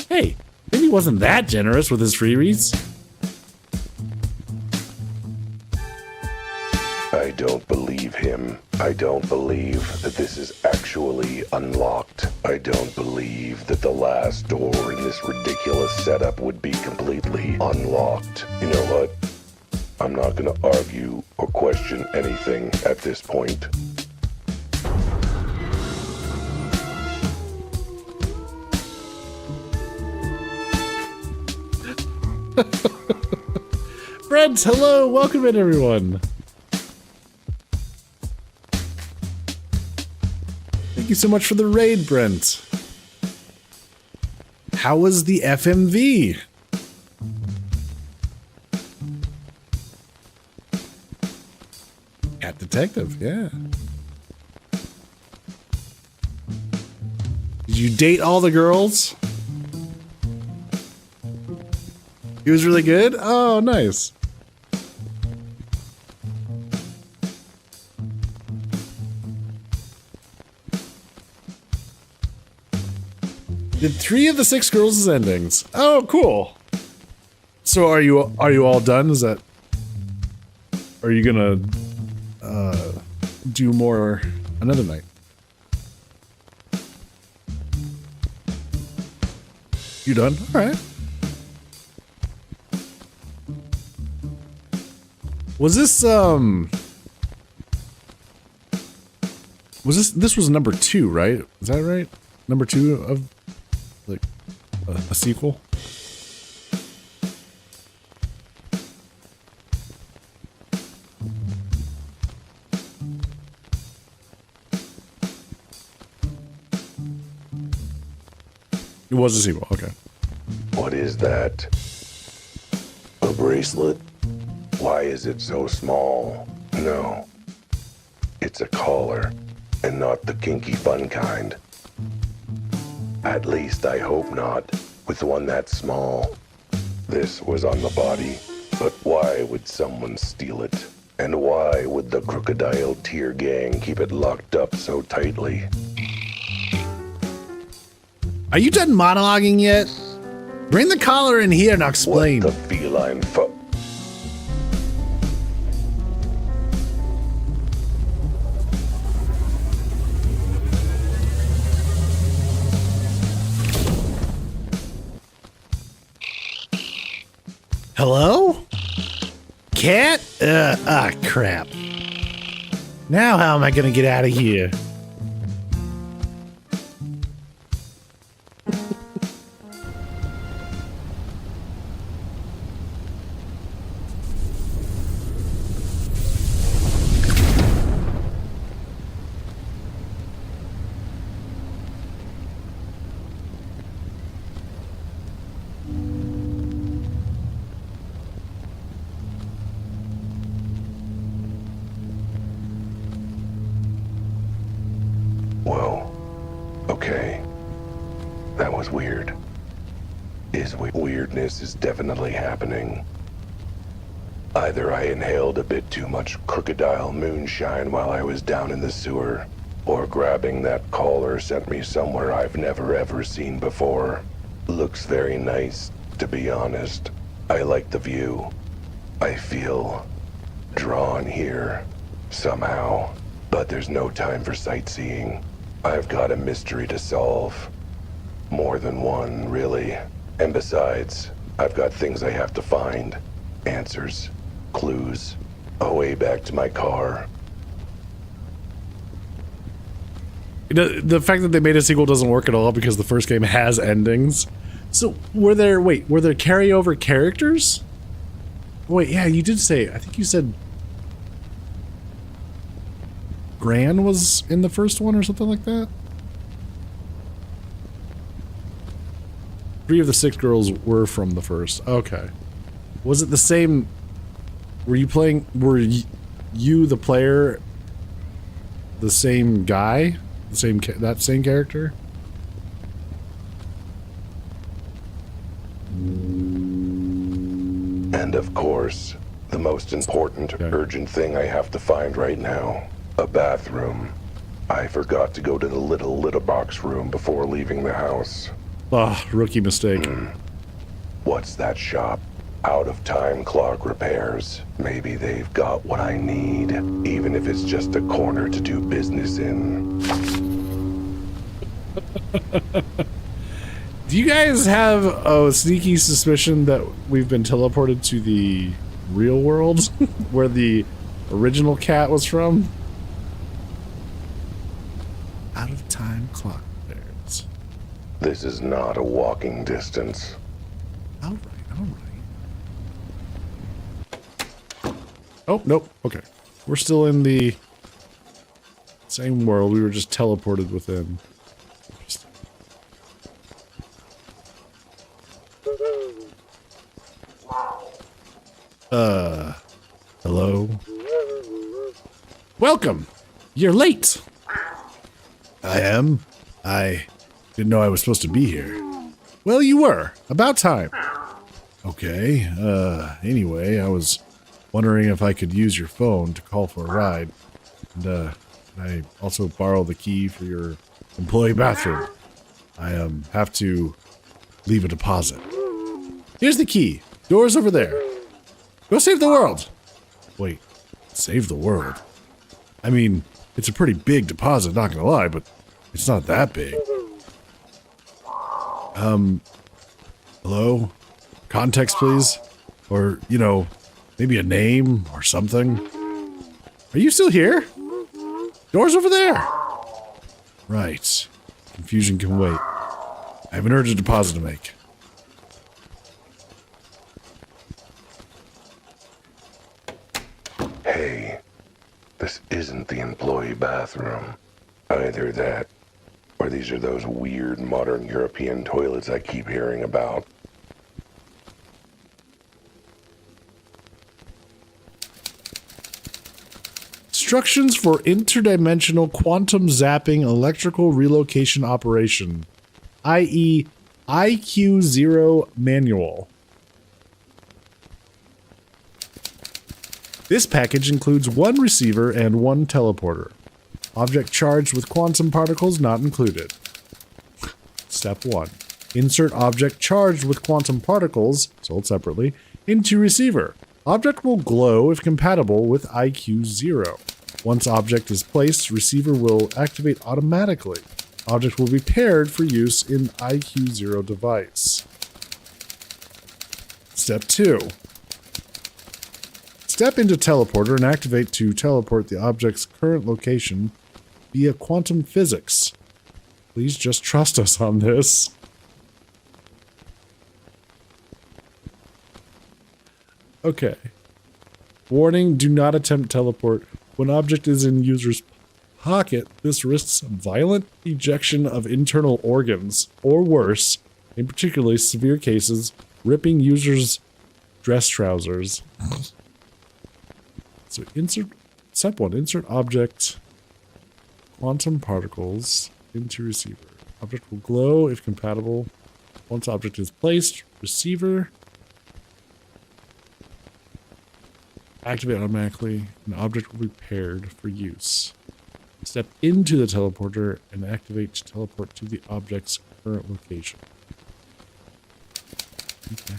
Hey, maybe he wasn't that generous with his freebies. I don't believe him. I don't believe that this is actually unlocked. I don't believe that the last door in this ridiculous setup would be completely unlocked. You know what? I'm not gonna argue or question anything at this point. Friends, hello, welcome in everyone. Thank you so much for the raid, Brent. How was the FMV? Cat Detective, yeah. Did you date all the girls? He was really good? Oh, nice. Did 3 of the 6 girls' endings. Oh, cool. So are you all done? Is that... Are you gonna do more another night? You done? All right. Was this this was number 2, right? Is that right? Number 2 of like a sequel? It was a sequel, okay. What is that? A bracelet? Why is it so small? No. It's a collar, and not the kinky fun kind. At least I hope not, with one that small. This was on the body, but why would someone steal it? And why would the Crocodile Tear Gang keep it locked up so tightly? Are you done monologuing yet? Bring the collar in here and I'll explain. What the feline fu- Hello? Cat? Crap. Now how am I gonna get out of here? was weird. Weirdness is definitely happening. Either I inhaled a bit too much crocodile moonshine while I was down in the sewer, or grabbing that collar sent me somewhere I've never ever seen before. Looks very nice, to be honest. I like the view. I feel drawn here, somehow. But there's no time for sightseeing. I've got a mystery to solve. More than one, really. And besides, I've got things I have to find. Answers, clues, a way back to my car. The fact that they made a sequel doesn't work at all because the first game has endings. So were there carryover characters? Wait, yeah, you did say, I think you said Gran was in the first one or something like that? 3 of the 6 girls were from the first. Okay. Was it the same? Were you you the player, the same guy? That same character? And of course, the most important, urgent thing I have to find right now. A bathroom. I forgot to go to the little box room before leaving the house. Ah, rookie mistake. What's that shop? Out of time clock repairs. Maybe they've got what I need, even if it's just a corner to do business in. Do you guys have a sneaky suspicion that we've been teleported to the real world where the original cat was from? Out of time clock repairs. This is not a walking distance. All right. Oh, nope. Okay. We're still in the same world. We were just teleported within. Hello? Welcome! You're late! I am? I didn't know I was supposed to be here. Well, you were. About time. Okay, anyway, I was wondering if I could use your phone to call for a ride. And, I also borrow the key for your employee bathroom. I, have to leave a deposit. Here's the key. Door's over there. Go save the world! Wait, save the world? I mean, it's a pretty big deposit, not gonna lie, but it's not that big. Hello? Context, please? Or, you know, maybe a name or something? Are you still here? Door's over there! Right. Confusion can wait. I have an urgent deposit to make. Hey, this isn't the employee bathroom. Either that, or these are those weird modern European toilets I keep hearing about. Instructions for interdimensional quantum zapping electrical relocation operation, i.e. IQ0 manual. This package includes 1 receiver and 1 teleporter. Object charged with quantum particles not included. Step 1. Insert object charged with quantum particles, sold separately, into receiver. Object will glow if compatible with IQ0. Once object is placed, receiver will activate automatically. Object will be paired for use in IQ0 device. Step 2. Step into teleporter and activate to teleport the object's current location via quantum physics. Please just trust us on this. Okay. Warning, do not attempt teleport. When object is in user's pocket, this risks violent ejection of internal organs, or worse, in particularly severe cases, ripping user's dress trousers. So step 1, insert object quantum particles into receiver. Object will glow if compatible. Once object is placed, receiver. Activate automatically. An object will be paired for use. Step into the teleporter and activate to teleport to the object's current location. Okay.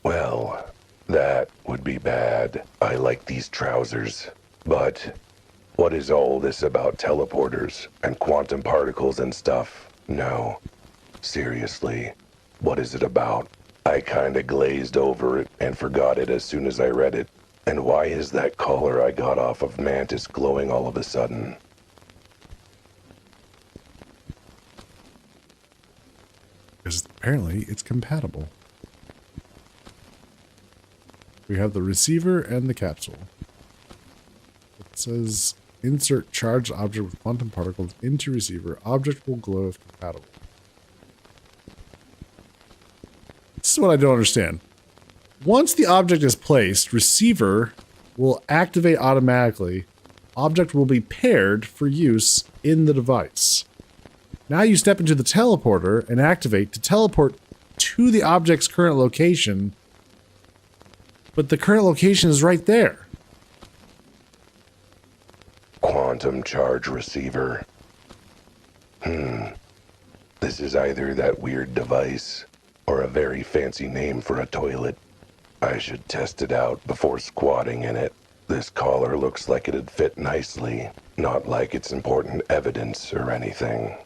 Well, that would be bad. I like these trousers. But what is all this about teleporters and quantum particles and stuff? No. Seriously, what is it about? I kinda glazed over it and forgot it as soon as I read it. And why is that collar I got off of Mantis glowing all of a sudden? Because apparently it's compatible. We have the receiver and the capsule. It says insert charged object with quantum particles into receiver. Object will glow if compatible. This is what I don't understand. Once the object is placed, receiver will activate automatically. Object will be paired for use in the device. Now you step into the teleporter and activate to teleport to the object's current location. But the current location is right there. Quantum charge receiver. This is either that weird device or a very fancy name for a toilet. I should test it out before squatting in it. This collar looks like it'd fit nicely, not like it's important evidence or anything.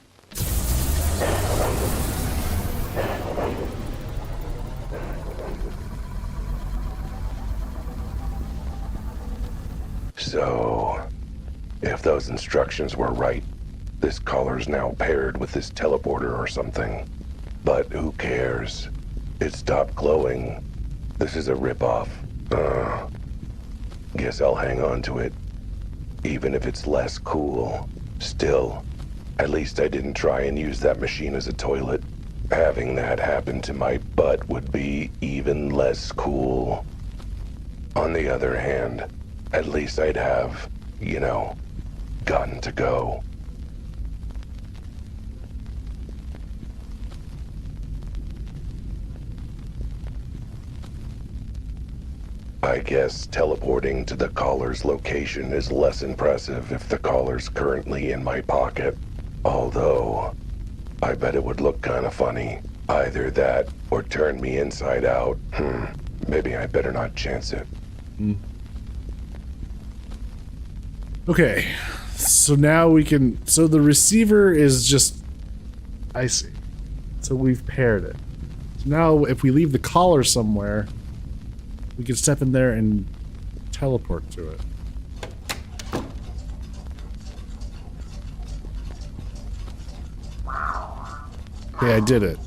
So, if those instructions were right, this collar's now paired with this teleporter or something. But who cares? It stopped glowing. This is a ripoff. Guess I'll hang on to it. Even if it's less cool. Still, at least I didn't try and use that machine as a toilet. Having that happen to my butt would be even less cool. On the other hand, at least I'd have, you know, gotten to go. I guess teleporting to the collar's location is less impressive if the collar's currently in my pocket. Although, I bet it would look kinda funny. Either that, or turn me inside out. Maybe I better not chance it. Okay, so now we can... So the receiver is just... I see. So we've paired it. So now if we leave the collar somewhere, we can step in there and teleport to it. Okay, I did it.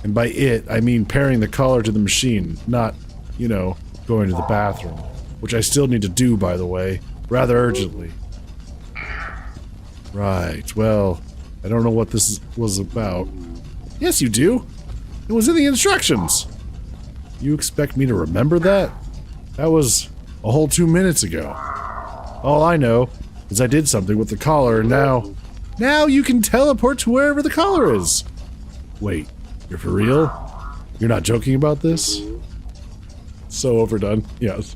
And by it, I mean pairing the collar to the machine, not, you know, going to the bathroom. Which I still need to do, by the way, rather urgently. Right, well, I don't know what this was about. Yes, you do. It was in the instructions. You expect me to remember that? That was a whole 2 minutes ago. All I know is I did something with the collar, and now you can teleport to wherever the collar is. Wait, you're for real? You're not joking about this? So overdone, yes.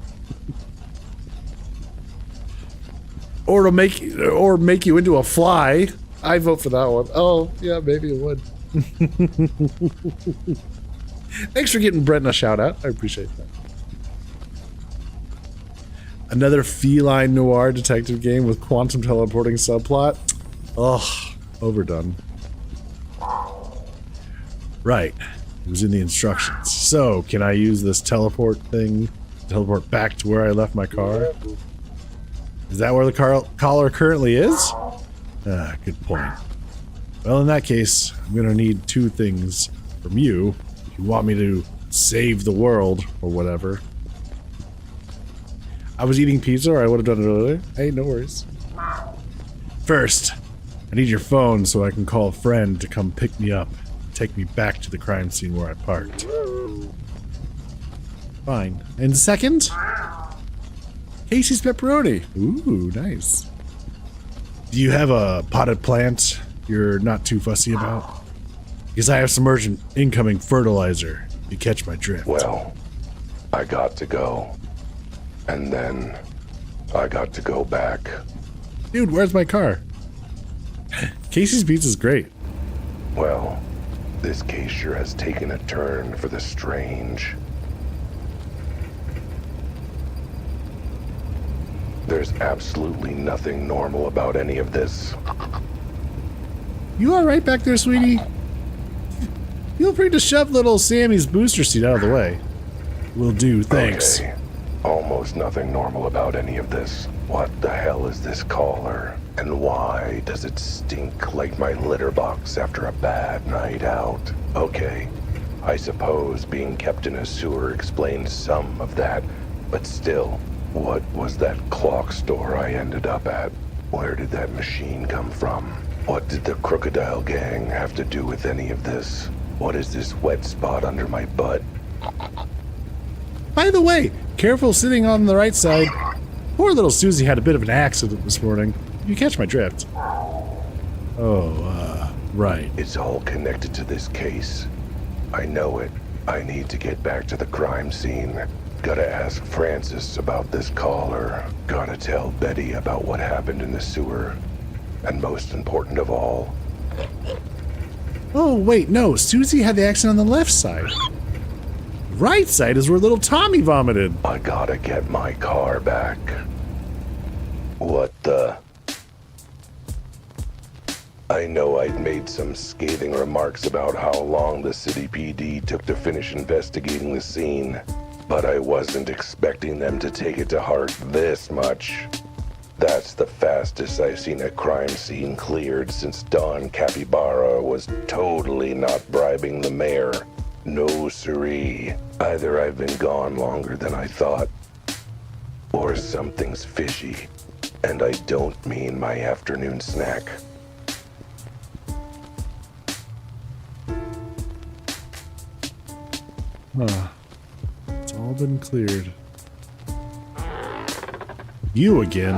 Or make you into a fly. I vote for that one. Oh, yeah, maybe it would. Thanks for getting Brent a shout out. I appreciate that. Another feline noir detective game with quantum teleporting subplot. Ugh, overdone. Right, it was in the instructions. So, can I use this teleport thing to teleport back to where I left my car? Is that where the collar currently is? Ah, good point. Well, in that case, I'm gonna need two things from you if you want me to save the world or whatever. I was eating pizza, or I would have done it earlier. Hey, no worries. First, I need your phone so I can call a friend to come pick me up and take me back to the crime scene where I parked. Fine. And second, Casey's pepperoni. Ooh, nice. Do you have a potted plant you're not too fussy about? Because I have some urgent incoming fertilizer. You catch my drift. Well, I got to go. And then I got to go back. Dude, where's my car? Casey's Pizza's great. Well, this case sure has taken a turn for the strange. There's absolutely nothing normal about any of this. You alright back there, sweetie? Feel free to shove little Sammy's booster seat out of the way. Will do, thanks. Okay. Almost nothing normal about any of this. What the hell is this collar? And why does it stink like my litter box after a bad night out? Okay, I suppose being kept in a sewer explains some of that, but still, what was that clock store I ended up at? Where did that machine come from? What did the Crocodile Gang have to do with any of this? What is this wet spot under my butt? By the way, careful sitting on the right side. Poor little Susie had a bit of an accident this morning. You catch my drift. Oh, right. It's all connected to this case. I know it. I need to get back to the crime scene. Gotta ask Francis about this caller. Gotta tell Betty about what happened in the sewer. And most important of all... Oh, wait, no. Susie had the accident on the left side. Right side is where little Tommy vomited. I gotta get my car back. What the... I know I'd made some scathing remarks about how long the city PD took to finish investigating the scene, but I wasn't expecting them to take it to heart this much. That's the fastest I've seen a crime scene cleared since Don Capybara was totally not bribing the mayor. No siree. Either I've been gone longer than I thought, or something's fishy, and I don't mean my afternoon snack. Huh. It's all been cleared. You again?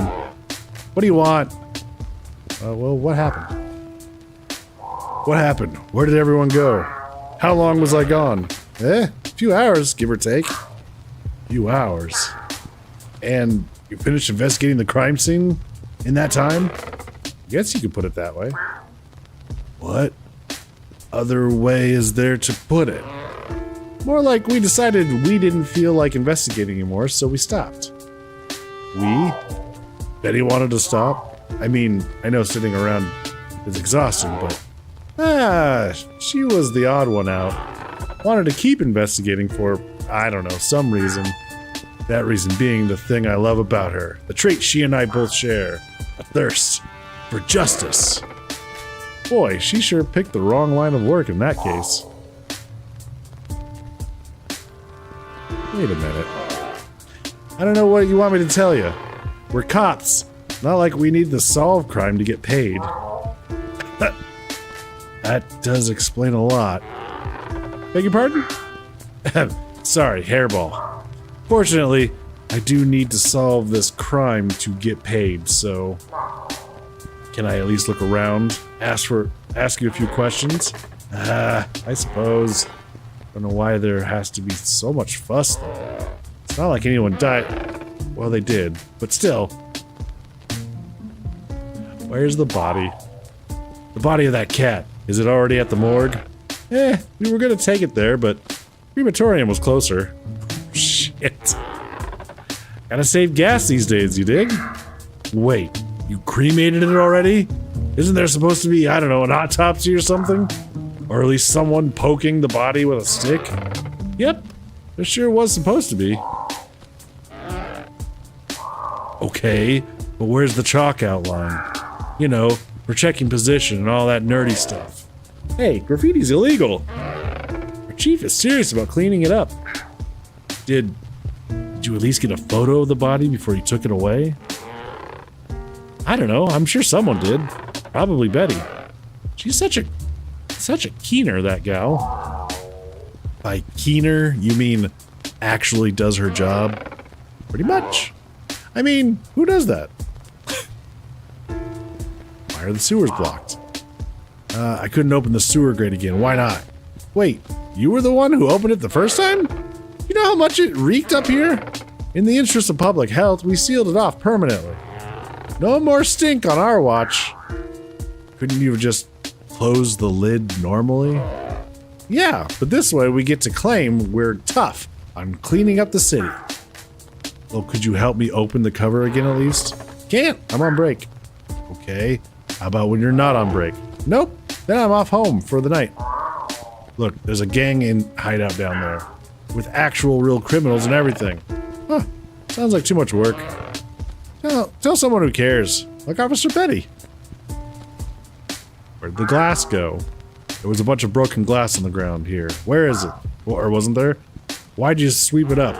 What do you want? Well, what happened? What happened? Where did everyone go? How long was I gone? A few hours, give or take. Few hours. And you finished investigating the crime scene in that time? I guess you could put it that way. What other way is there to put it? More like we decided we didn't feel like investigating anymore, so we stopped. We? Betty wanted to stop? I mean, I know sitting around is exhausting, but... she was the odd one out. Wanted to keep investigating for, I don't know, some reason. That reason being the thing I love about her. The trait she and I both share. A thirst for justice. Boy, she sure picked the wrong line of work in that case. Wait a minute. I don't know what you want me to tell you. We're cops. Not like we need to solve crime to get paid. That does explain a lot. Beg your pardon? Sorry, hairball. Fortunately, I do need to solve this crime to get paid, so... Can I at least look around? Ask you a few questions? I suppose. Don't know why there has to be so much fuss, though. It's not like anyone died. Well, they did, but still. Where's the body? The body of that cat. Is it already at the morgue? We were gonna take it there, but crematorium was closer. Shit. Gotta save gas these days, you dig? Wait, you cremated it already? Isn't there supposed to be, I don't know, an autopsy or something? Or at least someone poking the body with a stick? Yep, there sure was supposed to be. Okay, but where's the chalk outline? You know, for checking position and all that nerdy stuff. Hey, graffiti's illegal. Our chief is serious about cleaning it up. Did you at least get a photo of the body before you took it away? I don't know, I'm sure someone did. Probably Betty. She's such a keener, that gal. By keener, you mean actually does her job? Pretty much. I mean, who does that? Why are the sewers blocked? I couldn't open the sewer grate again. Why not? Wait, you were the one who opened it the first time? You know how much it reeked up here? In the interest of public health, we sealed it off permanently. No more stink on our watch. Couldn't you have just closed the lid normally? Yeah, but this way we get to claim we're tough on cleaning up the city. Well, could you help me open the cover again at least? Can't, I'm on break. Okay, how about when you're not on break? Nope, then I'm off home for the night. Look, there's a gang in hideout down there with actual real criminals and everything. Huh, sounds like too much work. Tell someone who cares, like Officer Betty. Where'd the glass go? There was a bunch of broken glass on the ground here. Where is it? Or wasn't there? Why'd you sweep it up?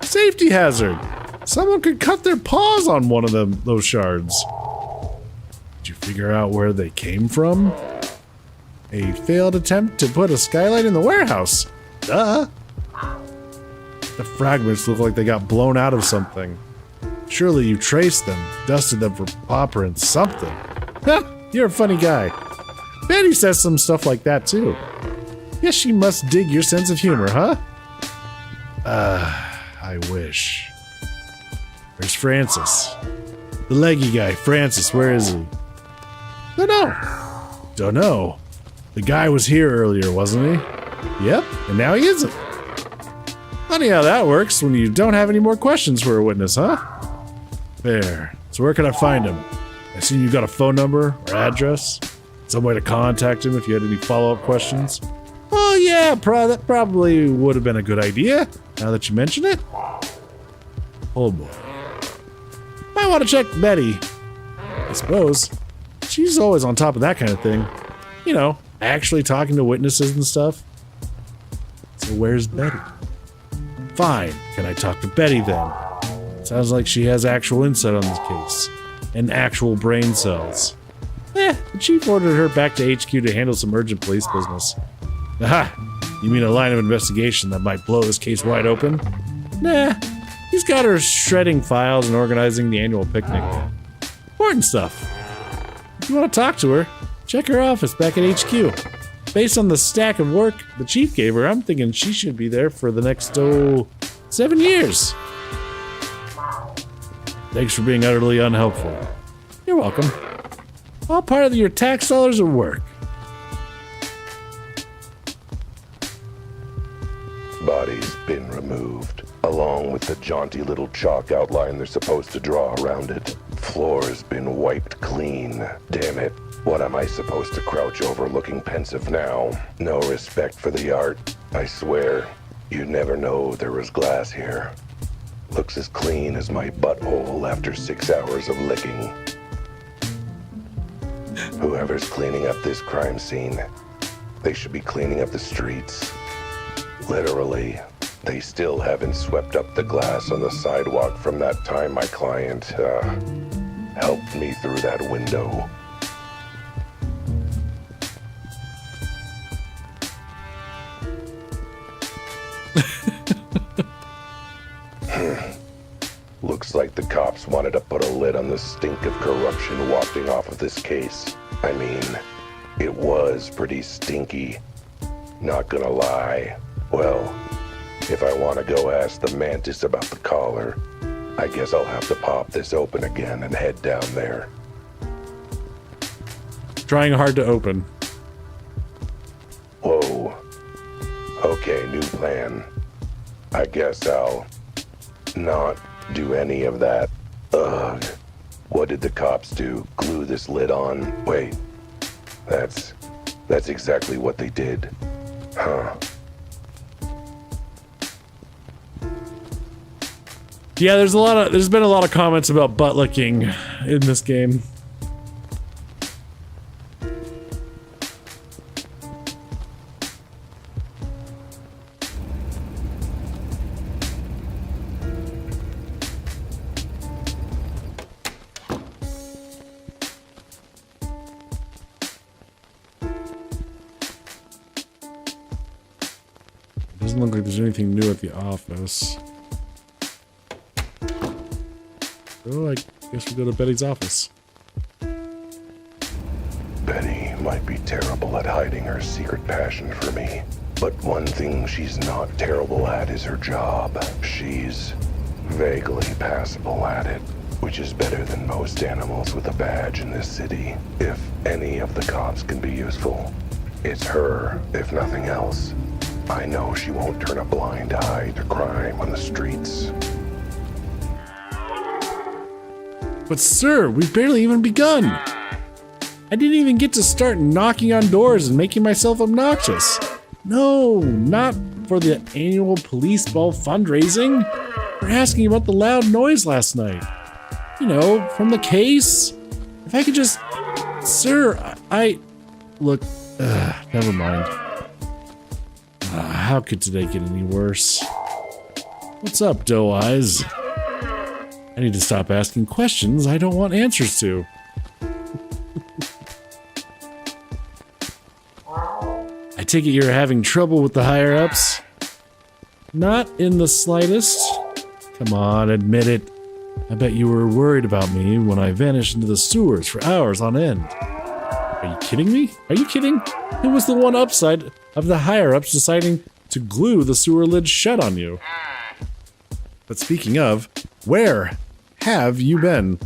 Safety hazard! Someone could cut their paws on one of those shards. Did you figure out where they came from? A failed attempt to put a skylight in the warehouse. Duh! The fragments look like they got blown out of something. Surely you traced them, dusted them for paw prints, something. Ha! You're a funny guy. Betty says some stuff like that too. Guess she must dig your sense of humor, huh? I wish. Where's Francis? The leggy guy, Francis, where is he? Don't know. The guy was here earlier, wasn't he? Yep, and now he isn't. Funny how that works when you don't have any more questions for a witness, huh? There. So where can I find him? I see you got a phone number or address? Some way to contact him if you had any follow-up questions? Oh yeah, that probably would have been a good idea, now that you mention it. Oh boy. Might want to check Betty. I suppose. She's always on top of that kind of thing. You know, actually talking to witnesses and stuff. So where's Betty? Fine, can I talk to Betty then? Sounds like she has actual insight on this case. And actual brain cells. The chief ordered her back to HQ to handle some urgent police business. Aha! You mean a line of investigation that might blow this case wide open? Nah, he's got her shredding files and organizing the annual picnic. Important stuff. If you want to talk to her, check her office back at HQ. Based on the stack of work the chief gave her, I'm thinking she should be there for the next, 7 years. Thanks for being utterly unhelpful. You're welcome. All part of your tax dollars at work. Body's been removed, along with the jaunty little chalk outline they're supposed to draw around it. Floor's been wiped clean. Damn it. What am I supposed to crouch over looking pensive now? No respect for the art. I swear, you'd never know there was glass here. Looks as clean as my butthole after 6 hours of licking. Whoever's cleaning up this crime scene, they should be cleaning up the streets. Literally, they still haven't swept up the glass on the sidewalk from that time my client, helped me through that window. Looks like the cops wanted to put a lid on the stink of corruption wafting off of this case. I mean, it was pretty stinky. Not gonna lie. Well, if I want to go ask the mantis about the collar, I guess I'll have to pop this open again and head down there. Trying hard to open. Whoa. Okay, new plan. I guess I'll not do any of that. Ugh. What did the cops do? Glue this lid on? Wait. That's exactly what they did. Huh. Yeah, there's been a lot of comments about butt licking in this game. Doesn't look like there's anything new at the office. So I guess we'll go to Betty's office. Betty might be terrible at hiding her secret passion for me, but one thing she's not terrible at is her job. She's vaguely passable at it, which is better than most animals with a badge in this city. If any of the cops can be useful, it's her, if nothing else. I know she won't turn a blind eye to crime on the streets. But sir, we've barely even begun. I didn't even get to start knocking on doors and making myself obnoxious. No, not for the annual police ball fundraising. We're asking about the loud noise last night. You know, from the case. If I could just... Sir, Look, never mind. How could today get any worse? What's up, doe eyes? I need to stop asking questions I don't want answers to. I take it you're having trouble with the higher-ups? Not in the slightest. Come on, admit it. I bet you were worried about me when I vanished into the sewers for hours on end. Are you kidding me? Are you kidding? It was the one upside of the higher-ups deciding to glue the sewer lid shut on you. But speaking of, where have you been?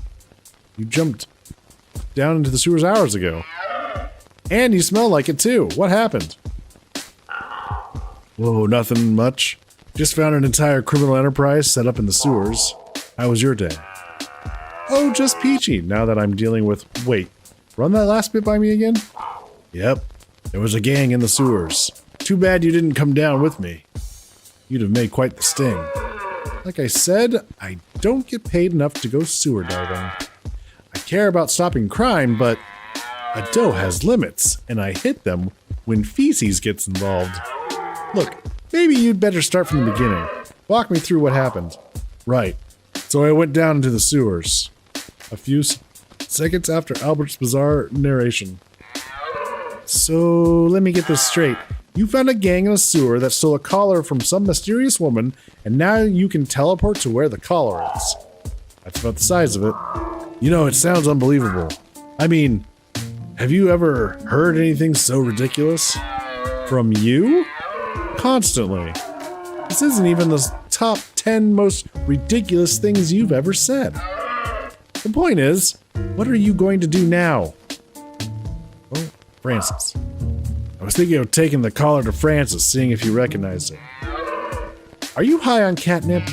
You jumped down into the sewers hours ago. And you smell like it too. What happened? Whoa, nothing much. Just found an entire criminal enterprise set up in the sewers. How was your day? Oh, just peachy, now that I'm dealing with... Wait, run that last bit by me again? Yep, there was a gang in the sewers. Too bad you didn't come down with me. You'd have made quite the sting. Like I said, I don't get paid enough to go sewer diving. I care about stopping crime, but a doe has limits, and I hit them when feces gets involved. Look, maybe you'd better start from the beginning. Walk me through what happened. Right. So I went down into the sewers. A few seconds after Albert's bizarre narration. So, let me get this straight. You found a gang in a sewer that stole a collar from some mysterious woman, and now you can teleport to where the collar is. That's about the size of it. You know, it sounds unbelievable. I mean, have you ever heard anything so ridiculous? From you? Constantly. This isn't even the top 10 most ridiculous things you've ever said. The point is, what are you going to do now? Oh, Francis. I was thinking of taking the collar to Francis, seeing if he recognized it. Are you high on catnip?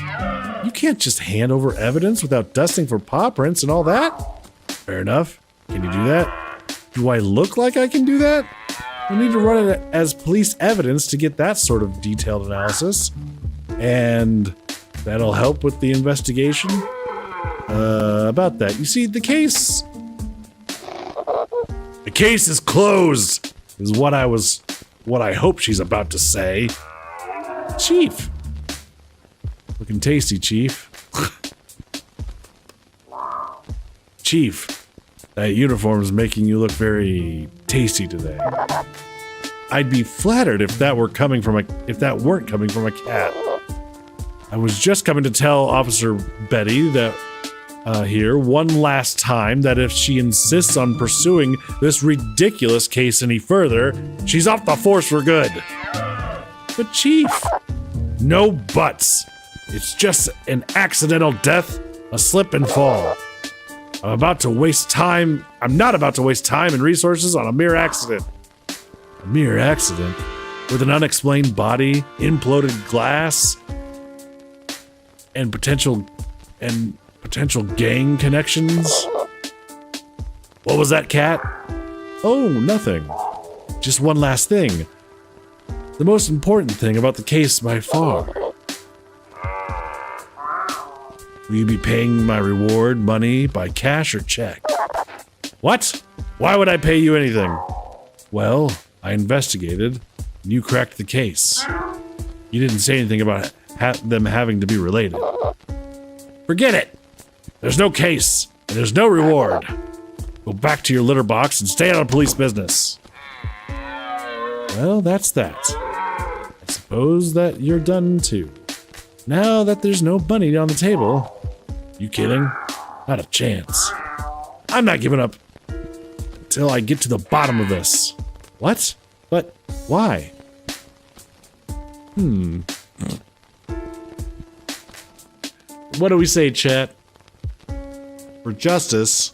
You can't just hand over evidence without dusting for paw prints and all that. Fair enough. Can you do that? Do I look like I can do that? We'll need to run it as police evidence to get that sort of detailed analysis. And that'll help with the investigation. About that. You see, the case is closed, is what I hope she's about to say. Chief. Looking tasty, Chief. Chief, that uniform is making you look very tasty today. I'd be flattered if that weren't coming from a cat. I was just coming to tell Officer Betty that here one last time that if she insists on pursuing this ridiculous case any further, she's off the force for good. But Chief, no buts. It's just an accidental death, a slip and fall. I'm not about to waste time and resources on a mere accident. A mere accident? With an unexplained body, imploded glass, and potential gang connections? What was that, Cat? Oh, nothing. Just one last thing. The most important thing about the case by far. Will you be paying my reward money by cash or check? What? Why would I pay you anything? Well, I investigated, and you cracked the case. You didn't say anything about them having to be related. Forget it! There's no case, and there's no reward. Go back to your litter box and stay out of police business. Well, that's that. I suppose that you're done too. Now that there's no money on the table. You kidding? Not a chance. I'm not giving up until I get to the bottom of this. What? But why? What do we say, chat? For justice,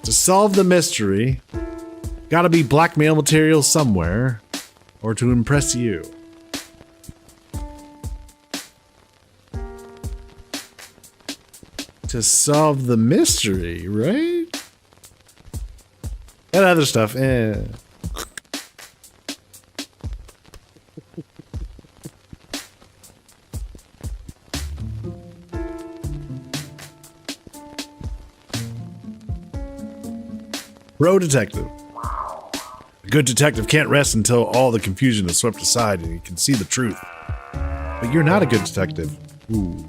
to solve the mystery, gotta be blackmail material somewhere, or to impress you. To solve the mystery, right? That other stuff, eh. Pro detective. A good detective can't rest until all the confusion is swept aside and he can see the truth. But you're not a good detective. Ooh.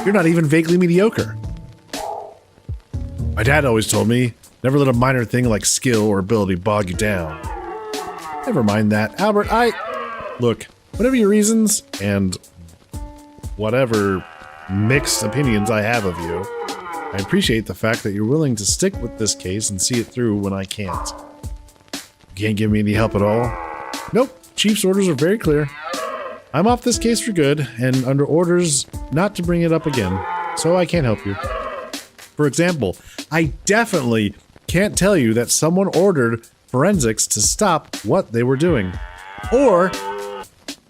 You're not even vaguely mediocre. My dad always told me, never let a minor thing like skill or ability bog you down. Never mind that. Albert, Look, whatever your reasons, and whatever mixed opinions I have of you, I appreciate the fact that you're willing to stick with this case and see it through when I can't. You can't give me any help at all? Nope, Chief's orders are very clear. I'm off this case for good, and under orders not to bring it up again, so I can't help you. For example, I definitely can't tell you that someone ordered forensics to stop what they were doing, or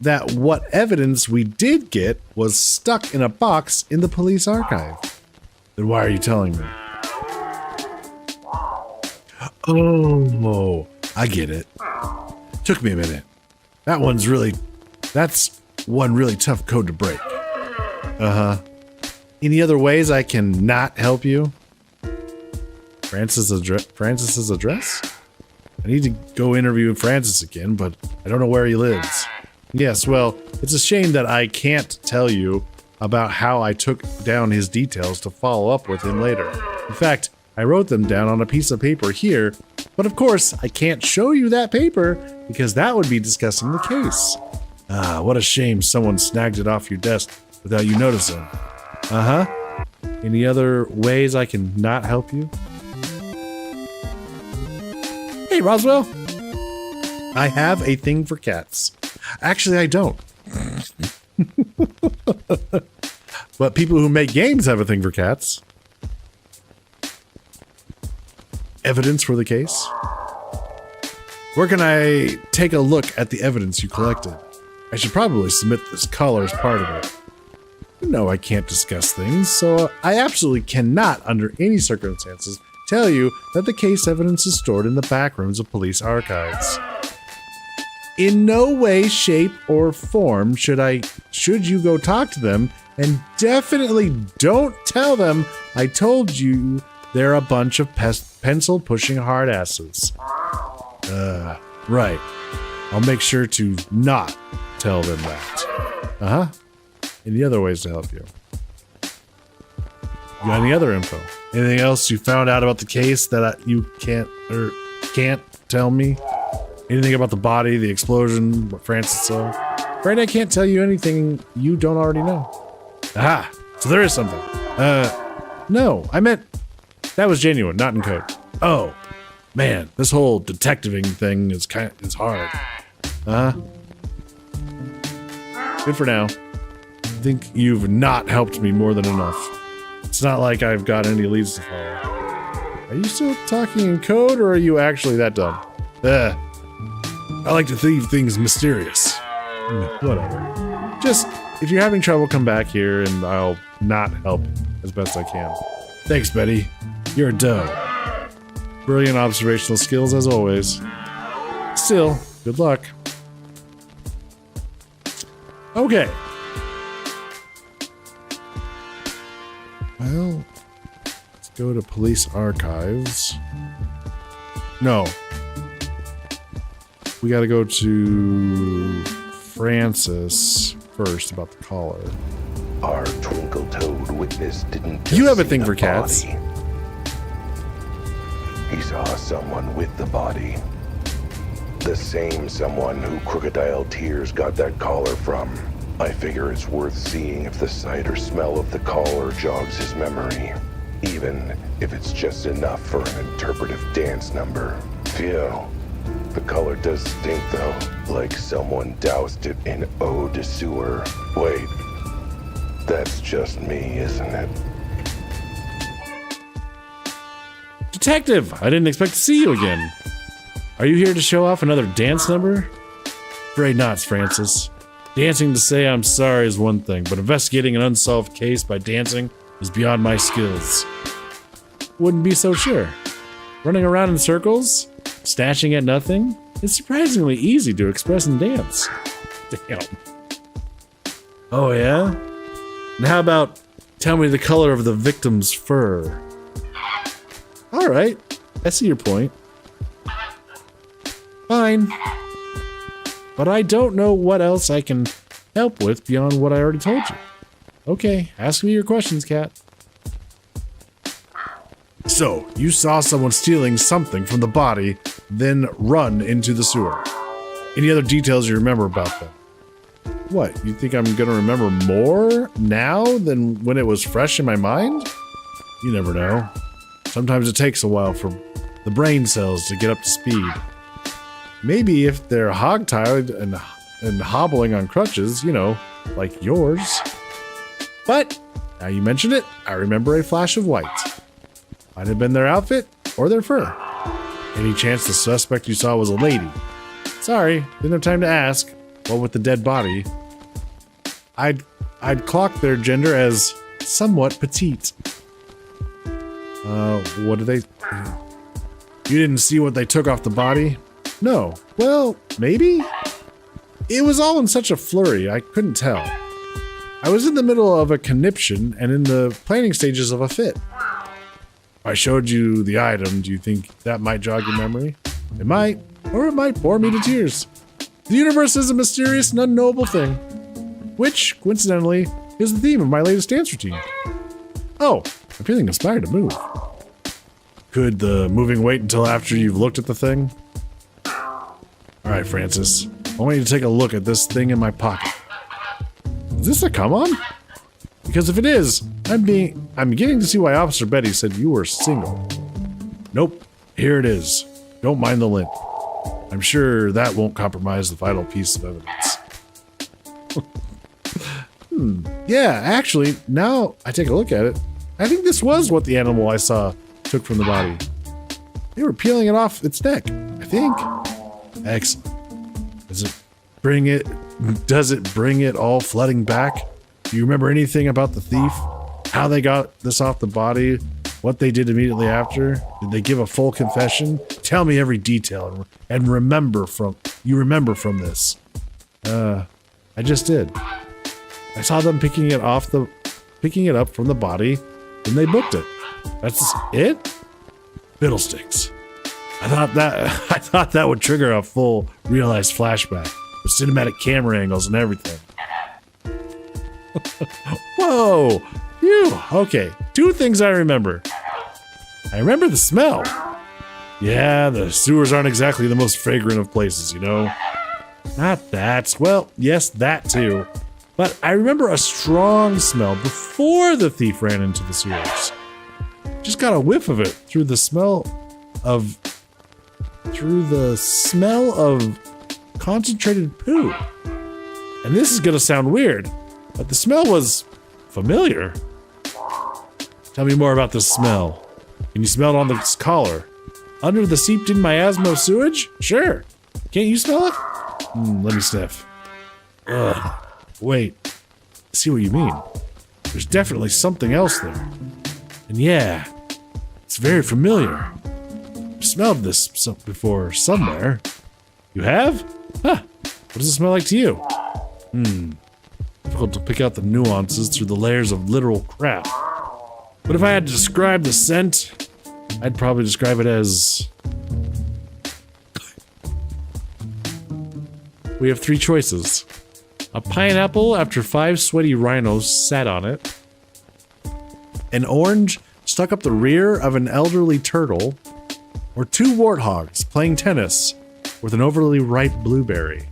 that what evidence we did get was stuck in a box in the police archive. Then why are you telling me? Oh, I get it. Took me a minute. That's one really tough code to break. Any other ways I can not help you? Francis's address? I need to go interview Francis again, but I don't know where he lives. Yes, well, it's a shame that I can't tell you about how I took down his details to follow up with him later. In fact, I wrote them down on a piece of paper here, but of course, I can't show you that paper because that would be discussing the case. What a shame someone snagged it off your desk without you noticing. Any other ways I can not help you? Hey, Roswell. I have a thing for cats. Actually, I don't. But people who make games have a thing for cats. Evidence for the case? Where can I take a look at the evidence you collected? I should probably submit this collar as part of it. You know I can't discuss things, so I absolutely cannot, under any circumstances, tell you that the case evidence is stored in the back rooms of police archives. In no way, shape, or form should you go talk to them, and definitely don't tell them I told you they're a bunch of pencil-pushing hard asses. Right. I'll make sure to not tell them that. Any other ways to help you? You got any other info? Anything else you found out about the case that you can't tell me? Anything about the body, the explosion, what Francis saw? Afraid I can't tell you anything you don't already know. So there is something. No, I meant that was genuine, not in code. Oh, man, this whole detectiving thing is hard. Good for now. I think you've not helped me more than enough. It's not like I've got any leads to follow. Are you still talking in code, or are you actually that dumb? I like to leave things mysterious. Whatever. Just, if you're having trouble, come back here and I'll not help as best I can. Thanks, Betty. You're a doe. Brilliant observational skills as always. Still, good luck. Okay. Well, let's go to police archives. No. We gotta go to Francis first about the collar. Our twinkle-toed witness didn't just You have a see thing the for cats. body. He saw someone with the body. The same someone who Crocodile Tears got that collar from. I figure it's worth seeing if the sight or smell of the caller jogs his memory, even if it's just enough for an interpretive dance number. Phew. The color does stink though, like someone doused it in eau de sewer. Wait, that's just me, isn't it? Detective, I didn't expect to see you again. Are you here to show off another dance number? Afraid not, Francis. Dancing to say I'm sorry is one thing, but investigating an unsolved case by dancing is beyond my skills. Wouldn't be so sure. Running around in circles, snatching at nothing, it's surprisingly easy to express in dance. Damn. Oh yeah? And how about tell me the color of the victim's fur? Alright, I see your point. Fine. But I don't know what else I can help with beyond what I already told you. Okay, ask me your questions, Cat. So, you saw someone stealing something from the body, then run into the sewer. Any other details you remember about them? What, you think I'm gonna remember more now than when it was fresh in my mind? You never know. Sometimes it takes a while for the brain cells to get up to speed. Maybe if they're hog-tied and hobbling on crutches, you know, like yours. But, now you mention it, I remember a flash of white. Might have been their outfit or their fur. Any chance the suspect you saw was a lady? Sorry, didn't have time to ask. What with the dead body? I'd clock their gender as somewhat petite. What did they... You didn't see what they took off the body? No. Well, maybe? It was all in such a flurry, I couldn't tell. I was in the middle of a conniption and in the planning stages of a fit. If I showed you the item, do you think that might jog your memory? It might, or it might bore me to tears. The universe is a mysterious and unknowable thing, which, coincidentally, is the theme of my latest dance routine. Oh, I'm feeling inspired to move. Could the moving wait until after you've looked at the thing? Alright, Francis. I want you to take a look at this thing in my pocket. Is this a come-on? Because if it is, I'm beginning to see why Officer Betty said you were single. Nope. Here it is. Don't mind the limp. I'm sure that won't compromise the vital piece of evidence. Yeah, actually, now I take a look at it, I think this was what the animal I saw took from the body. They were peeling it off its neck, I think. Excellent. Does it bring it all flooding back? Do you remember anything about the thief? How they got this off the body? What they did immediately after? Did they give a full confession? Tell me every detail and remember from this. I just did. I saw them picking it up from the body, then they booked it. That's it? Fiddlesticks. I thought that would trigger a full realized flashback with cinematic camera angles and everything. Whoa! Phew! Okay, 2 things I remember. I remember the smell. Yeah, the sewers aren't exactly the most fragrant of places, you know? Not that. Well, yes, that too. But I remember a strong smell before the thief ran into the sewers. Just got a whiff of it through the smell of concentrated poo. And this is gonna sound weird, but the smell was familiar. Tell me more about this smell. Can you smell it on the collar? Under the seeped-in miasma of sewage? Sure. Can't you smell it? Let me sniff. Ugh. Wait. I see what you mean. There's definitely something else there. And yeah, it's very familiar. I've smelled this before somewhere. You have? Huh. What does it smell like to you? Difficult to pick out the nuances through the layers of literal crap. But if I had to describe the scent, I'd probably describe it as... We have 3 choices. A pineapple after 5 sweaty rhinos sat on it. An orange stuck up the rear of an elderly turtle. Or 2 warthogs playing tennis with an overly ripe blueberry.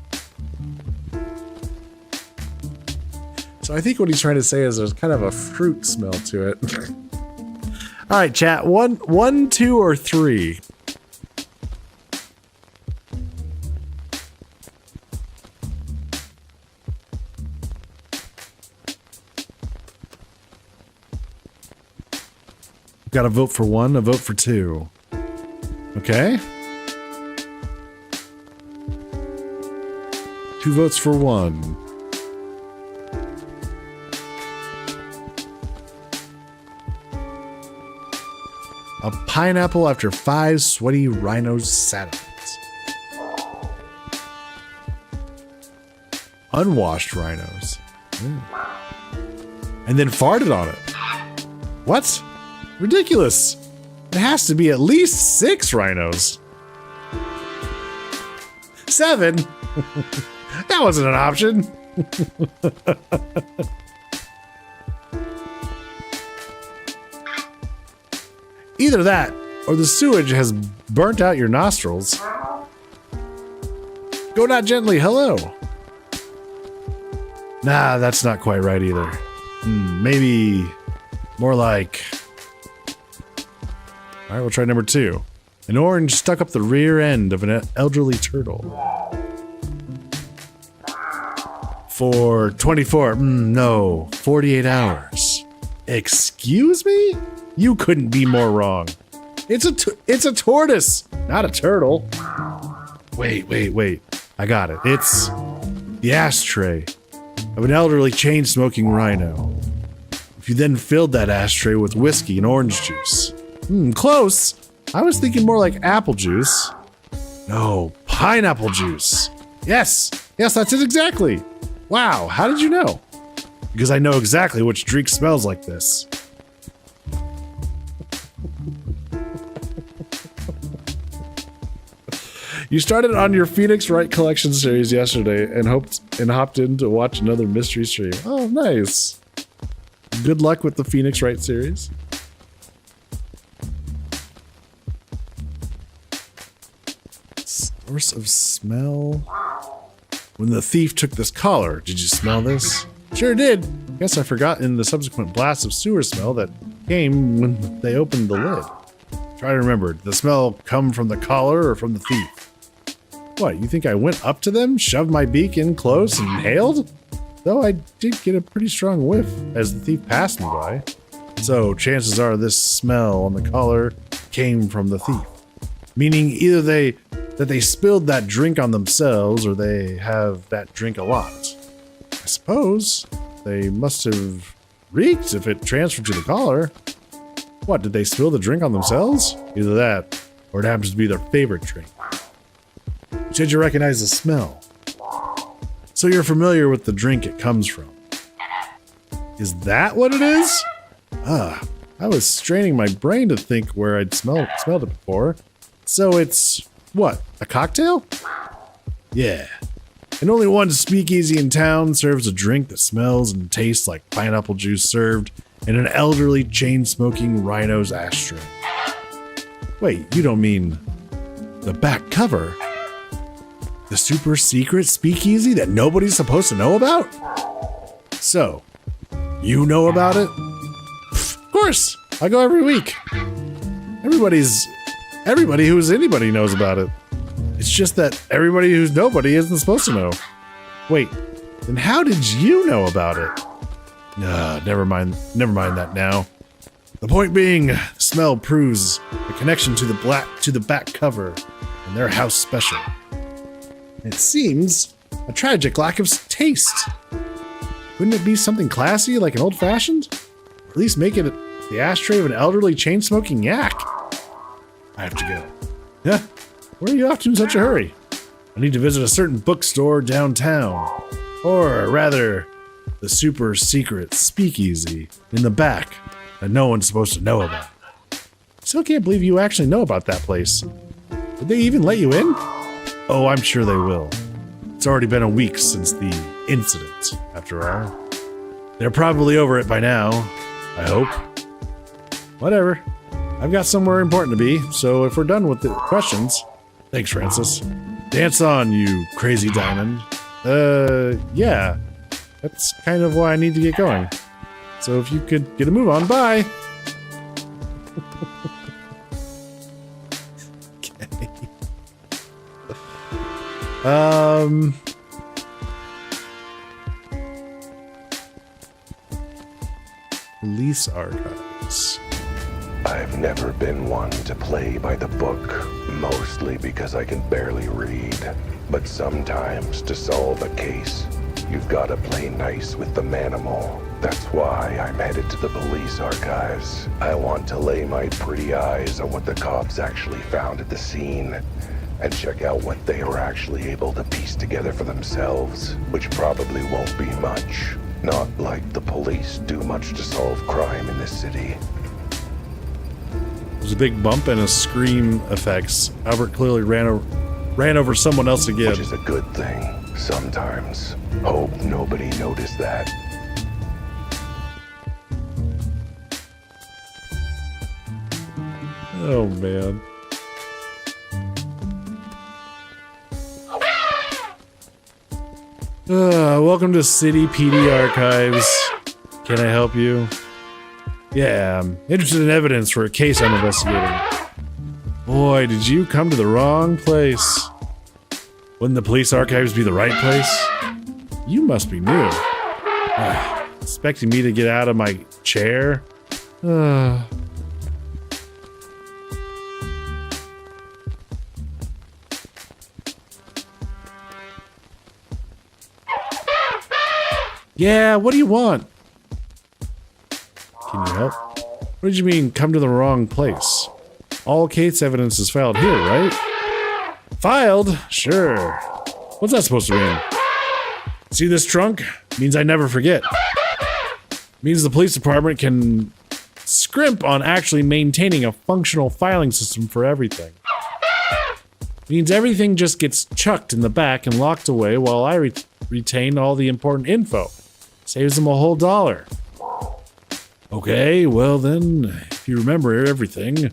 So I think what he's trying to say is there's kind of a fruit smell to it. All right, chat. One, 2, or 3? Got a vote for 1, a vote for 2. Okay. 2 votes for 1. A pineapple after 5 sweaty rhinos satellites. Unwashed rhinos. And then farted on it. What? Ridiculous. It has to be at least 6 rhinos. 7? That wasn't an option. Either that, or the sewage has burnt out your nostrils. Go not gently, hello. Nah, that's not quite right either. Maybe more like... All right, we'll try number 2. An orange stuck up the rear end of an elderly turtle. For 24, no, 48 hours. Excuse me? You couldn't be more wrong. It's a tortoise, not a turtle. Wait. I got it. It's the ashtray of an elderly chain-smoking rhino. If you then filled that ashtray with whiskey and orange juice. Close. I was thinking more like apple juice. No, pineapple juice. Yes, that's it exactly. Wow, how did you know? Because I know exactly which drink smells like this. You started on your Phoenix Wright collection series yesterday and hopped in to watch another mystery stream. Oh, nice. Good luck with the Phoenix Wright series. Source of smell. When the thief took this collar, did you smell this? Sure did. Guess I forgot in the subsequent blast of sewer smell that came when they opened the lid. Try to remember, did the smell come from the collar or from the thief? What, you think I went up to them, shoved my beak in close, and inhaled? Though I did get a pretty strong whiff as the thief passed me by. So chances are this smell on the collar came from the thief. Meaning either that they spilled that drink on themselves or they have that drink a lot. I suppose they must have reeked if it transferred to the collar. What, did they spill the drink on themselves? Either that, or it happens to be their favorite drink. You said you recognize the smell. So you're familiar with the drink it comes from. Is that what it is? I was straining my brain to think where I'd smelled it before. So it's, what, a cocktail? Yeah. And only one speakeasy in town serves a drink that smells and tastes like pineapple juice served in an elderly chain-smoking rhino's ashtray. Wait, you don't mean the back cover? The super secret speakeasy that nobody's supposed to know about? So, you know about it? Of course, I go every week. Everybody who's anybody knows about it. It's just that everybody who's nobody isn't supposed to know. Wait, then how did you know about it? Never mind that now. The point being, the smell proves the connection to the back cover and their house special. It seems a tragic lack of taste. Couldn't it be something classy like an old-fashioned? Or at least make it the ashtray of an elderly chain-smoking yak? I have to go. Yeah, where are you off to in such a hurry? I need to visit a certain bookstore downtown. Or rather, the super secret speakeasy in the back that no one's supposed to know about. Still can't believe you actually know about that place. Would they even let you in? Oh, I'm sure they will. It's already been a week since the incident, after all. They're probably over it by now, I hope. Whatever. I've got somewhere important to be, so if we're done with the questions... Thanks, Francis. Dance on, you crazy diamond. Yeah. That's kind of why I need to get going. So if you could get a move on, bye! Okay. Police archives. I've never been one to play by the book, mostly because I can barely read. But sometimes to solve a case, you've got to play nice with the manimal. That's why I'm headed to the police archives. I want to lay my pretty eyes on what the cops actually found at the scene and check out what they were actually able to piece together for themselves, which probably won't be much. Not like the police do much to solve crime in this city. There's a big bump and a scream effects. Albert clearly ran over someone else again. Which is a good thing, sometimes. Hope nobody noticed that. Oh, man. Welcome to City PD Archives. Can I help you? Yeah, I'm interested in evidence for a case I'm investigating. Boy, did you come to the wrong place. Wouldn't the police archives be the right place? You must be new. Expecting me to get out of my chair? Yeah, what do you want? Can you help? What did you mean, come to the wrong place? All case evidence is filed here, right? Filed? Sure. What's that supposed to mean? See this trunk? Means I never forget. Means the police department can scrimp on actually maintaining a functional filing system for everything. Means everything just gets chucked in the back and locked away while I retain all the important info. Saves them a whole $1. Okay, well then, if you remember everything, then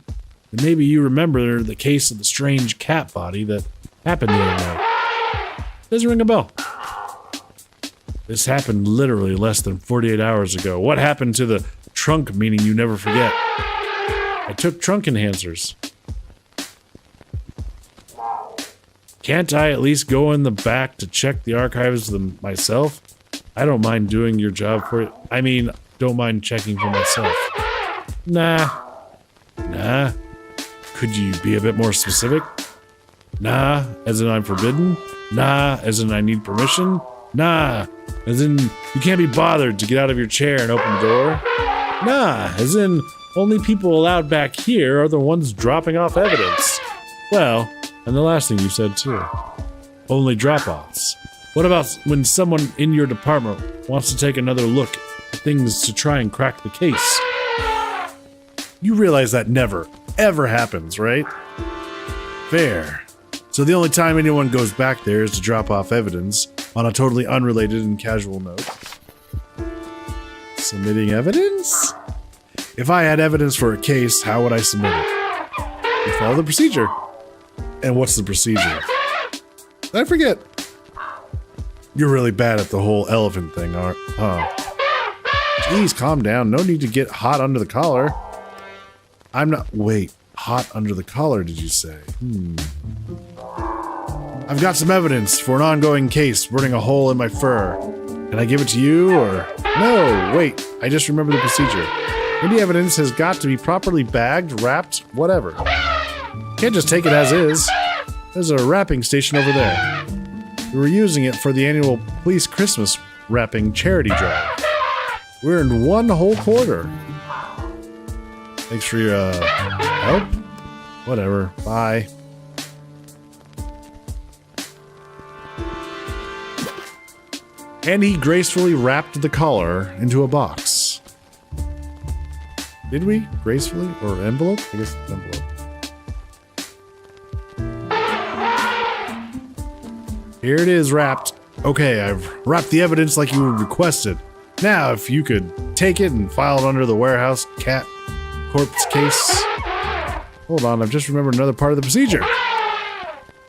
maybe you remember the case of the strange cat body that happened the other night. Doesn't ring a bell. This happened literally less than 48 hours ago. What happened to the trunk meaning you never forget? I took trunk enhancers. Can't I at least go in the back to check the archives myself? I don't mind doing your job for it. I mean, don't mind checking for myself. Nah. Could you be a bit more specific? Nah, as in I'm forbidden? Nah, as in I need permission? Nah, as in you can't be bothered to get out of your chair and open the door? Nah, as in only people allowed back here are the ones dropping off evidence. Well, and the last thing you said too. Only drop-offs. What about when someone in your department wants to take another look at things to try and crack the case? You realize that never, ever happens, right? Fair. So the only time anyone goes back there is to drop off evidence on a totally unrelated and casual note. Submitting evidence? If I had evidence for a case, how would I submit it? You follow the procedure. And what's the procedure? I forget. You're really bad at the whole elephant thing, huh? Jeez, calm down. No need to get hot under the collar. I'm not... Wait. Hot under the collar, did you say? I've got some evidence for an ongoing case burning a hole in my fur. Can I give it to you, or... No, wait. I just remember the procedure. Any evidence has got to be properly bagged, wrapped, whatever. Can't just take it as is. There's a wrapping station over there. We were using it for the annual police Christmas wrapping charity drive. We earned one whole quarter. Thanks for your, help? Whatever. Bye. And he gracefully wrapped the collar into a box. Did we? Gracefully? Or envelope? I guess it's envelope. Here it is, wrapped. Okay, I've wrapped the evidence like you requested. Now, if you could take it and file it under the warehouse cat corpse case. Hold on, I've just remembered another part of the procedure.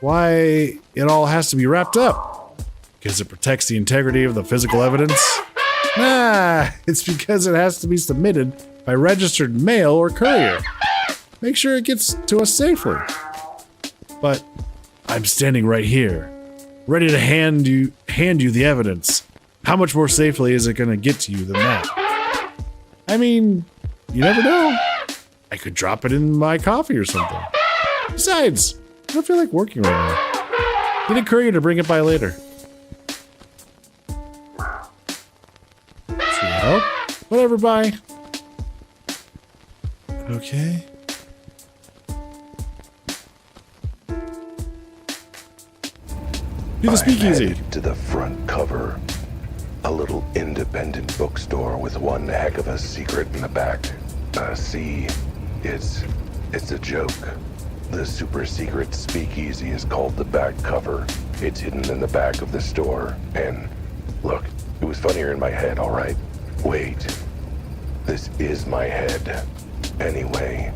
Why it all has to be wrapped up. Because it protects the integrity of the physical evidence? Nah, it's because it has to be submitted by registered mail or courier. Make sure it gets to us safely. But I'm standing right here, ready to hand you the evidence. How much more safely is it going to get to you than that? I mean, you never know. I could drop it in my coffee or something. Besides, I don't feel like working right now. Get a courier to bring it by later. Help? Whatever, bye. Okay. Do the speakeasy. I'm headed to the front cover. A little independent bookstore with one heck of a secret in the back. See, it's a joke. The super secret speakeasy is called the back cover. It's hidden in the back of the store. And look, it was funnier in my head, all right? Wait, this is my head. Anyway,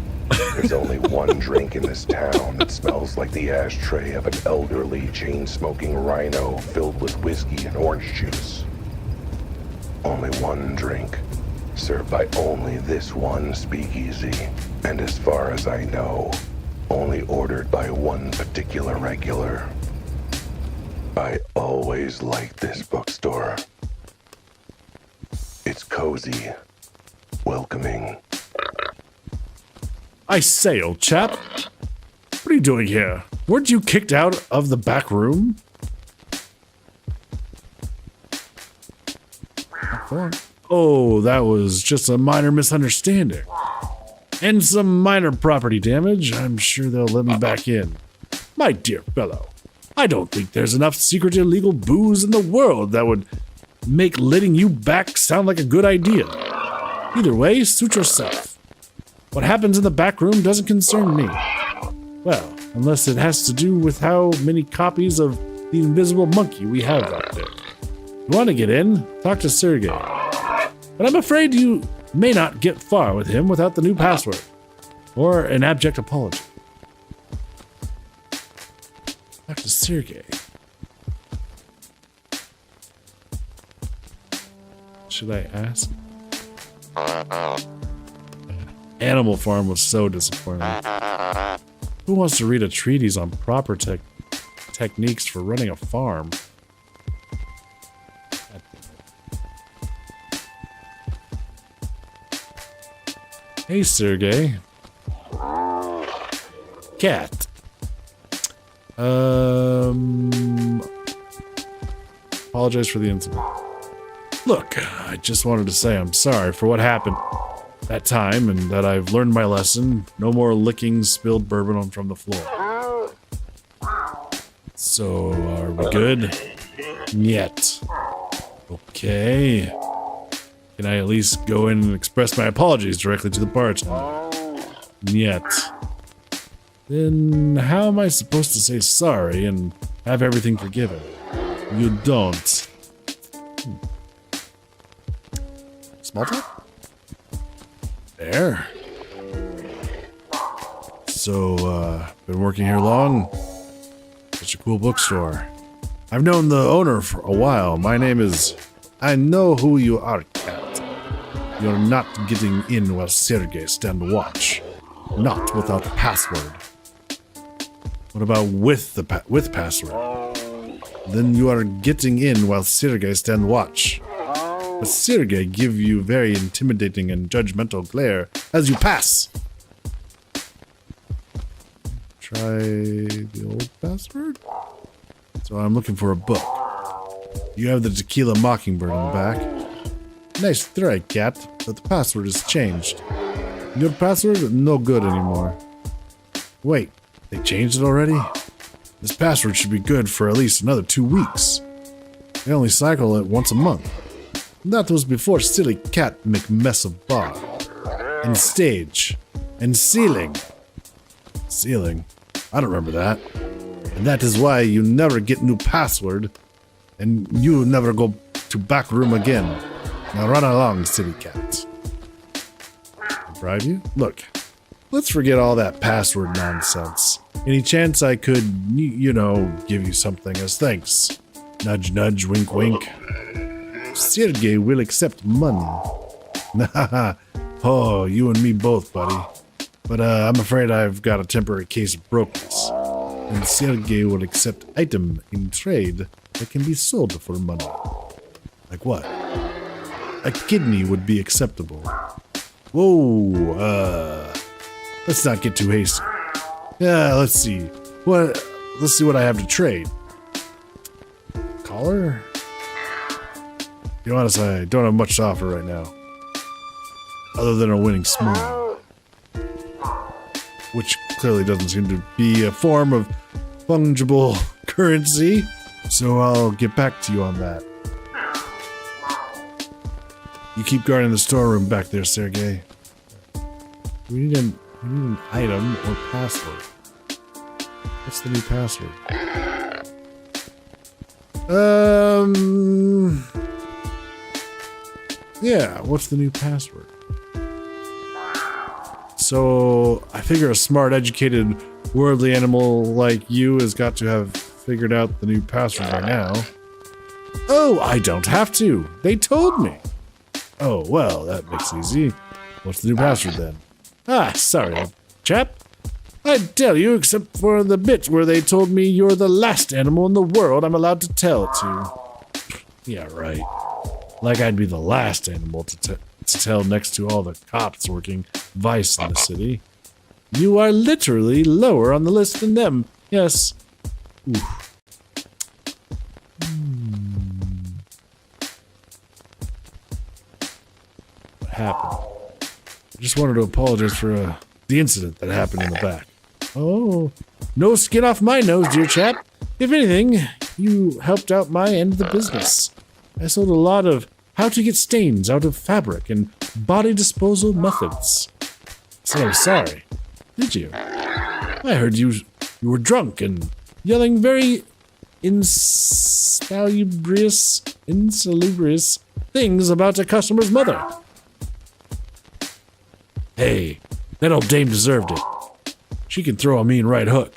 there's only one drink in this town that smells like the ashtray of an elderly, chain-smoking rhino filled with whiskey and orange juice. Only one drink, served by only this one speakeasy. And as far as I know, only ordered by one particular regular. I always liked this bookstore. It's cozy, welcoming. I say, old chap, what are you doing here? Weren't you kicked out of the back room? Oh, that was just a minor misunderstanding. And some minor property damage. I'm sure they'll let me back in. My dear fellow, I don't think there's enough secret illegal booze in the world that would make letting you back sound like a good idea. Either way, suit yourself. What happens in the back room doesn't concern me. Well, unless it has to do with how many copies of the Invisible Monkey we have out there. If you want to get in, talk to Sergey. But I'm afraid you may not get far with him without the new password. Or an abject apology. Talk to Sergey. Should I ask? Animal Farm was so disappointing. Who wants to read a treatise on proper techniques for running a farm? Hey, Sergey. Cat. Apologize for the incident. Look, I just wanted to say I'm sorry for what happened that time and that I've learned my lesson. No more licking spilled bourbon from the floor. So, are we good? Yet. Okay. Can I at least go in and express my apologies directly to the bartender? Yet. Then how am I supposed to say sorry and have everything forgiven? You don't. Small talk? There. So, been working here long? Such a cool bookstore. I've known the owner for a while. My name is... I know who you are, Cat. You're not getting in while Sergey stand watch. Not without the password. What about with the with password? Then you are getting in while Sergey stand watch. But Sergey give you very intimidating and judgmental glare as you pass. Try the old password? So I'm looking for a book. You have the Tequila Mockingbird in the back. Nice try, Cat, but the password has changed. Your password? No good anymore. Wait, they changed it already? This password should be good for at least another 2 weeks. They only cycle it once a month. That was before silly Cat make mess of bar. And stage. And ceiling. Ceiling? I don't remember that. And that is why you never get new password. And you never go to back room again. Now run along, silly Cat. Bribe you? Look, let's forget all that password nonsense. Any chance I could, you know, give you something as thanks? Nudge, nudge, wink, wink. Sergey will accept money. Oh, you and me both, buddy. But I'm afraid I've got a temporary case of brokenness. And Sergey will accept item in trade that can be sold for money. Like what? A kidney would be acceptable. Whoa, let's not get too hasty. Yeah, let's see. Let's see what I have to trade. Collar? To be honest, I don't have much to offer right now. Other than a winning smile. Which clearly doesn't seem to be a form of fungible currency. So I'll get back to you on that. You keep guarding the storeroom back there, Sergey. We need an item or password. What's the new password? Yeah, what's the new password? So, I figure a smart, educated, worldly animal like you has got to have figured out the new password by now. Oh, I don't have to. They told me. Oh, well, that makes it easy. What's the new password then? Ah, sorry, old chap. I'd tell you, except for the bit where they told me you're the last animal in the world I'm allowed to tell it to. Yeah, right. Like I'd be the last animal to tell next to all the cops working vice in the city. You are literally lower on the list than them. Yes. Oof. What happened? I just wanted to apologize for the incident that happened in the back. Oh, no skin off my nose, dear chap. If anything, you helped out my end of the business. I sold a lot of how to get stains out of fabric and body disposal methods. So I'm sorry. Did you? I heard you were drunk and yelling very insalubrious things about a customer's mother. Hey, that old dame deserved it. She can throw a mean right hook.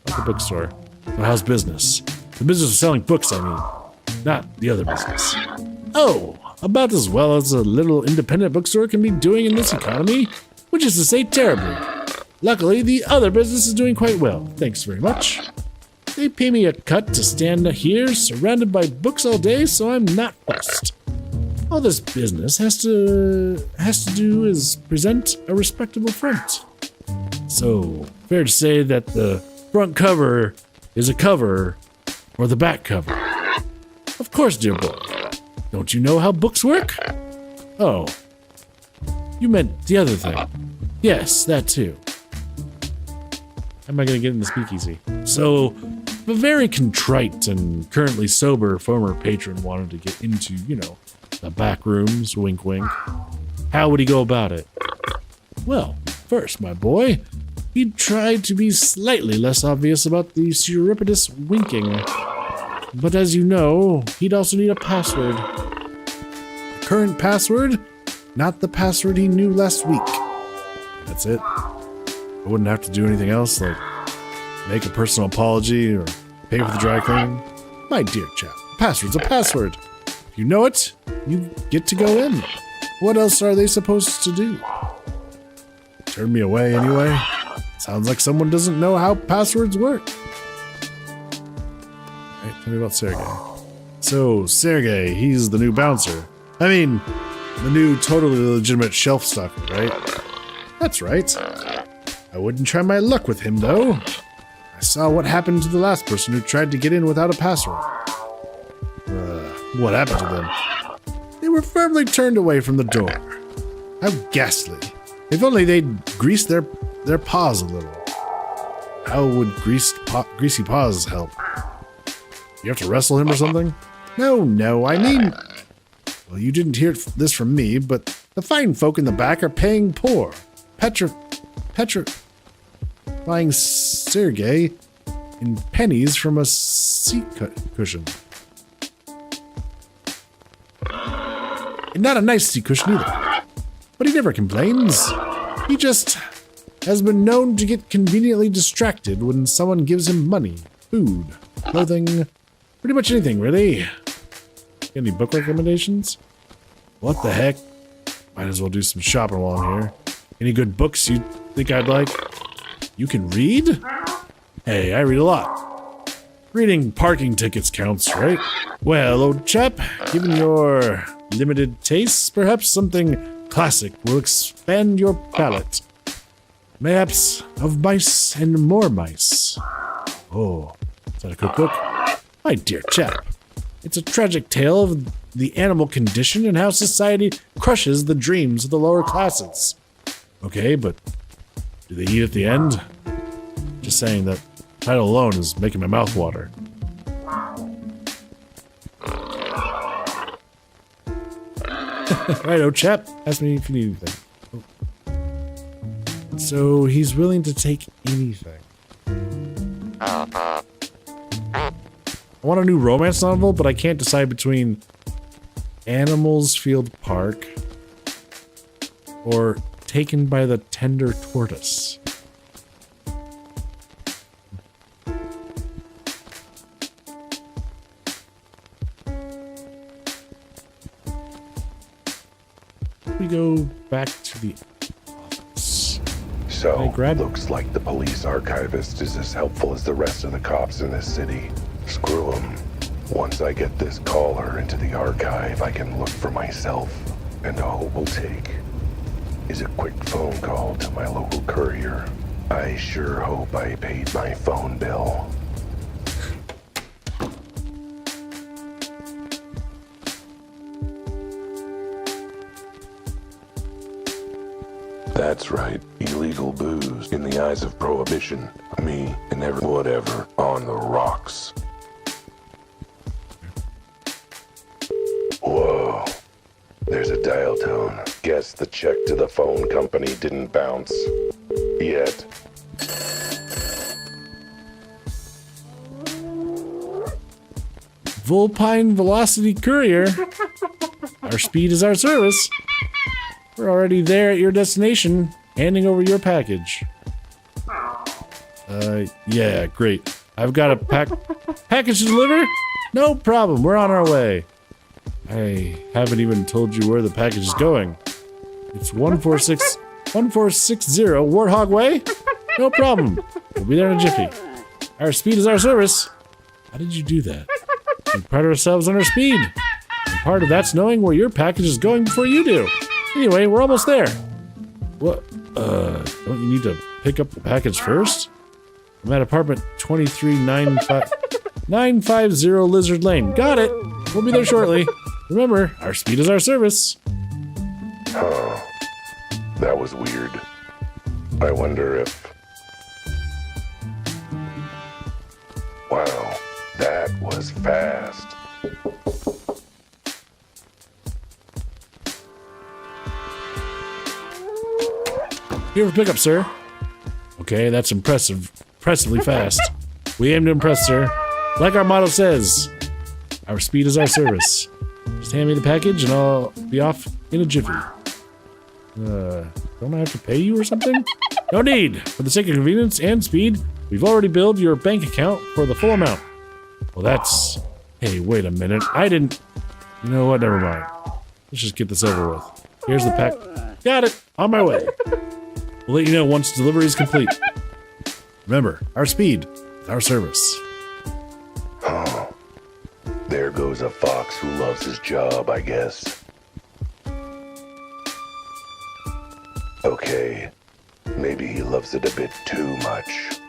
At the bookstore. But how's business? The business of selling books, I mean. Not the other business. Oh, about as well as a little independent bookstore can be doing in this economy, which is to say terribly. Luckily, the other business is doing quite well. Thanks very much. They pay me a cut to stand here surrounded by books all day, so I'm not fussed. All this business has to do is present a respectable front. So, fair to say that the front cover is a cover or the back cover. Of course, dear boy. Don't you know how books work? Oh, you meant the other thing. Yes, that too. How am I going to get in the speakeasy? So, a very contrite and currently sober former patron wanted to get into, the back rooms, wink wink. How would he go about it? Well, first, my boy, he'd try to be slightly less obvious about the surreptitious winking. But as you know, he'd also need a password. The current password, not the password he knew last week. That's it. I wouldn't have to do anything else, like make a personal apology or pay for the dry cleaning. My dear chap, a password's a password. If you know it, you get to go in. What else are they supposed to do? Turn me away anyway? Sounds like someone doesn't know how passwords work. Alright, tell me about Sergey. So, Sergey, he's the new bouncer. I mean, the new totally legitimate shelf stocker, right? That's right. I wouldn't try my luck with him, though. I saw what happened to the last person who tried to get in without a password. What happened to them? They were firmly turned away from the door. How ghastly. If only they'd grease their paws a little. How would greasy paws help? You have to wrestle him or something? No, I mean... Well, you didn't hear this from me, but the fine folk in the back are paying poor. Petrifying Sergey in pennies from a seat cushion. And not a nice seat cushion either. But he never complains. He just has been known to get conveniently distracted when someone gives him money. food, clothing, pretty much anything, really. Any book recommendations? What the heck? Might as well do some shopping while I'm here. Any good books you think I'd like? You can read? Hey, I read a lot. Reading parking tickets counts, right? Well, old chap, given your limited tastes, perhaps something classic will expand your palate. Maps of mice and more mice. Oh, is that a cookbook? My dear chap, it's a tragic tale of the animal condition and how society crushes the dreams of the lower classes. Okay, but do they eat at the end? Just saying that title alone is making my mouth water. Right, old chap, ask me if you need anything. Oh. So he's willing to take anything. I want a new romance novel, but I can't decide between Animals Field Park or Taken by the Tender Tortoise. We go back to the office. So, looks like the police archivist is as helpful as the rest of the cops in this city. Screw him. Once I get this caller into the archive, I can look for myself. And all it will take is a quick phone call to my local courier. I sure hope I paid my phone bill. That's right, illegal booze in the eyes of prohibition. Me and every whatever on the rocks. Whoa, there's a dial tone. Guess the check to the phone company didn't bounce yet. Vulpine Velocity Courier. Our speed is our service. We're already there at your destination, handing over your package. Yeah, great. I've got a package to deliver? No problem, we're on our way. I haven't even told you where the package is going. It's 1460 Warthog Way? No problem. We'll be there in a jiffy. Our speed is our service. How did you do that? We pride ourselves on our speed. And part of that's knowing where your package is going before you do. Anyway, we're almost there. What? Don't you need to pick up the package first? I'm at apartment 23950 Lizard Lane. Got it. We'll be there shortly. Remember, our speed is our service. Huh. That was weird. I wonder if... Wow, that was fast. Here for pickup, sir. Okay, that's impressively fast. We aim to impress, sir. Like our motto says, our speed is our service. Just hand me the package and I'll be off in a jiffy. Don't I have to pay you or something? No need. For the sake of convenience and speed, we've already billed your bank account for the full amount. Well, that's... Hey, wait a minute. I didn't... You know what? Never mind. Let's just get this over with. Here's the pack. Got it. On my way. We'll let you know once delivery is complete. Remember, our speed, our service. Oh, there goes a fox who loves his job, I guess. Okay, maybe he loves it a bit too much.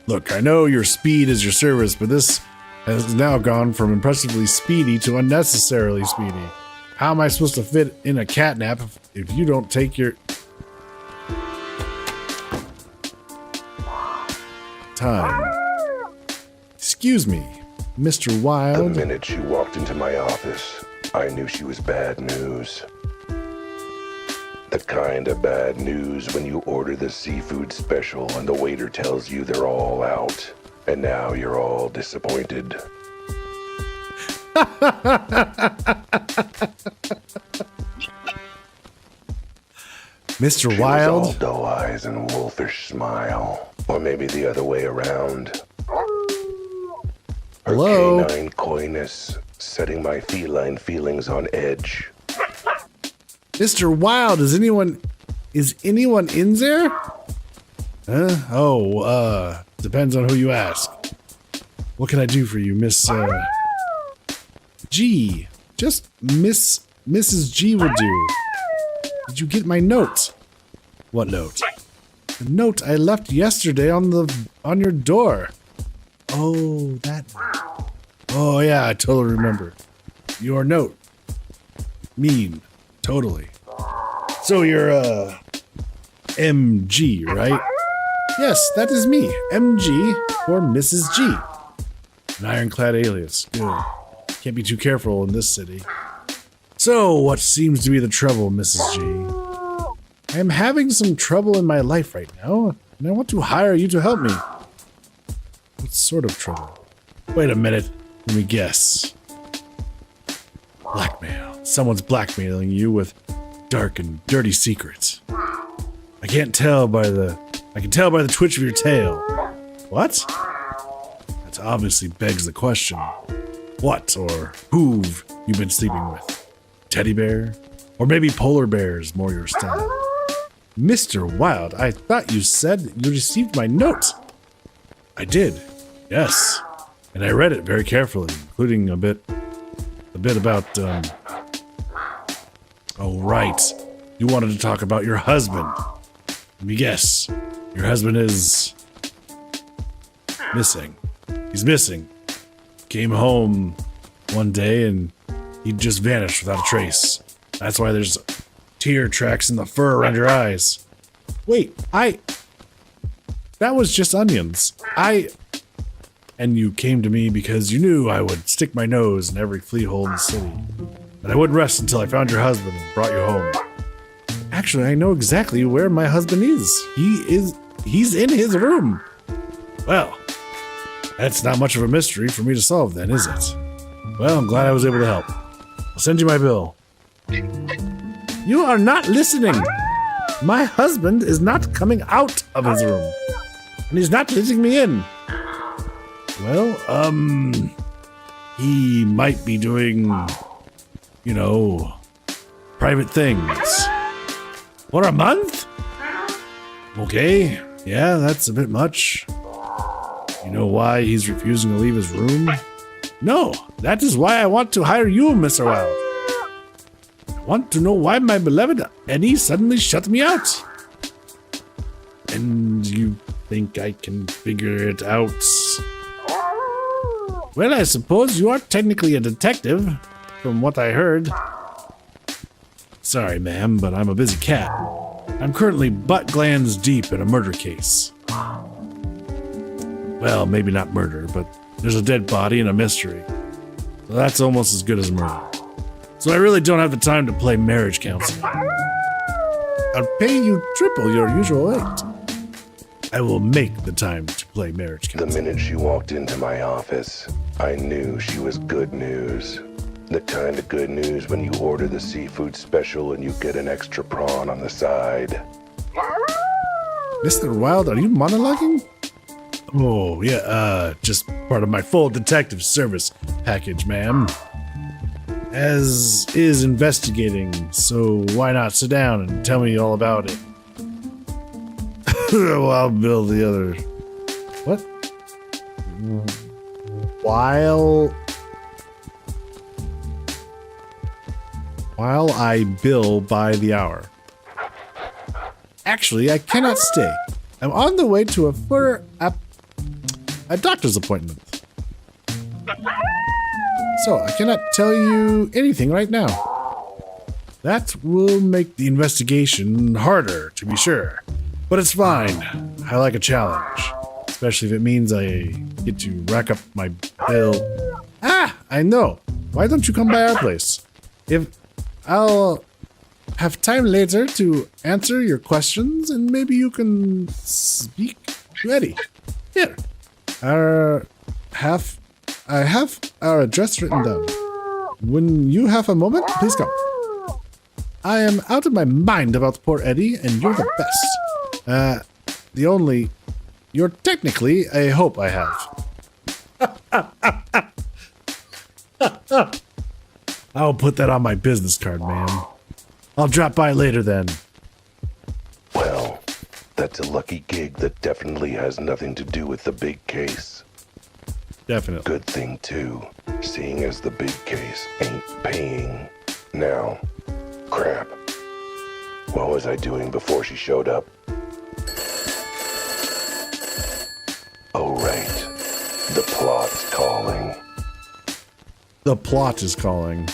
Look, I know your speed is your service, but this has now gone from impressively speedy to unnecessarily speedy. How am I supposed to fit in a catnap if you don't take your time? Excuse me, Mr. Wilde. The minute she walked into my office, I knew she was bad news. The kind of bad news when you order the seafood special and the waiter tells you they're all out, and now you're all disappointed. Mr. She Wilde. was all doe eyes and wolfish smile. Or maybe the other way around. Her Hello? canine coyness, setting my feline feelings on edge. Mr. Wilde, is anyone in there? Depends on who you ask. What can I do for you, Miss, G? Just Mrs. G would do. Did you get my note? What note? The note I left yesterday on your door. Oh, that. Oh, yeah, I totally remember. Your note. Mean. Totally. So you're, MG, right? Yes, that is me. MG for Mrs. G. An ironclad alias. Good. Can't be too careful in this city. So, what seems to be the trouble, Mrs. G? I am having some trouble in my life right now, and I want to hire you to help me. What sort of trouble? Wait a minute. Let me guess. Blackmail. Someone's blackmailing you with dark and dirty secrets. I can tell by the twitch of your tail. What? That obviously begs the question. What or who've you been sleeping with? Teddy bear? Or maybe polar bears, more your style? Mr. Wilde, I thought you said you received my note. I did, yes. And I read it very carefully, including a bit about, oh, right. You wanted to talk about your husband. Let me guess. Your husband is missing. He's missing. Came home one day and he just vanished without a trace. That's why there's tear tracks in the fur around your eyes. Wait, that was just onions. And you came to me because you knew I would stick my nose in every flea hole in the city. And I wouldn't rest until I found your husband and brought you home. Actually, I know exactly where my husband is. He's in his room. Well, that's not much of a mystery for me to solve then, is it? Well, I'm glad I was able to help. I'll send you my bill. You are not listening. My husband is not coming out of his room. And he's not letting me in. Well, he might be doing, private things. For a month? Okay, yeah, that's a bit much. You know why he's refusing to leave his room? No, that is why I want to hire you, Mr. Wilde. I want to know why my beloved Eddie suddenly shut me out. And you think I can figure it out? Well, I suppose you are technically a detective, from what I heard. Sorry, ma'am, but I'm a busy cat. I'm currently butt glands deep in a murder case. Well, maybe not murder, but there's a dead body and a mystery. So that's almost as good as murder. So I really don't have the time to play marriage counselor. I'll pay you triple your usual rate. I will make the time to play marriage The counselor. minute she walked into my office, I knew she was good news. The kind of good news when you order the seafood special and you get an extra prawn on the side. Mr. Wilde, are you monologuing? Oh, yeah, just part of my full detective service package, ma'am. As is investigating, so why not sit down and tell me all about it? Well, I'll build the other... What? While I bill by the hour. Actually, I cannot stay. I'm on the way to a doctor's appointment. So, I cannot tell you anything right now. That will make the investigation harder, to be sure. But it's fine. I like a challenge. Especially if it means I get to rack up my bill. Ah, I know. Why don't you come by our place? If I'll have time later to answer your questions, and maybe you can speak to Eddie. Here. I have our address written down. When you have a moment, please come. I am out of my mind about poor Eddie, and you're the best. The only You're technically a hope I have. I'll put that on my business card, ma'am. I'll drop by later then. Well, that's a lucky gig that definitely has nothing to do with the big case. Definitely. Good thing, too, seeing as the big case ain't paying. Now, crap. What was I doing before she showed up? Oh, right. The plot's calling. The plot is calling.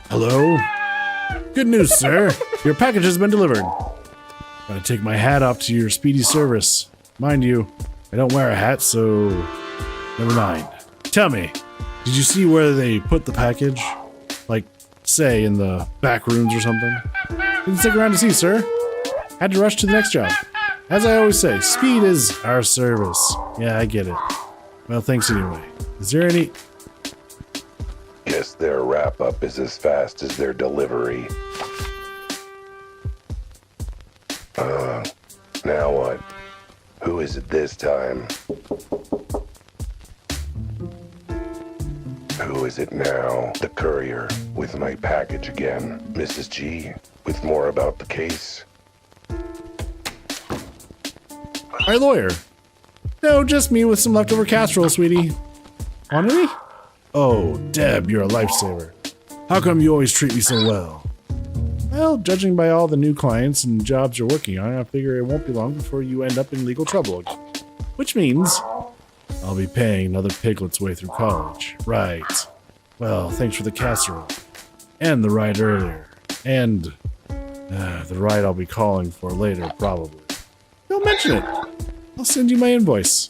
Hello? Good news, sir. Your package has been delivered. Gotta take my hat off to your speedy service. Mind you, I don't wear a hat, so never mind. Tell me, did you see where they put the package? Like, say, in the back rooms or something? Didn't stick around to see, sir. Had to rush to the next job. As I always say, speed is our service. Yeah, I get it. Well, thanks anyway. Is there any... Guess their wrap-up is as fast as their delivery. Now what? Who is it this time? Who is it now? The courier with my package again. Mrs. G, with more about the case. My lawyer. No, just me with some leftover casserole, sweetie. Want any? Oh, Deb, you're a lifesaver. How come you always treat me so well? Well, judging by all the new clients and jobs you're working on, I figure it won't be long before you end up in legal trouble again. Which means I'll be paying another piglet's way through college. Right. Well, thanks for the casserole. And the ride earlier. And the ride I'll be calling for later, probably. Don't mention it. I'll send you my invoice.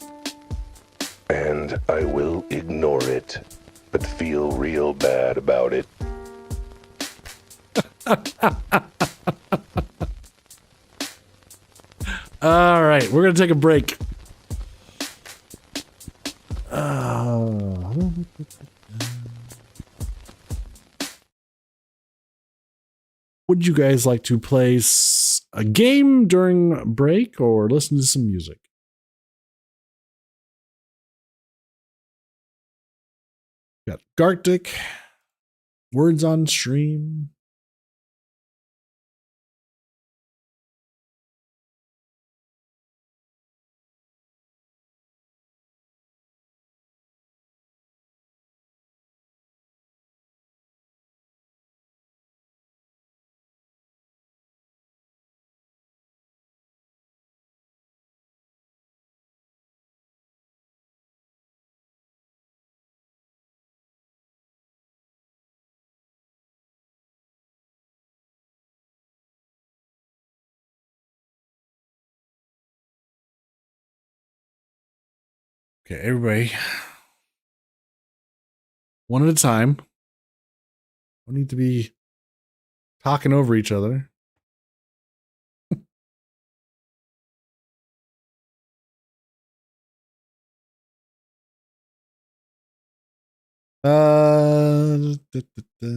And I will ignore it, but feel real bad about it. All right, we're gonna take a break. Would you guys like to play a game during break or listen to some music? Got Gartic, Words on Stream. Okay, everybody. One at a time. We need to be talking over each other. Da, da, da.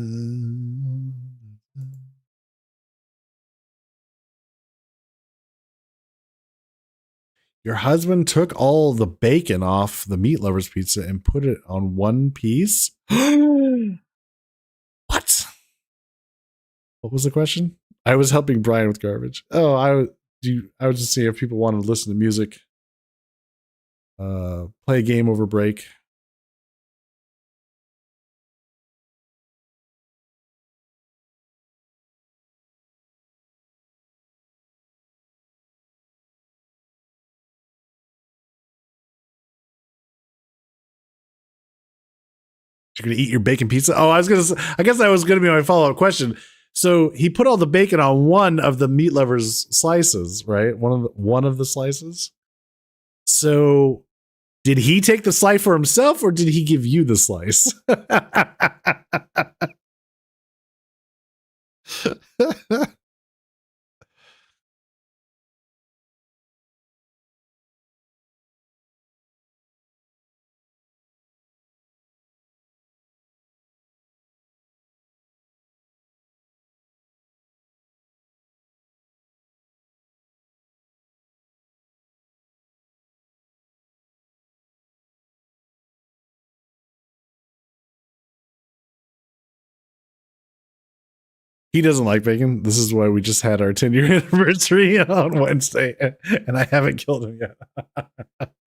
Your husband took all the bacon off the meat lovers pizza and put it on one piece? What? What was the question? I was helping Brian with garbage. Oh, I was just seeing if people wanted to listen to music. Play a game over break. You're gonna eat your bacon pizza? Oh, I guess that was gonna be my follow-up question. So he put all the bacon on one of the meat lovers slices, right? One of the slices. So did he take the slice for himself or did he give you the slice? He doesn't like bacon. This is why we just had our 10-year anniversary on Wednesday, and I haven't killed him yet.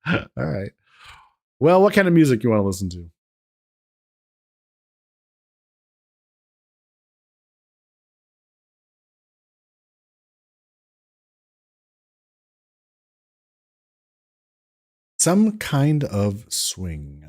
All right. Well, what kind of music you want to listen to? Some kind of swing.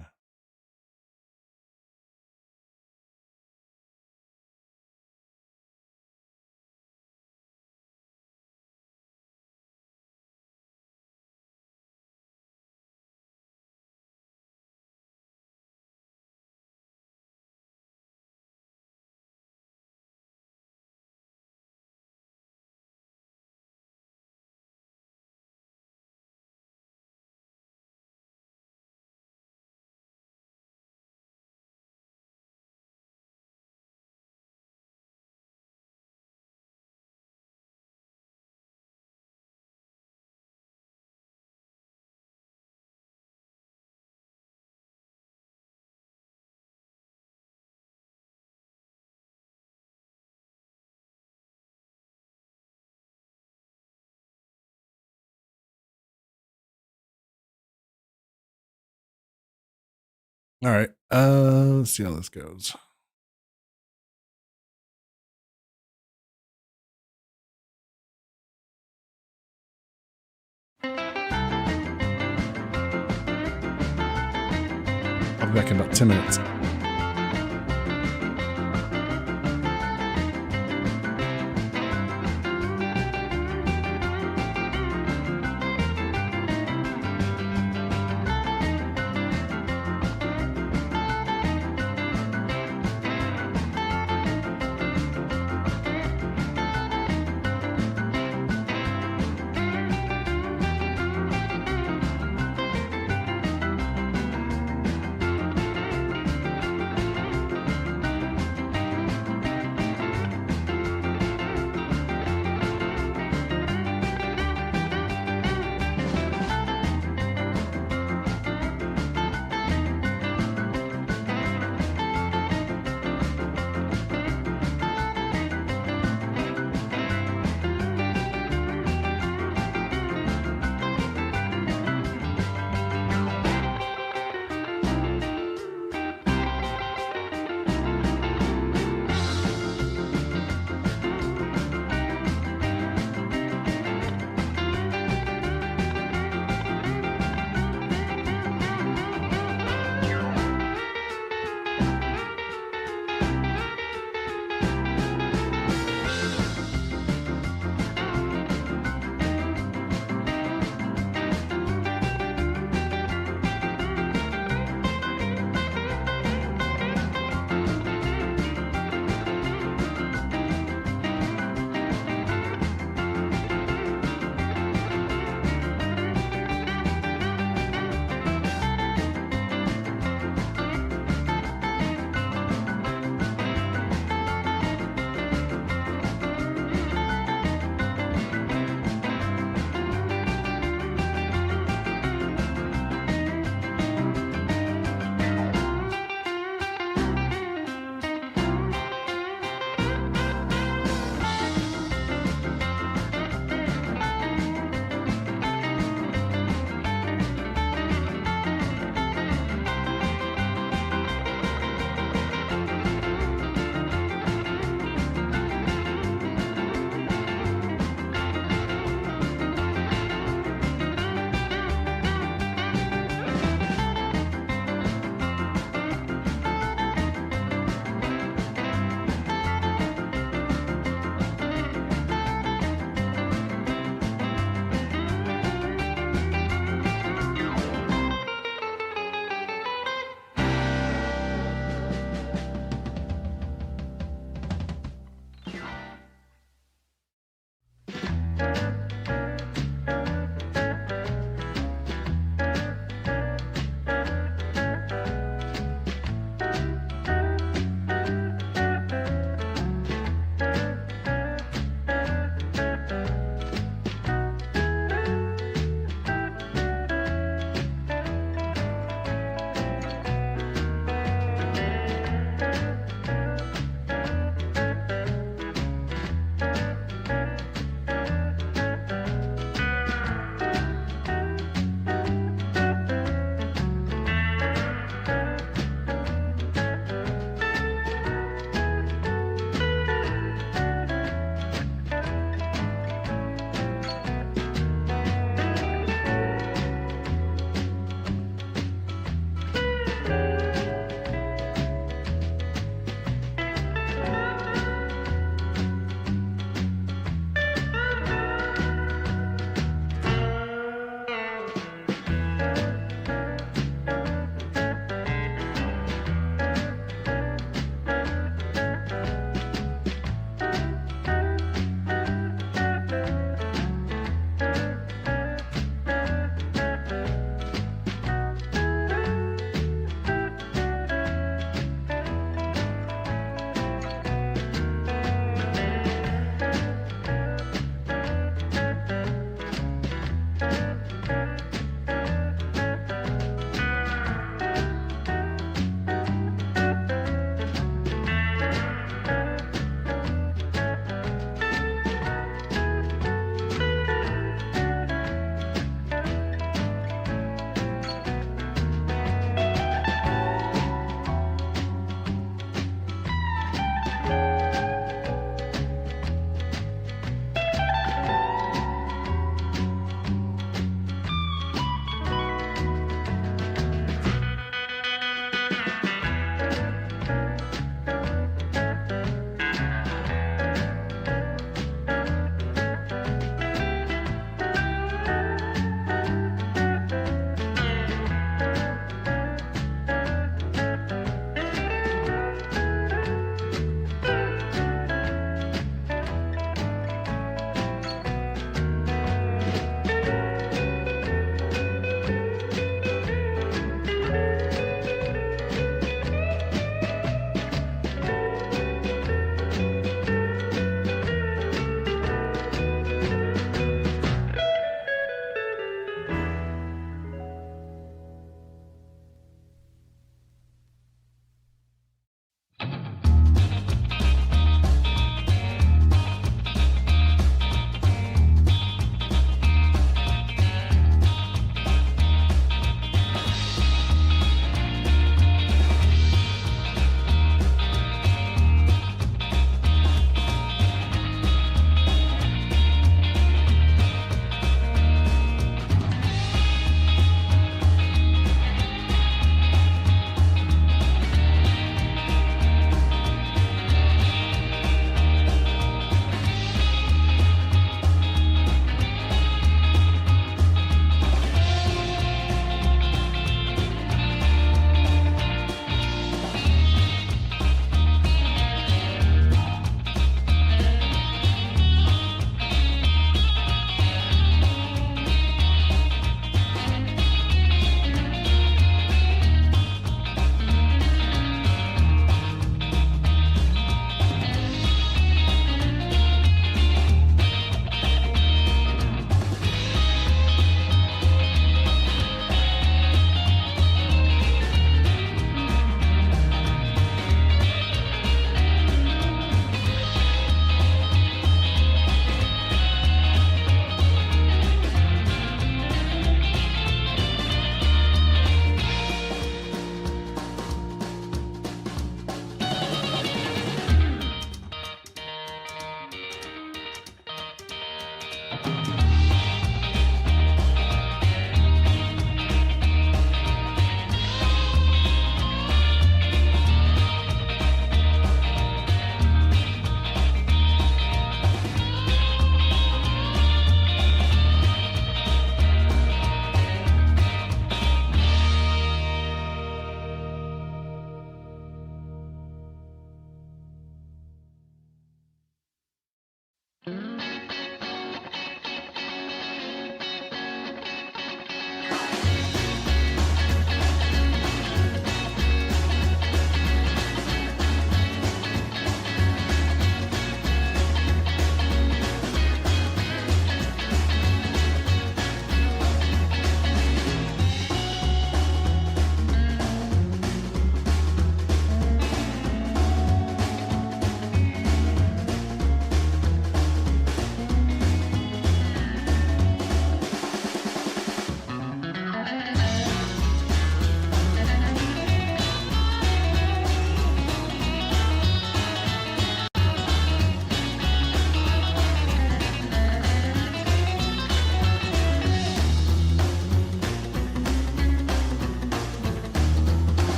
All right. Let's see how this goes. I'll be back in about 10 minutes.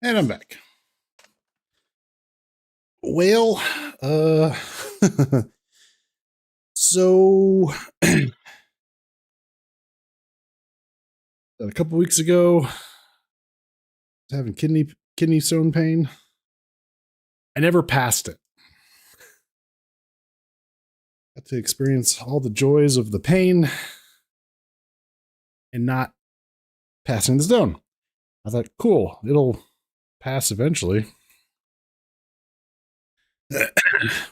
And I'm back. Well, so a couple weeks ago, I was having kidney stone pain. I never passed it. Got to experience all the joys of the pain and not passing the stone. I thought, cool, it'll pass eventually.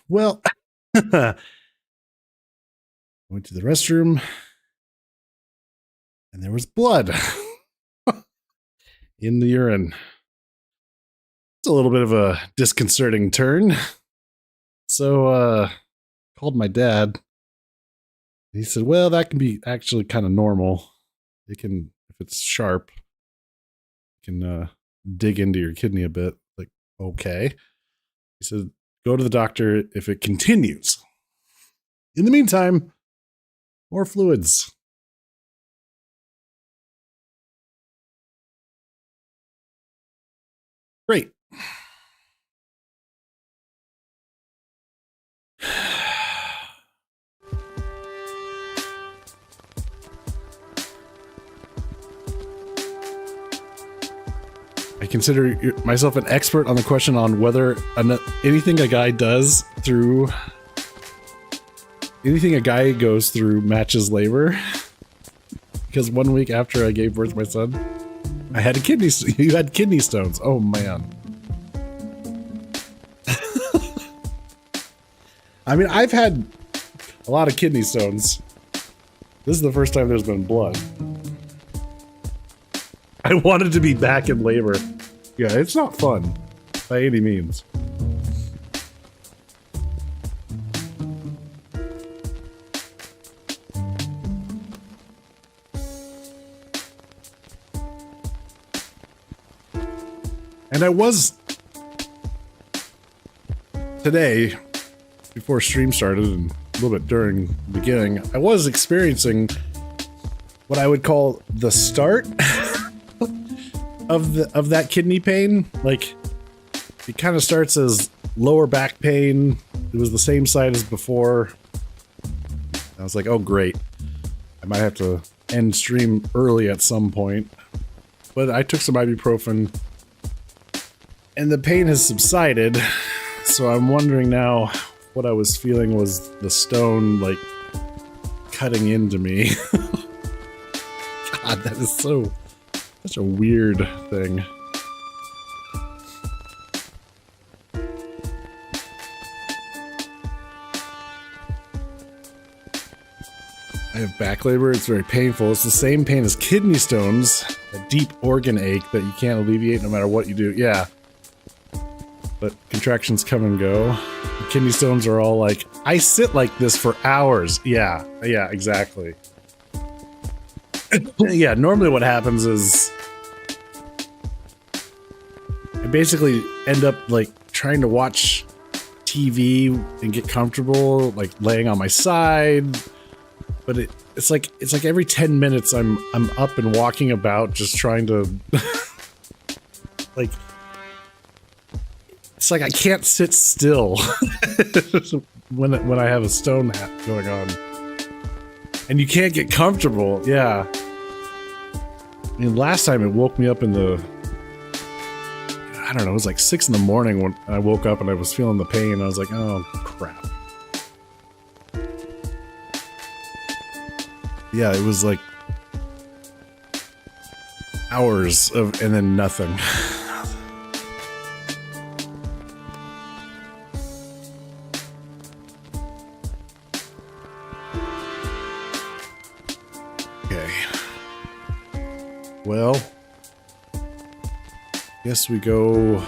Well, went to the restroom and there was blood in the urine. It's a little bit of a disconcerting turn. So, called my dad. He said, well, that can be actually kind of normal. It can, if it's sharp, it can dig into your kidney a bit. Like, okay. He said, go to the doctor if it continues. In the meantime, more fluids. Great. I consider myself an expert on the question on whether anything a guy goes through matches labor. Because 1 week after I gave birth to my son, I had you had kidney stones. Oh man. I mean, I've had a lot of kidney stones. This is the first time there's been blood. I wanted to be back in labor. Yeah, it's not fun by any means. And I was today, before stream started and a little bit during the beginning, I was experiencing what I would call the start of that kidney pain. Like, it kind of starts as lower back pain. It was the same side as before. I was like, oh great, I might have to end stream early at some point. But I took some ibuprofen and the pain has subsided. So I'm wondering now, what I was feeling was the stone like cutting into me. God, that is such a weird thing. I have back labor, it's very painful. It's the same pain as kidney stones, a deep organ ache that you can't alleviate no matter what you do. Yeah. But contractions come and go. The kidney stones are all like, I sit like this for hours. Yeah, exactly. Yeah, normally what happens is I basically end up like trying to watch TV and get comfortable, like laying on my side. But it's like every 10 minutes I'm up and walking about just trying to like, it's like I can't sit still when I have a stone hat going on. And you can't get comfortable. Yeah. I mean, last time it woke me up in the, I don't know, it was like 6 in the morning when I woke up and I was feeling the pain. I was like, oh crap. Yeah, it was like hours of, and then nothing. Okay. Well, guess we go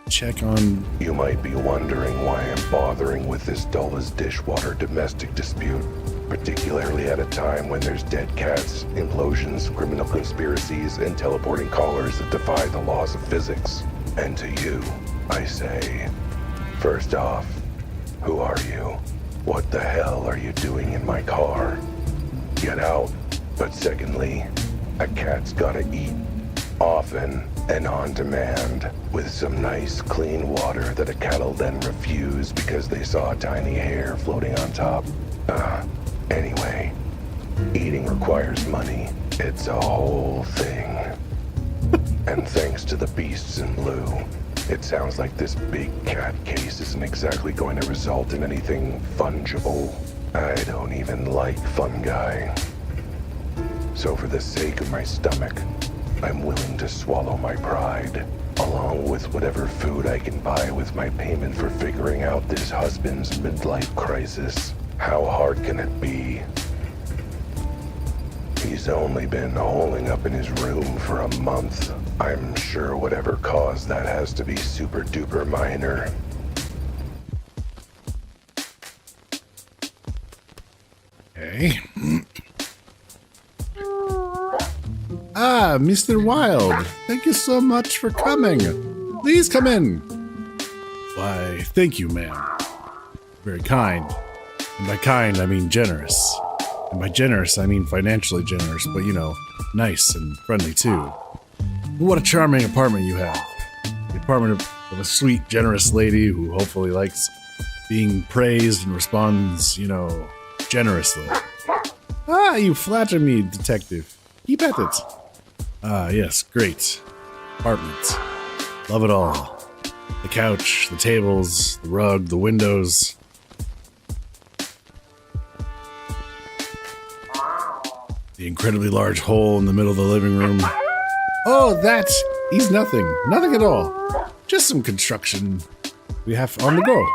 check on... You might be wondering why I'm bothering with this dull as dishwater domestic dispute, particularly at a time when there's dead cats, implosions, criminal conspiracies, and teleporting callers that defy the laws of physics. And to you, I say, first off, who are you? What the hell are you doing in my car? Get out. But secondly, a cat's gotta eat. Often and on demand, with some nice clean water that a cat'll then refuse because they saw a tiny hair floating on top. Anyway, eating requires money. It's a whole thing. And thanks to the beasts in blue, it sounds like this big cat case isn't exactly going to result in anything fungible. I don't even like fungi. So for the sake of my stomach, I'm willing to swallow my pride, along with whatever food I can buy with my payment for figuring out this husband's midlife crisis. How hard can it be? He's only been holing up in his room for a month. I'm sure whatever caused that has to be super duper minor. Okay. Ah, Mr. Wilde, thank you so much for coming. Please come in. Why, thank you, ma'am. Very kind. And by kind, I mean generous. And by generous, I mean financially generous, but you know, nice and friendly too. What a charming apartment you have. The apartment of a sweet, generous lady who hopefully likes being praised and responds, you know, generously. Ah, you flatter me, detective. Keep at it. Ah, yes, great. Apartment. Love it all. The couch, the tables, the rug, the windows. The incredibly large hole in the middle of the living room. Oh, he's nothing. Nothing at all. Just some construction we have on the go.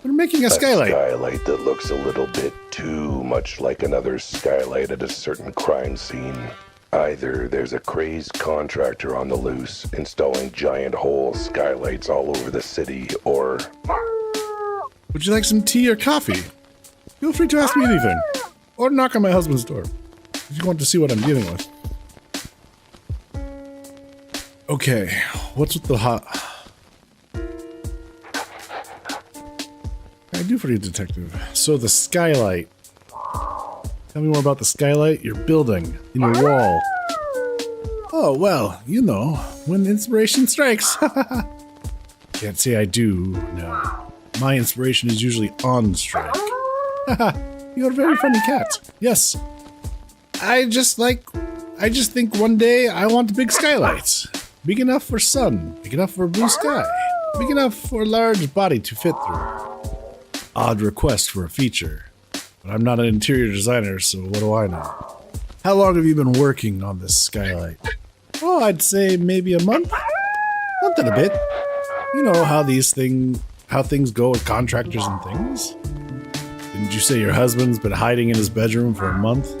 We're making a skylight. A skylight that looks a little bit too much like another skylight at a certain crime scene. Either there's a crazed contractor on the loose installing giant hole skylights all over the city, or... Would you like some tea or coffee? Feel free to ask me anything. Or knock on my husband's door if you want to see what I'm dealing with. Okay, what's with the hot... I do for you, detective. So the skylight. Tell me more about the skylight you're building in your wall. Oh, well, you know, when inspiration strikes. Can't say I do, no. My inspiration is usually on strike. You're a very funny cat. Yes. I just think one day I want big skylights. Big enough for sun, big enough for blue sky, big enough for a large body to fit through. Odd request for a feature. But I'm not an interior designer, so what do I know? How long have you been working on this skylight? Oh, I'd say maybe a month. Month and a bit. You know how things go with contractors and things. Didn't you say your husband's been hiding in his bedroom for a month?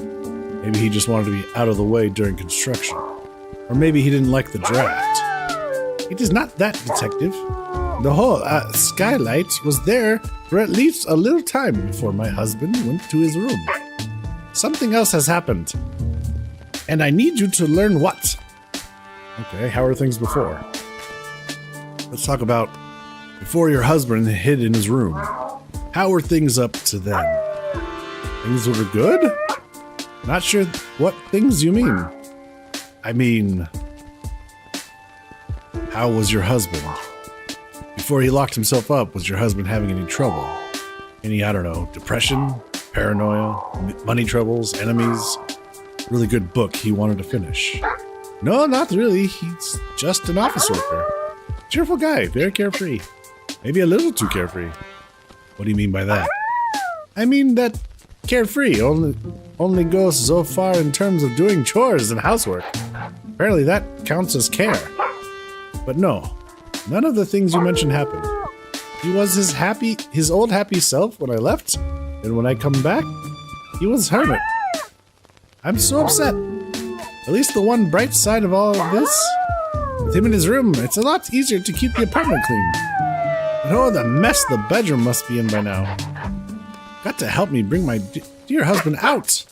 Maybe he just wanted to be out of the way during construction. Or maybe he didn't like the draft. It is not that, detective. The whole skylight was there for at least a little time before my husband went to his room. Something else has happened. And I need you to learn what. Okay, how are things before? Let's talk about before your husband hid in his room. How were things up to then? Things were good? Not sure what things you mean. I mean, how was your husband? Before he locked himself up, was your husband having any trouble? Any, I don't know, depression, paranoia, money troubles, enemies? Really good book he wanted to finish. No, not really. He's just an office worker. Cheerful guy, very carefree. Maybe a little too carefree. What do you mean by that? I mean that carefree only goes so far in terms of doing chores and housework. Apparently that counts as care. But no, none of the things you mentioned happened. He was his old happy self when I left, and when I come back, he was hermit. I'm so upset. At least the one bright side of all of this, with him in his room, it's a lot easier to keep the apartment clean. But oh, the mess the bedroom must be in by now. Got to help me bring my dear husband out.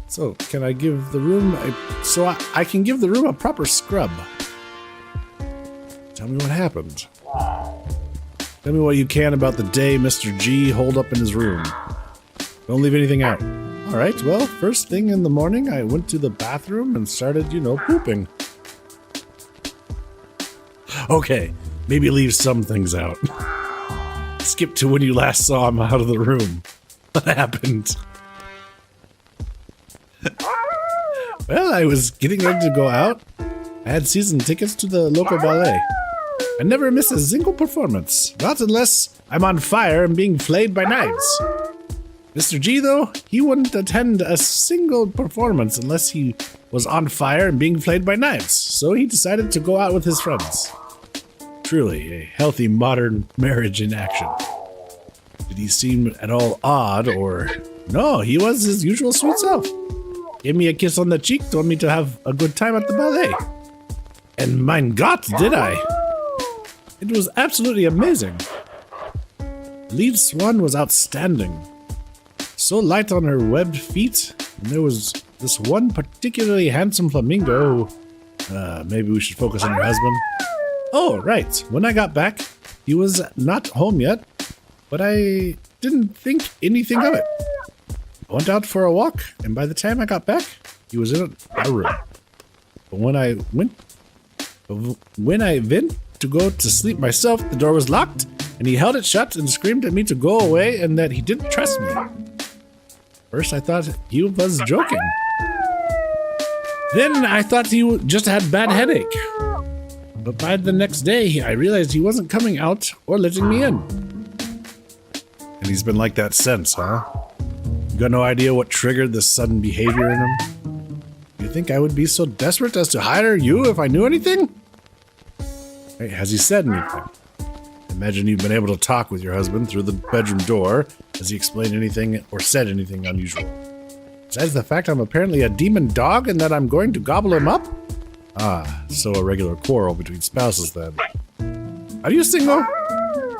So, can I give the room I can give the room a proper scrub. Tell me what happened. Tell me what you can about the day Mr. G holed up in his room. Don't leave anything out. Alright, well, first thing in the morning, I went to the bathroom and started, pooping. Okay, maybe leave some things out. Skip to when you last saw him out of the room. What happened? Well, I was getting ready to go out. I had season tickets to the local ballet. I never miss a single performance. Not unless I'm on fire and being flayed by knives. Mr. G, though, he wouldn't attend a single performance unless he was on fire and being flayed by knives. So he decided to go out with his friends. Truly, a healthy modern marriage in action. Did he seem at all odd or... No, he was his usual sweet self. Gave me a kiss on the cheek, told me to have a good time at the ballet. And mein Gott, did I! It was absolutely amazing. Lead Swan was outstanding. So light on her webbed feet, and there was this one particularly handsome flamingo. Maybe we should focus on your husband. Oh, right. When I got back, he was not home yet, but I didn't think anything of it. I went out for a walk, and by the time I got back, he was in our room. But when I went to go to sleep myself, the door was locked, and he held it shut and screamed at me to go away and that he didn't trust me. First, I thought he was joking. Then I thought he just had bad headache. But by the next day, I realized he wasn't coming out or letting me in. And he's been like that since, huh? You got no idea what triggered this sudden behavior in him? You think I would be so desperate as to hire you if I knew anything? Hey, has he said anything? Imagine you've been able to talk with your husband through the bedroom door. Has he explained anything or said anything unusual? Besides the fact I'm apparently a demon dog and that I'm going to gobble him up? Ah, so a regular quarrel between spouses then. Are you single?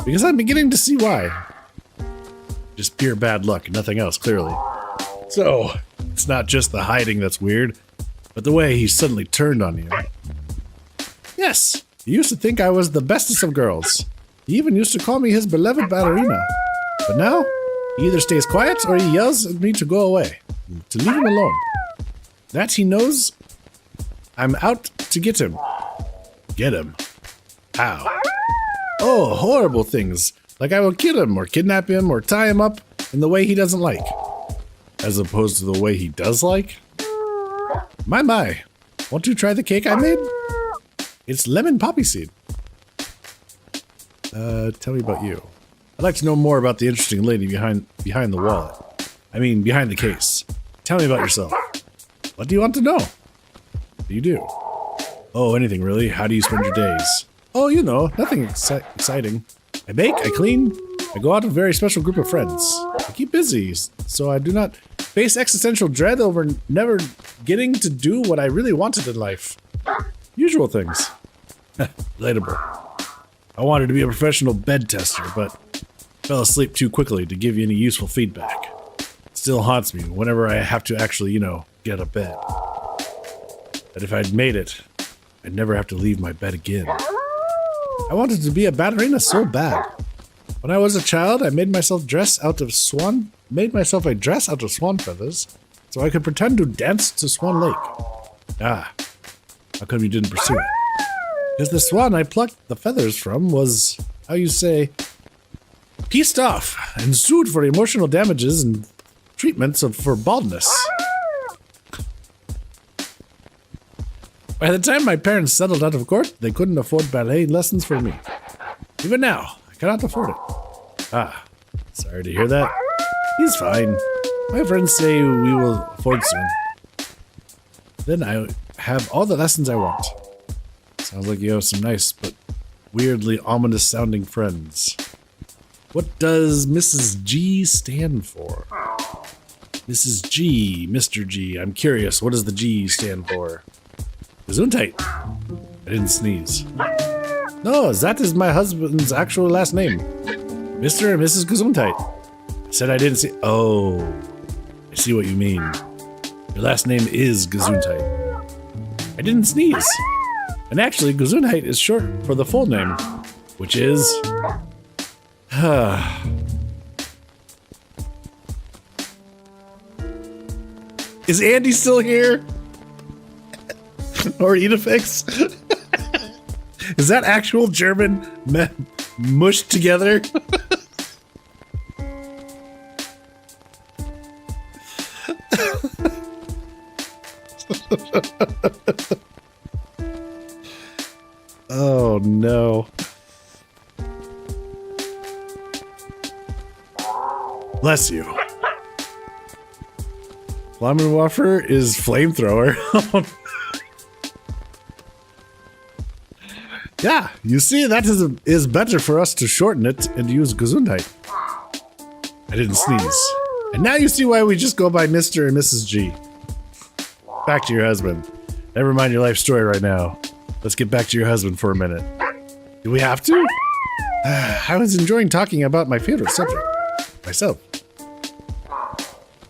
Because I'm beginning to see why. Just pure bad luck, nothing else, clearly. So, it's not just the hiding that's weird, but the way he suddenly turned on you. Yes, he used to think I was the bestest of girls. He even used to call me his beloved ballerina. But now, he either stays quiet or he yells at me to go away, to leave him alone. That he knows I'm out to get him. Get him? How? Oh, horrible things. Like I will kill him or kidnap him or tie him up in the way he doesn't like. As opposed to the way he does like? My. Want to try the cake I made? It's lemon poppy seed. Tell me about you. I'd like to know more about the interesting lady behind the wallet. I mean, behind the case. Tell me about yourself. What do you want to know? What do you do? Oh, anything really. How do you spend your days? Oh, you know, nothing exciting. I bake, I clean, I go out with a very special group of friends. I keep busy, so I do not face existential dread over never getting to do what I really wanted in life. Usual things. Relatable. I wanted to be a professional bed tester, but fell asleep too quickly to give you any useful feedback. It still haunts me whenever I have to actually, get out of bed. That if I'd made it, I'd never have to leave my bed again. I wanted to be a ballerina so bad. When I was a child, I made myself a dress out of swan feathers so I could pretend to dance to Swan Lake. Ah, how come you didn't pursue it? Because the swan I plucked the feathers from was, how you say, pieced off and sued for emotional damages and treatments for baldness. By the time my parents settled out of court, they couldn't afford ballet lessons for me. Even now, I cannot afford it. Ah, sorry to hear that. He's fine. My friends say we will afford soon. Then I have all the lessons I want. Sounds like you have some nice but weirdly ominous sounding friends. What does Mrs. G stand for? Mrs. G, Mr. G. I'm curious, what does the G stand for? Gesundheit. I didn't sneeze. No, that is my husband's actual last name. Mr. and Mrs. Gesundheit. I said I didn't see. Oh, I see what you mean. Your last name is Gesundheit. I didn't sneeze. And actually, Gesundheit is short for the full name, which is... Is Andy still here? Or Edifix? Is that actual German mushed together? Oh no. Bless you. Flammenwerfer is flamethrower. Yeah, you see, that is better for us to shorten it and use Gesundheit. I didn't sneeze. And now you see why we just go by Mr. and Mrs. G. Back to your husband. Never mind your life story right now. Let's get back to your husband for a minute. Do we have to? I was enjoying talking about my favorite subject. Myself.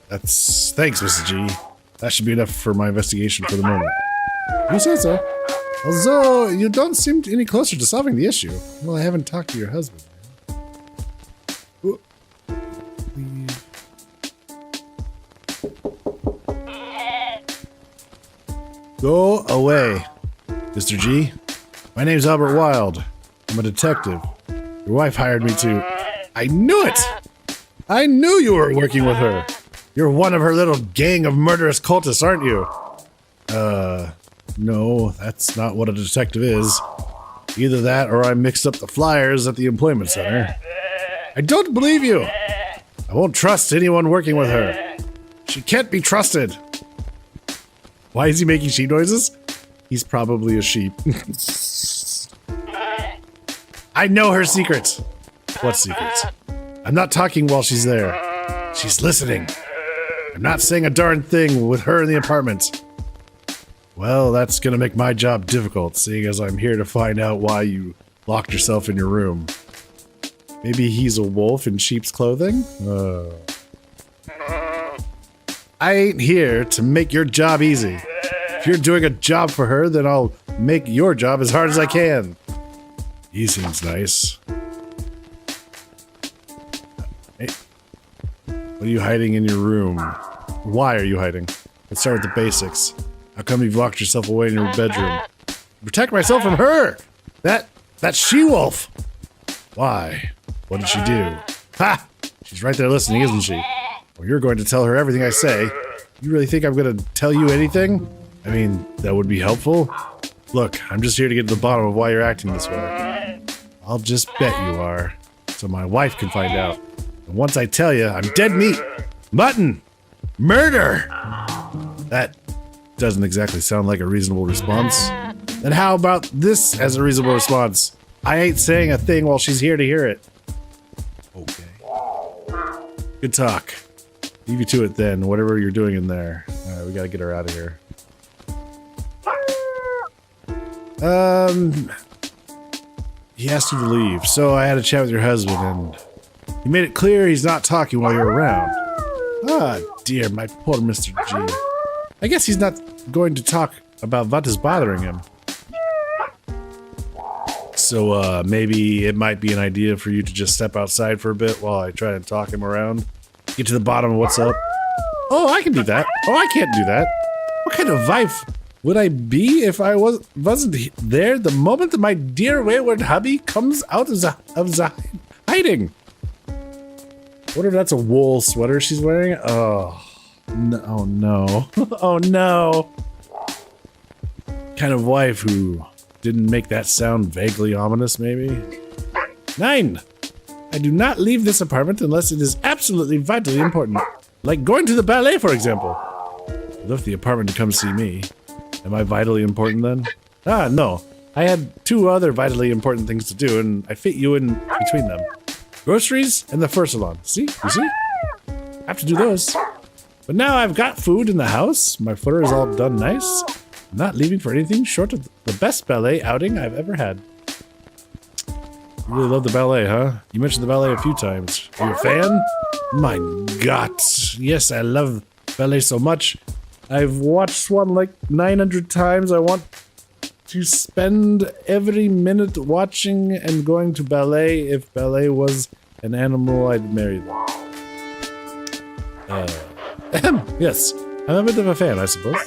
Thanks, Mrs. G. That should be enough for my investigation for the moment. You say so. Although, you don't seem any closer to solving the issue. Well, I haven't talked to your husband. Ooh. Go away, Mr. G. My name's Albert Wilde. I'm a detective. Your wife hired me to... I knew it! I knew you were working with her. You're one of her little gang of murderous cultists, aren't you? No, that's not what a detective is. Either that or I mixed up the flyers at the employment center. I don't believe you. I won't trust anyone working with her. She can't be trusted. Why is he making sheep noises? He's probably a sheep. I know her secret. What secret? I'm not talking while she's there. She's listening. I'm not saying a darn thing with her in the apartment. Well, that's gonna make my job difficult, seeing as I'm here to find out why you locked yourself in your room. Maybe he's a wolf in sheep's clothing? I ain't here to make your job easy. If you're doing a job for her, then I'll make your job as hard as I can. He seems nice. Hey, what are you hiding in your room? Why are you hiding? Let's start with the basics. How come you've locked yourself away in your bedroom? Protect myself from her! That she-wolf! Why? What did she do? Ha! She's right there listening, isn't she? Well, you're going to tell her everything I say. You really think I'm going to tell you anything? I mean, that would be helpful. Look, I'm just here to get to the bottom of why you're acting this way. I'll just bet you are, so my wife can find out. And once I tell you, I'm dead meat. Mutton! Murder! That doesn't exactly sound like a reasonable response. Then how about this as a reasonable response? I ain't saying a thing while she's here to hear it. Okay. Good talk. Leave you to it then, whatever you're doing in there. Alright, we gotta get her out of here. He asked you to leave, so I had a chat with your husband, and he made it clear he's not talking while you're around. Ah, dear, my poor Mr. G. I guess he's not going to talk about what is bothering him. So, maybe it might be an idea for you to just step outside for a bit while I try and talk him around. Get to the bottom of what's up. Oh, I can do that. Oh, I can't do that. What kind of wife would I be if I wasn't there the moment that my dear wayward hubby comes out of the hiding? What if that's a wool sweater she's wearing? Oh, no. Oh, no. Oh, no. Kind of wife who didn't make that sound vaguely ominous, maybe? 9. I do not leave this apartment unless it is absolutely vitally important. Like going to the ballet, for example. You left the apartment to come see me. Am I vitally important then? Ah, no. I had 2 other vitally important things to do, and I fit you in between them. Groceries and the fur salon. See? You see? I have to do those. But now I've got food in the house. My footer is all done nice. I'm not leaving for anything short of the best ballet outing I've ever had. You really love the ballet, huh? You mentioned the ballet a few times. Are you a fan? My God. Yes, I love ballet so much. I've watched one like 900 times. I want to spend every minute watching and going to ballet. If ballet was an animal, I'd marry them. Yes, I'm a bit of a fan, I suppose.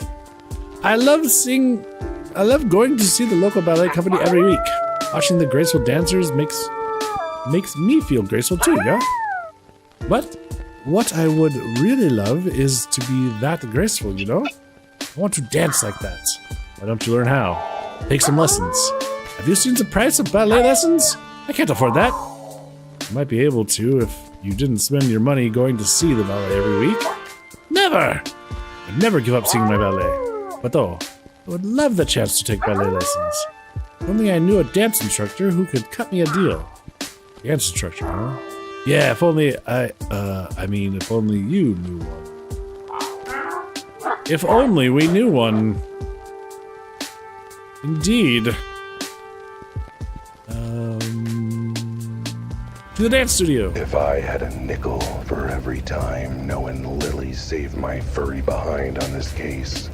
I love going to see the local ballet company every week. Watching the graceful dancers makes me feel graceful too, yeah? But what I would really love is to be that graceful, you know? I want to dance like that. Why don't you learn how? Take some lessons. Have you seen the price of ballet lessons? I can't afford that. You might be able to if you didn't spend your money going to see the ballet every week. Never! I'd never give up seeing my ballet. But though, I would love the chance to take ballet lessons. If only I knew a dance instructor who could cut me a deal. Dance instructor, huh? Yeah, if only if only you knew one. If only we knew one. Indeed. To the dance studio. If I had a nickel for every time knowing Lily saved my furry behind on this case,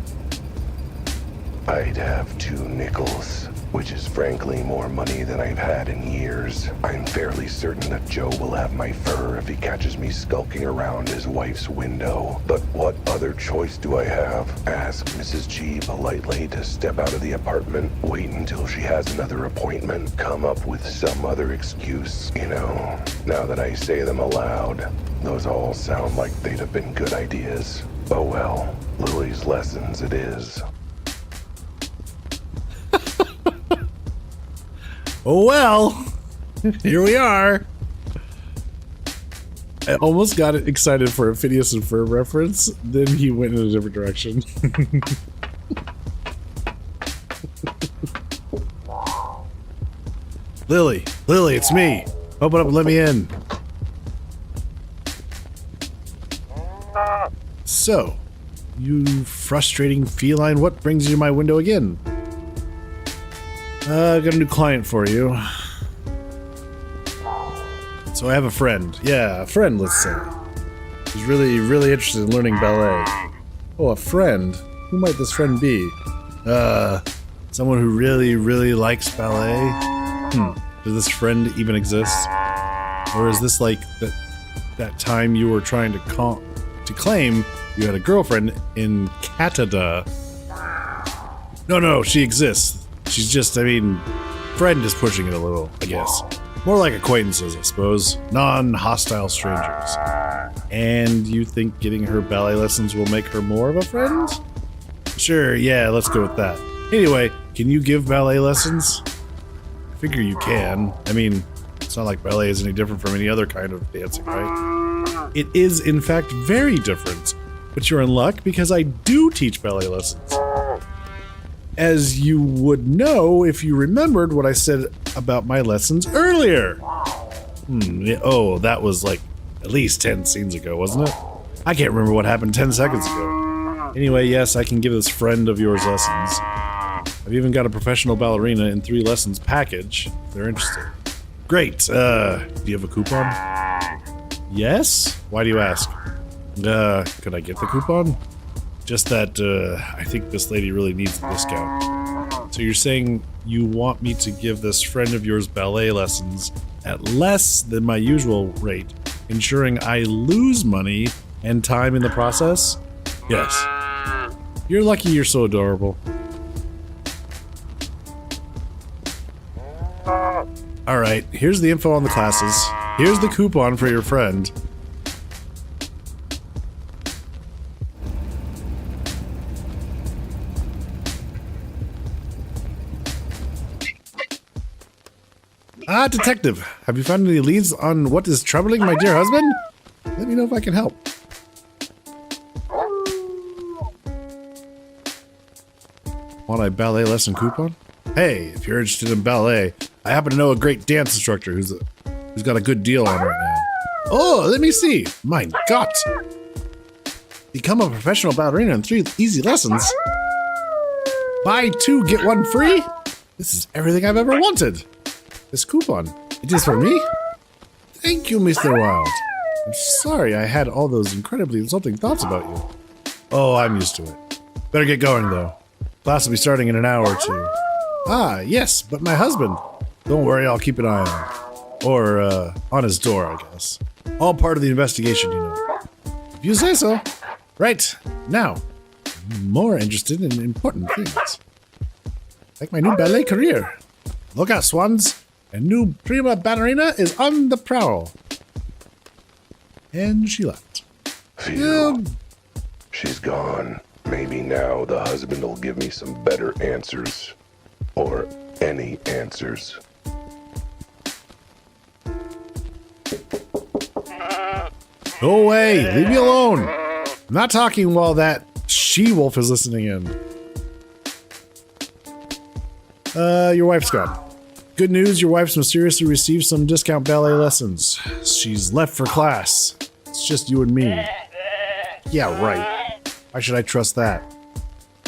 I'd have 2 nickels, which is frankly more money than I've had in years. I'm fairly certain that Joe will have my fur if he catches me skulking around his wife's window. But what other choice do I have? Ask Mrs. G politely to step out of the apartment, wait until she has another appointment, come up with some other excuse. You know, now that I say them aloud, those all sound like they'd have been good ideas. Oh well, Lily's lessons it is. Oh well, here we are. I almost got excited for a Phineas and Ferb reference, then he went in a different direction. Lily, it's me. Open up and let me in. So, you frustrating feline, what brings you to my window again? I've got a new client for you. So I have a friend. Yeah, a friend, let's say. He's really interested in learning ballet. Oh, a friend? Who might this friend be? Someone who really likes ballet? Does this friend even exist? Or is this like that time you were trying to claim you had a girlfriend in Canada? No, she exists. She's just, friend is pushing it a little, I guess. More like acquaintances, I suppose. Non-hostile strangers. And you think getting her ballet lessons will make her more of a friend? Sure, yeah, let's go with that. Anyway, can you give ballet lessons? I figure you can. It's not like ballet is any different from any other kind of dancing, right? It is, in fact, very different. But you're in luck because I do teach ballet lessons. As you would know if you remembered what I said about my lessons earlier. Oh, that was like at least 10 scenes ago, wasn't it? I can't remember what happened 10 seconds ago. Anyway, yes, I can give this friend of yours lessons. I've even got a professional ballerina in 3 lessons package, if they're interested. Great, do you have a coupon? Yes? Why do you ask? Could I get the coupon? Just that, I think this lady really needs the discount. So you're saying you want me to give this friend of yours ballet lessons at less than my usual rate, ensuring I lose money and time in the process? Yes. You're lucky you're so adorable. Alright, here's the info on the classes. Here's the coupon for your friend. Ah, detective, have you found any leads on what is troubling my dear husband? Let me know if I can help. Want a ballet lesson coupon? Hey, if you're interested in ballet, I happen to know a great dance instructor who's got a good deal on right now. Oh, let me see. Mein Gott. Become a professional ballerina in 3 easy lessons. Buy 2, get 1 free? This is everything I've ever wanted. This coupon, it is for me? Thank you, Mr. Wilde. I'm sorry I had all those incredibly insulting thoughts about you. Oh, I'm used to it. Better get going, though. Class will be starting in an hour or 2. Ah, yes, but my husband. Don't worry, I'll keep an eye on him. Or, on his door, I guess. All part of the investigation, you know. If you say so. Right, now, I'm more interested in important things. Like my new ballet career. Look out, swans. A new prima ballerina is on the prowl. And she left. Phew. She's gone. Maybe now the husband will give me some better answers. Or any answers. Go away! Leave me alone! I'm not talking while that she-wolf is listening in. Your wife's gone. Good news, your wife's mysteriously received some discount ballet lessons. She's left for class. It's just you and me. Yeah, right. Why should I trust that?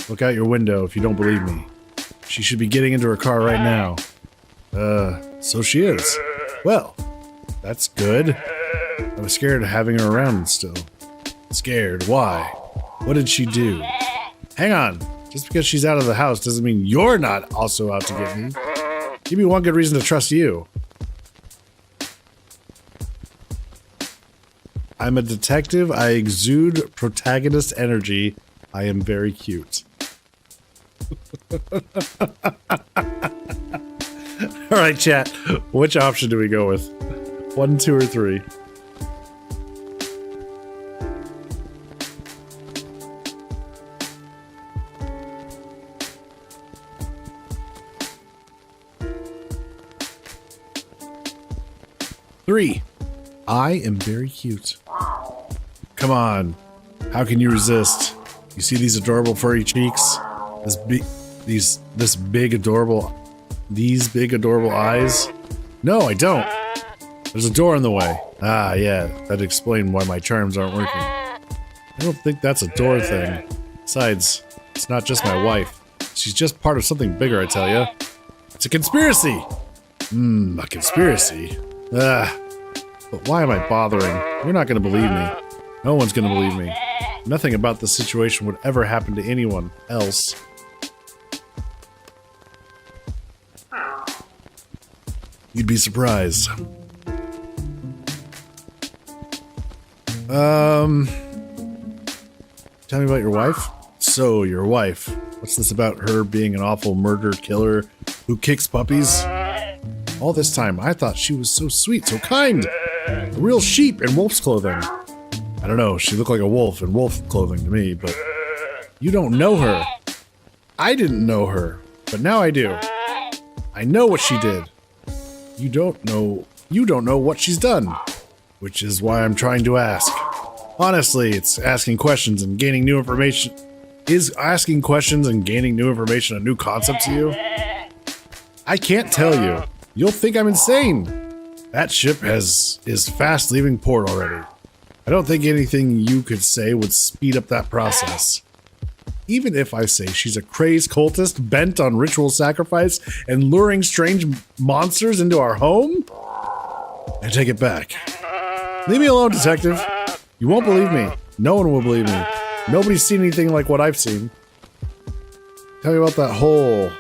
Look out your window if you don't believe me. She should be getting into her car right now. So she is. Well, that's good. I was scared of having her around still. Scared? Why? What did she do? Hang on. Just because she's out of the house doesn't mean you're not also out to get me. Give me one good reason to trust you. I'm a detective. I exude protagonist energy. I am very cute. Alright, chat. Which option do we go with? 1, 2, or 3? Three. I am very cute. Come on. How can you resist? You see these adorable furry cheeks? These big adorable eyes? No, I don't. There's a door in the way. Ah, yeah, that'd explain why my charms aren't working. I don't think that's a door thing. Besides, it's not just my wife. She's just part of something bigger, I tell ya. It's a conspiracy! A conspiracy? But why am I bothering? You're not gonna believe me. No one's gonna believe me. Nothing about this situation would ever happen to anyone else. You'd be surprised. Tell me about your wife? So, your wife. What's this about her being an awful murder killer who kicks puppies? All this time, I thought she was so sweet, so kind. A real sheep in wolf's clothing. I don't know, she looked like a wolf in wolf clothing to me, but you don't know her. I didn't know her, but now I do. I know what she did. You don't know what she's done, which is why I'm trying to ask. Honestly, it's asking questions and gaining new information. Is asking questions and gaining new information a new concept to you? I can't tell you. You'll think I'm insane. That ship is fast leaving port already. I don't think anything you could say would speed up that process. Even if I say she's a crazed cultist bent on ritual sacrifice and luring strange monsters into our home, I take it back. Leave me alone, detective. You won't believe me. No one will believe me. Nobody's seen anything like what I've seen. Tell me about that hole.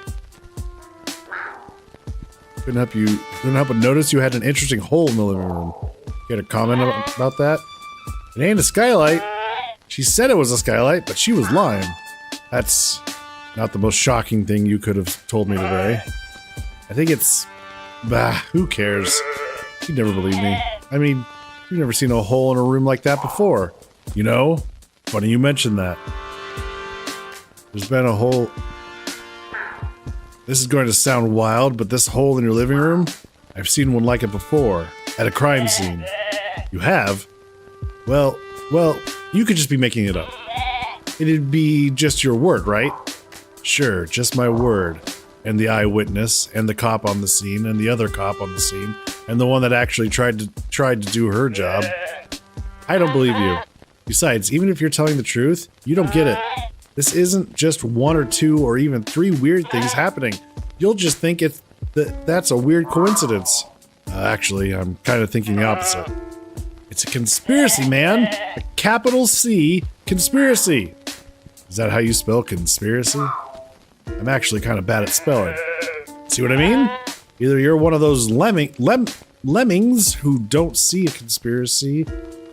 Couldn't help but notice you had an interesting hole in the living room. You had a comment about that? It ain't a skylight. She said it was a skylight, but she was lying. That's not the most shocking thing you could have told me today. I think it's... Bah, who cares? You'd never believe me. I mean, you've never seen a hole in a room like that before. You know? Funny you mentioned that. There's been a hole... This is going to sound wild, but this hole in your living room? I've seen one like it before. At a crime scene. You have? Well, you could just be making it up. It'd be just your word, right? Sure, just my word. And the eyewitness, and the cop on the scene, and the other cop on the scene, and the one that actually tried to do her job. I don't believe you. Besides, even if you're telling the truth, you don't get it. This isn't just one or two or even three weird things happening. You'll just think that's a weird coincidence. Actually, I'm kind of thinking the opposite. It's a conspiracy, man. A capital C conspiracy. Is that how you spell conspiracy? I'm actually kind of bad at spelling. See what I mean? Either you're one of those lemmings who don't see a conspiracy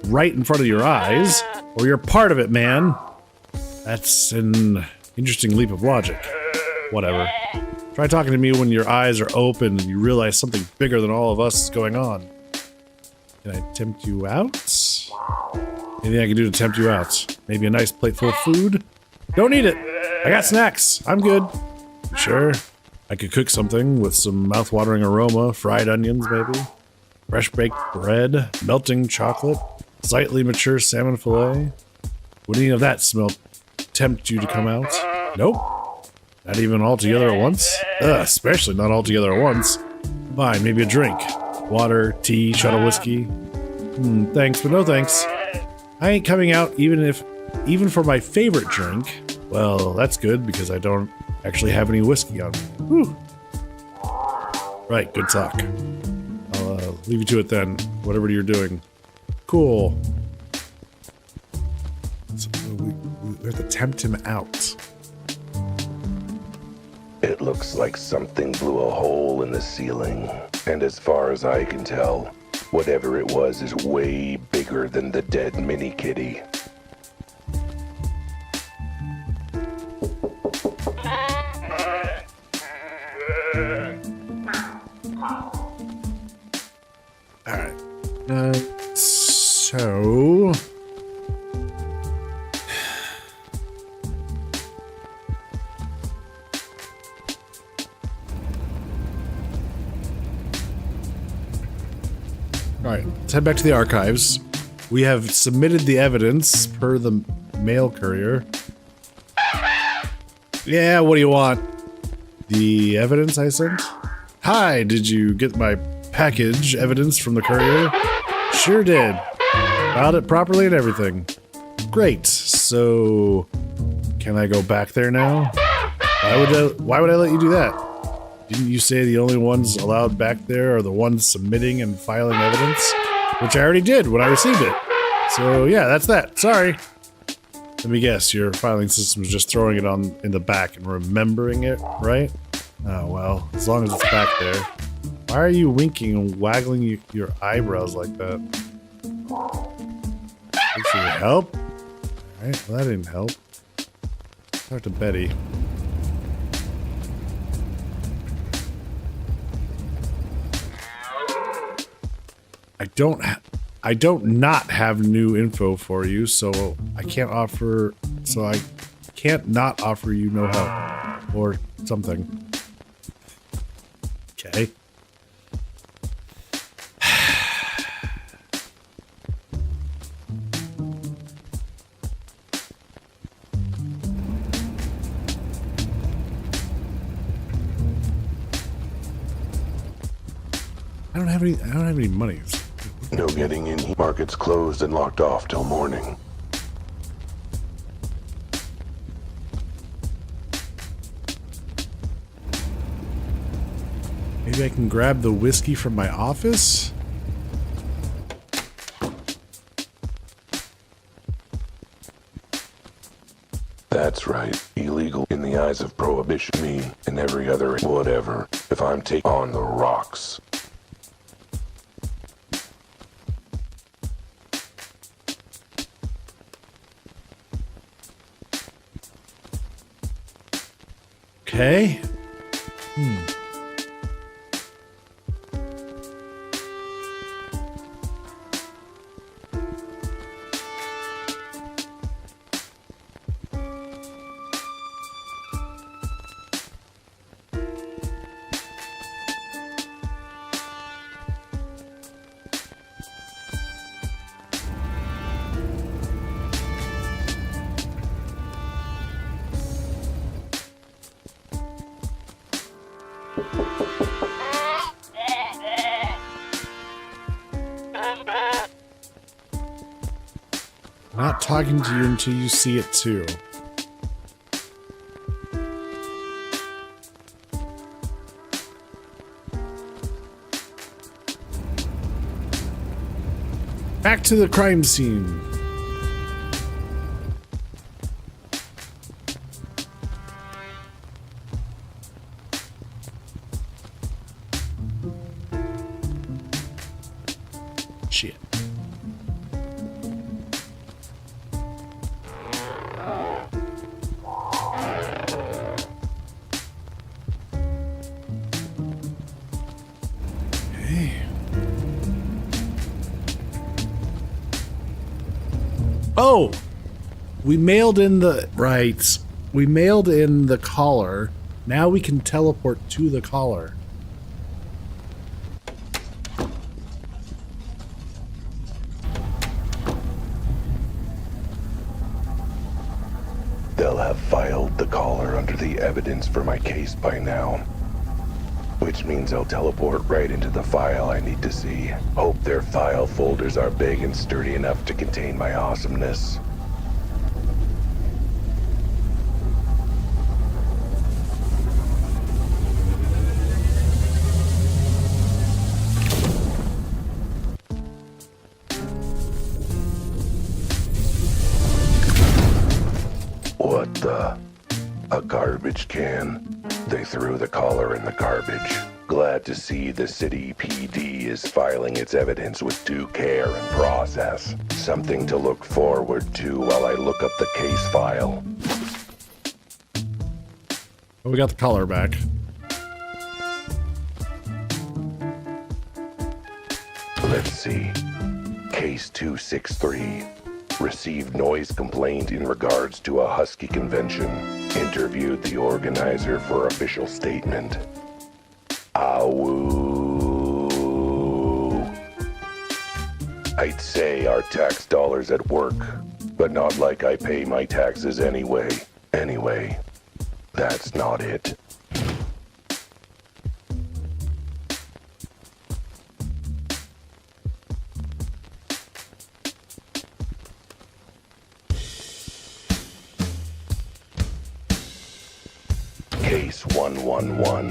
right in front of your eyes, or you're part of it, man. That's an interesting leap of logic. Whatever. Try talking to me when your eyes are open and you realize something bigger than all of us is going on. Can I tempt you out? Anything I can do to tempt you out? Maybe a nice plate full of food? Don't need it! I got snacks! I'm good. Sure. I could cook something with some mouth-watering aroma, fried onions maybe, fresh baked bread, melting chocolate, slightly mature salmon fillet. Would any of that smell tempt you to come out? Nope. Not even all together at once? Especially not all together at once. Fine, maybe a drink. Water, tea, shot of whiskey. Thanks, but no thanks. I ain't coming out even for my favorite drink. Well, that's good because I don't actually have any whiskey on me. Whew. Right, good talk. I'll leave you to it then, whatever you're doing. Cool. So we have to tempt him out. It looks like something blew a hole in the ceiling. And as far as I can tell, whatever it was is way bigger than the dead mini kitty. Alright. So... Alright, let's head back to the archives. We have submitted the evidence per the mail courier. Yeah, what do you want? The evidence I sent? Hi, did you get my package evidence from the courier? Sure did. Filed it properly and everything. Great, so... Can I go back there now? Why would I let you do that? Didn't you say the only ones allowed back there are the ones submitting and filing evidence? Which I already did when I received it. So yeah, that's that. Sorry. Let me guess, your filing system is just throwing it in the back and remembering it, right? Oh well, as long as it's back there. Why are you winking and waggling your eyebrows like that? Thanks for your help. Alright, well that didn't help. Talk to Betty. I don't not have new info for you, so I can't not offer you no help or something. Okay. I don't have any money. No getting in. Market's closed and locked off till morning. Maybe I can grab the whiskey from my office? That's right. Illegal in the eyes of Prohibition, me, and every other whatever. If I'm taking on the rocks. Okay. I'm not talking to you until you see it too. Back to the crime scene. Shit. Oh, we mailed in the We mailed in the collar. Now we can teleport to the collar. They'll have filed the collar under the evidence for my case by now. Which means I'll teleport right into the file I need to see. Hope their file folders are big and sturdy enough to contain my awesomeness. What the? A garbage can? They threw the collar in the garbage. Glad to see the city PD is filing its evidence with due care and process. Something to look forward to while I look up the case file. Oh, we got the collar back. Let's see. Case 263. Received noise complaint in regards to a Husky convention. Interviewed the organizer for official statement. Awoo. I'd say our tax dollars at work, but not like I pay my taxes anyway. Anyway, that's not it. Case 111.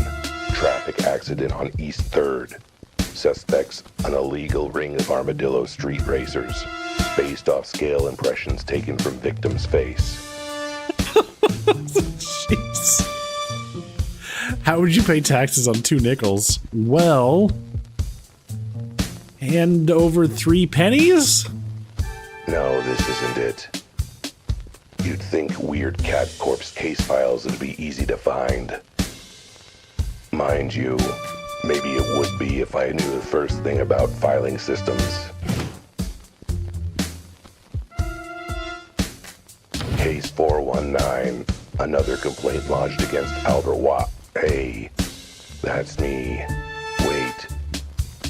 Traffic accident on East 3rd. Suspects, an illegal ring of Armadillo street racers. Based off scale impressions taken from victim's face. Jeez. How would you pay taxes on 2 nickels? Well, hand over 3 pennies? No, this isn't it. You'd think weird cat corpse case files would be easy to find. Mind you, maybe it would be be if I knew the first thing about filing systems. Case 419. Another complaint lodged against Albert Watt. Hey, that's me. Wait.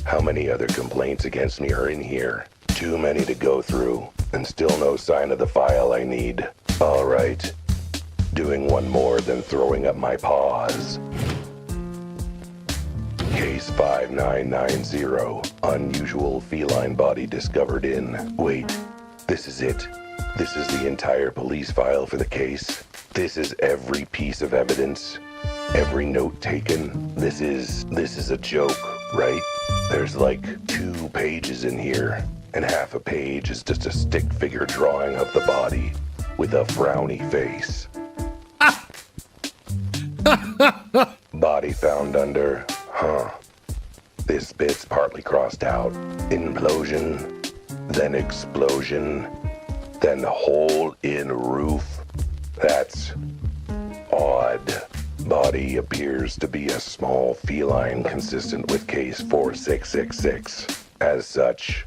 How many other complaints against me are in here? Too many to go through, and still no sign of the file I need. All right. Doing one more than throwing up my paws. Case 5990. Unusual feline body discovered in... Wait. This is it. This is the entire police file for the case. This is every piece of evidence. Every note taken. This is a joke, right? There's like 2 pages in here, and half a page is just a stick figure drawing of the body with a frowny face. Body found under, this bit's partly crossed out. Implosion, then explosion, then hole in roof. That's odd. Body appears to be a small feline consistent with case 4666. As such,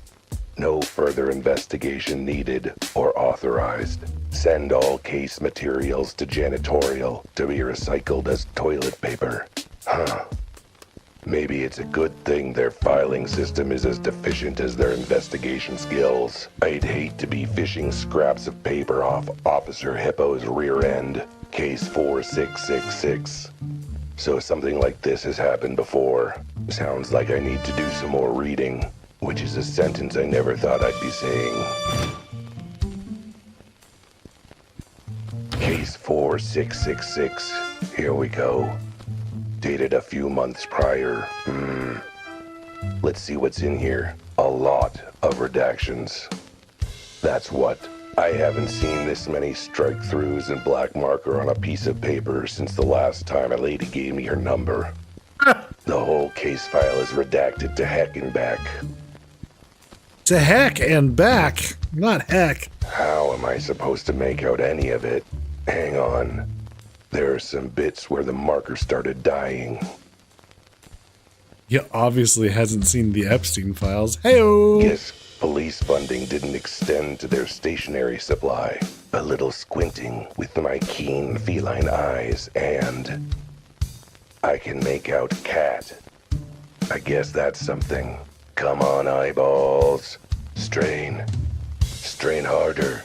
no further investigation needed or authorized. Send all case materials to janitorial to be recycled as toilet paper. Maybe it's a good thing their filing system is as deficient as their investigation skills. I'd hate to be fishing scraps of paper off Officer Hippo's rear end. Case 4666. So something like this has happened before. Sounds like I need to do some more reading, which is a sentence I never thought I'd be saying. Case 4666. Here we go. Dated a few months prior. Let's see what's in here. A lot of redactions. That's what. I haven't seen this many strike-throughs and black marker on a piece of paper since the last time a lady gave me her number. The whole case file is redacted to heck and back. To heck and back, not heck. How am I supposed to make out any of it? Hang on. There are some bits where the marker started dying. He obviously hasn't seen the Epstein files. Hey-o! Guess police funding didn't extend to their stationery supply. A little squinting with my keen feline eyes, and I can make out cat. I guess that's something. Come on, eyeballs. Strain. Strain harder.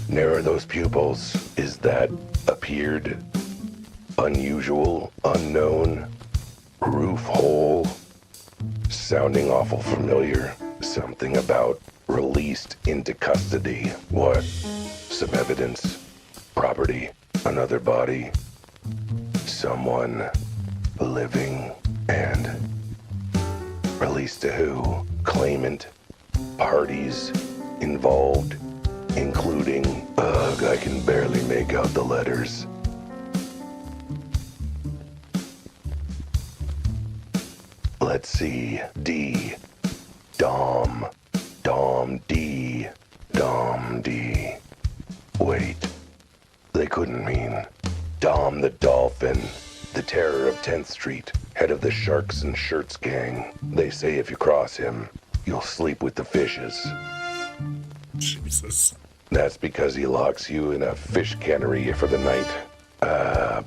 Narrow those pupils. Is that appeared? Unusual, unknown, roof hole. Sounding awful familiar. Something about released into custody. What? Some evidence. Property. Another body. Someone living. And released to who? Claimant. Parties involved. Including, I can barely make out the letters. Let's see. D. Dom. Dom D. Dom D. Wait. They couldn't mean Dom the Dolphin, the terror of 10th Street, head of the Sharks and Shirts gang. They say if you cross him, you'll sleep with the fishes. Jesus. That's because he locks you in a fish cannery for the night.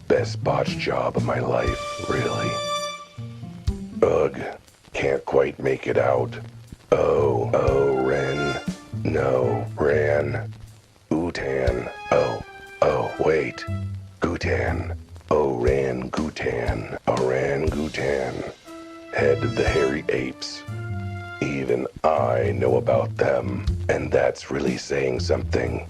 Best botch job of my life, really. Ugh, can't quite make it out. Ren. No, Ran. Utan. Wait. Gutan. Oran Gutan. Oran Gutan. Head of the hairy apes. Even I know about them, and that's really saying something.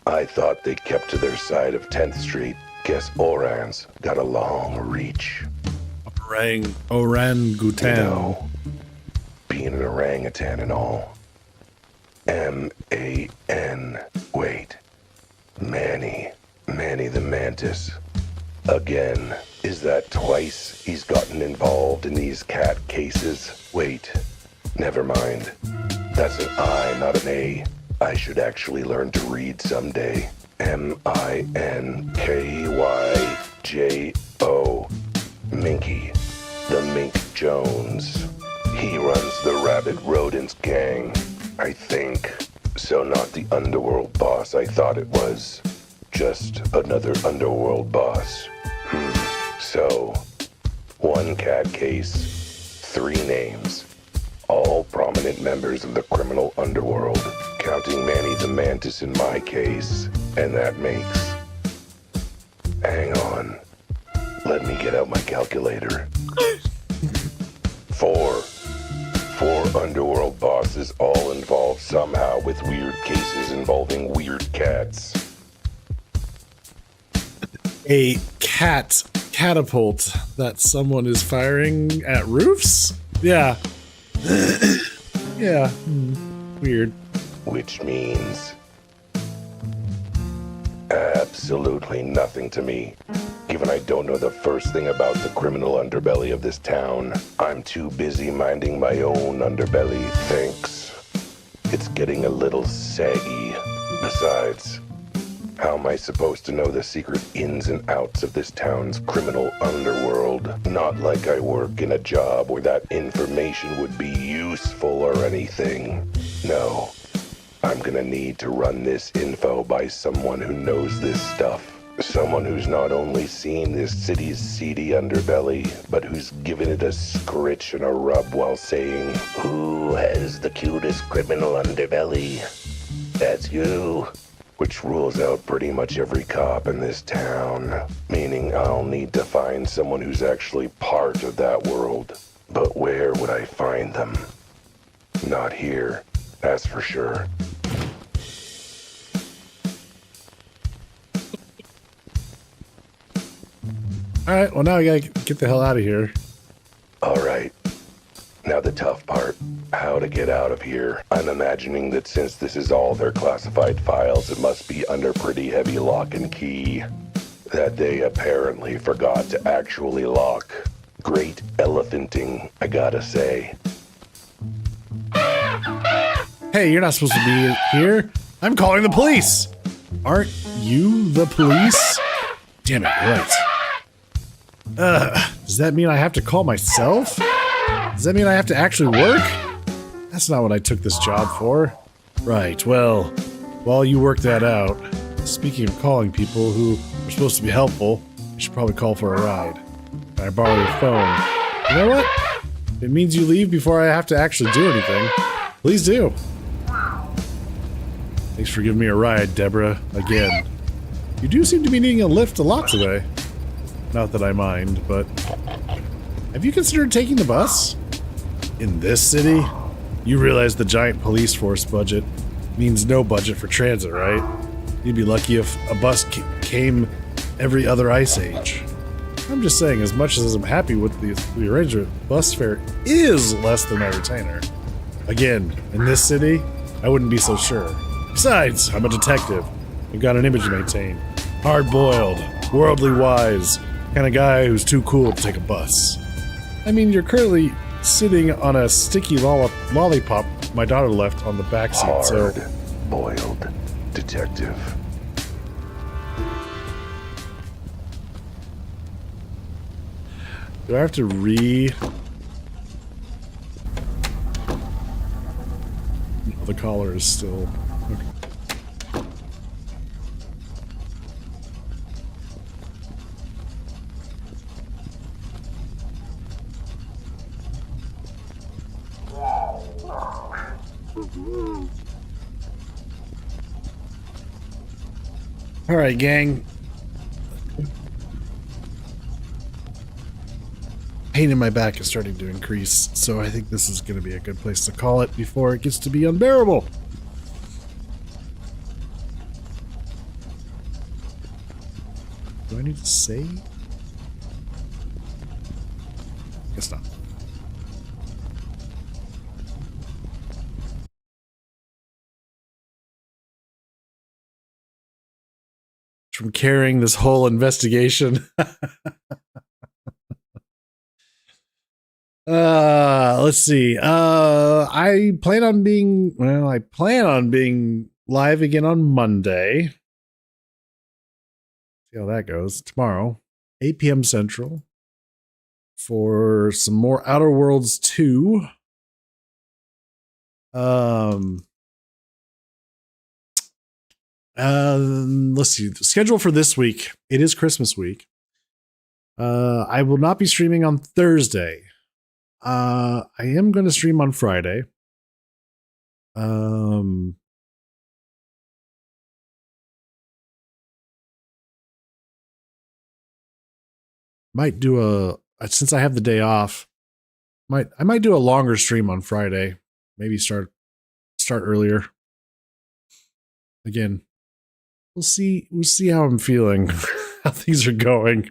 I thought they kept to their side of 10th Street. Guess Oran's got a long reach. Orangutan. You know, being an orangutan and all. M-A-N. Wait. Manny the Mantis. Again. Is that twice he's gotten involved in these cat cases? Wait. Never mind. That's an I, not an A. I should actually learn to read someday. M-I-N-K-Y-J-O. Minky. The Mink Jones. He runs the Rabid Rodents gang, I think. So not the underworld boss I thought it was. Just another underworld boss. So, one cat case, 3 names. All prominent members of the criminal underworld, counting Manny the Mantis in my case. And that makes... Hang on. Let me get out my calculator. 4 underworld bosses, all involved somehow with weird cases involving weird cats. A cat catapult that someone is firing at roofs? Yeah. Yeah. Weird. Which means... absolutely nothing to me. Given I don't know the first thing about the criminal underbelly of this town, I'm too busy minding my own underbelly, thanks. It's getting a little saggy. Besides, how am I supposed to know the secret ins and outs of this town's criminal underworld? Not like I work in a job where that information would be useful or anything. No, I'm gonna need to run this info by someone who knows this stuff. Someone who's not only seen this city's seedy underbelly, but who's given it a scritch and a rub while saying, "Who has the cutest criminal underbelly? That's you." Which rules out pretty much every cop in this town. Meaning I'll need to find someone who's actually part of that world. But where would I find them? Not here, that's for sure. Alright, well now we gotta get the hell out of here. Alright. Now the tough part. How to get out of here. I'm imagining that since this is all their classified files, it must be under pretty heavy lock and key. That they apparently forgot to actually lock. Great elephanting, I gotta say. Hey, you're not supposed to be here. I'm calling the police. Aren't you the police? Damn it, you're right. Does that mean I have to call myself? Does that mean I have to actually work? That's not what I took this job for. Right, well, while you work that out, speaking of calling people who are supposed to be helpful, you should probably call for a ride. Can I borrow your phone? You know what? If it means you leave before I have to actually do anything, please do. Thanks for giving me a ride, Deborah, again. You do seem to be needing a lift a lot today. Not that I mind, but... have you considered taking the bus? In this city? You realize the giant police force budget means no budget for transit, right? You'd be lucky if a bus came every other ice age. I'm just saying, as much as I'm happy with the arrangement, bus fare is less than my retainer. Again, in this city, I wouldn't be so sure. Besides, I'm a detective. I've got an image to maintain. Hard-boiled, worldly wise, kind of guy who's too cool to take a bus. I mean, you're currently sitting on a sticky lollipop my daughter left on the backseat, so... Hard-boiled detective. Do I have to No, the collar is still... okay. Alright, gang. Pain in my back is starting to increase, so I think this is going to be a good place to call it before it gets to be unbearable. Do I need to save? Guess not. From carrying this whole investigation. Let's see. I plan on being live again on Monday. See how that goes. Tomorrow, 8 p.m. Central, for some more Outer Worlds 2. Um. Let's see. The schedule for this week. It is Christmas week. I will not be streaming on Thursday. I am going to stream on Friday. Might do since I have the day off. I might do a longer stream on Friday. Maybe start earlier. Again, we'll see how I'm feeling, how things are going.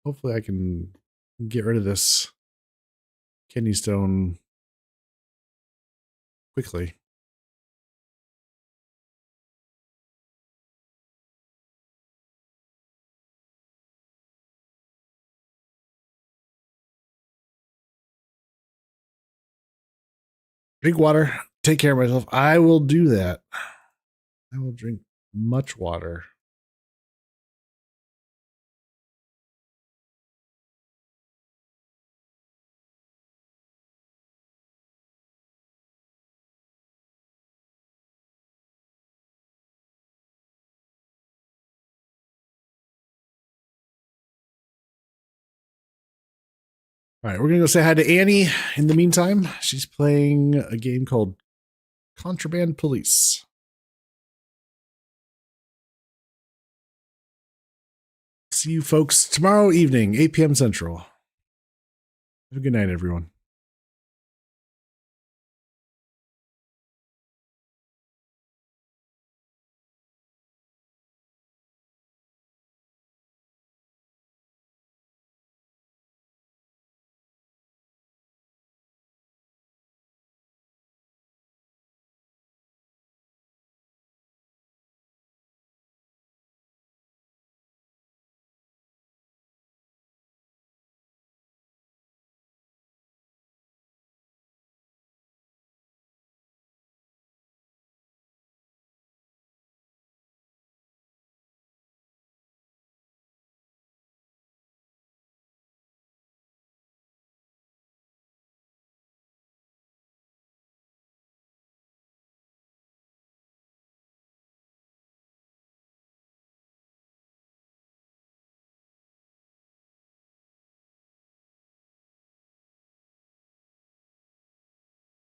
Hopefully I can get rid of this kidney stone quickly. Drink water. Take care of myself. I will do that. I will drink much water. All right, we're going to go say hi to Annie. In the meantime, she's playing a game called Contraband Police. See you folks tomorrow evening, 8 p.m. Central. Have a good night, everyone.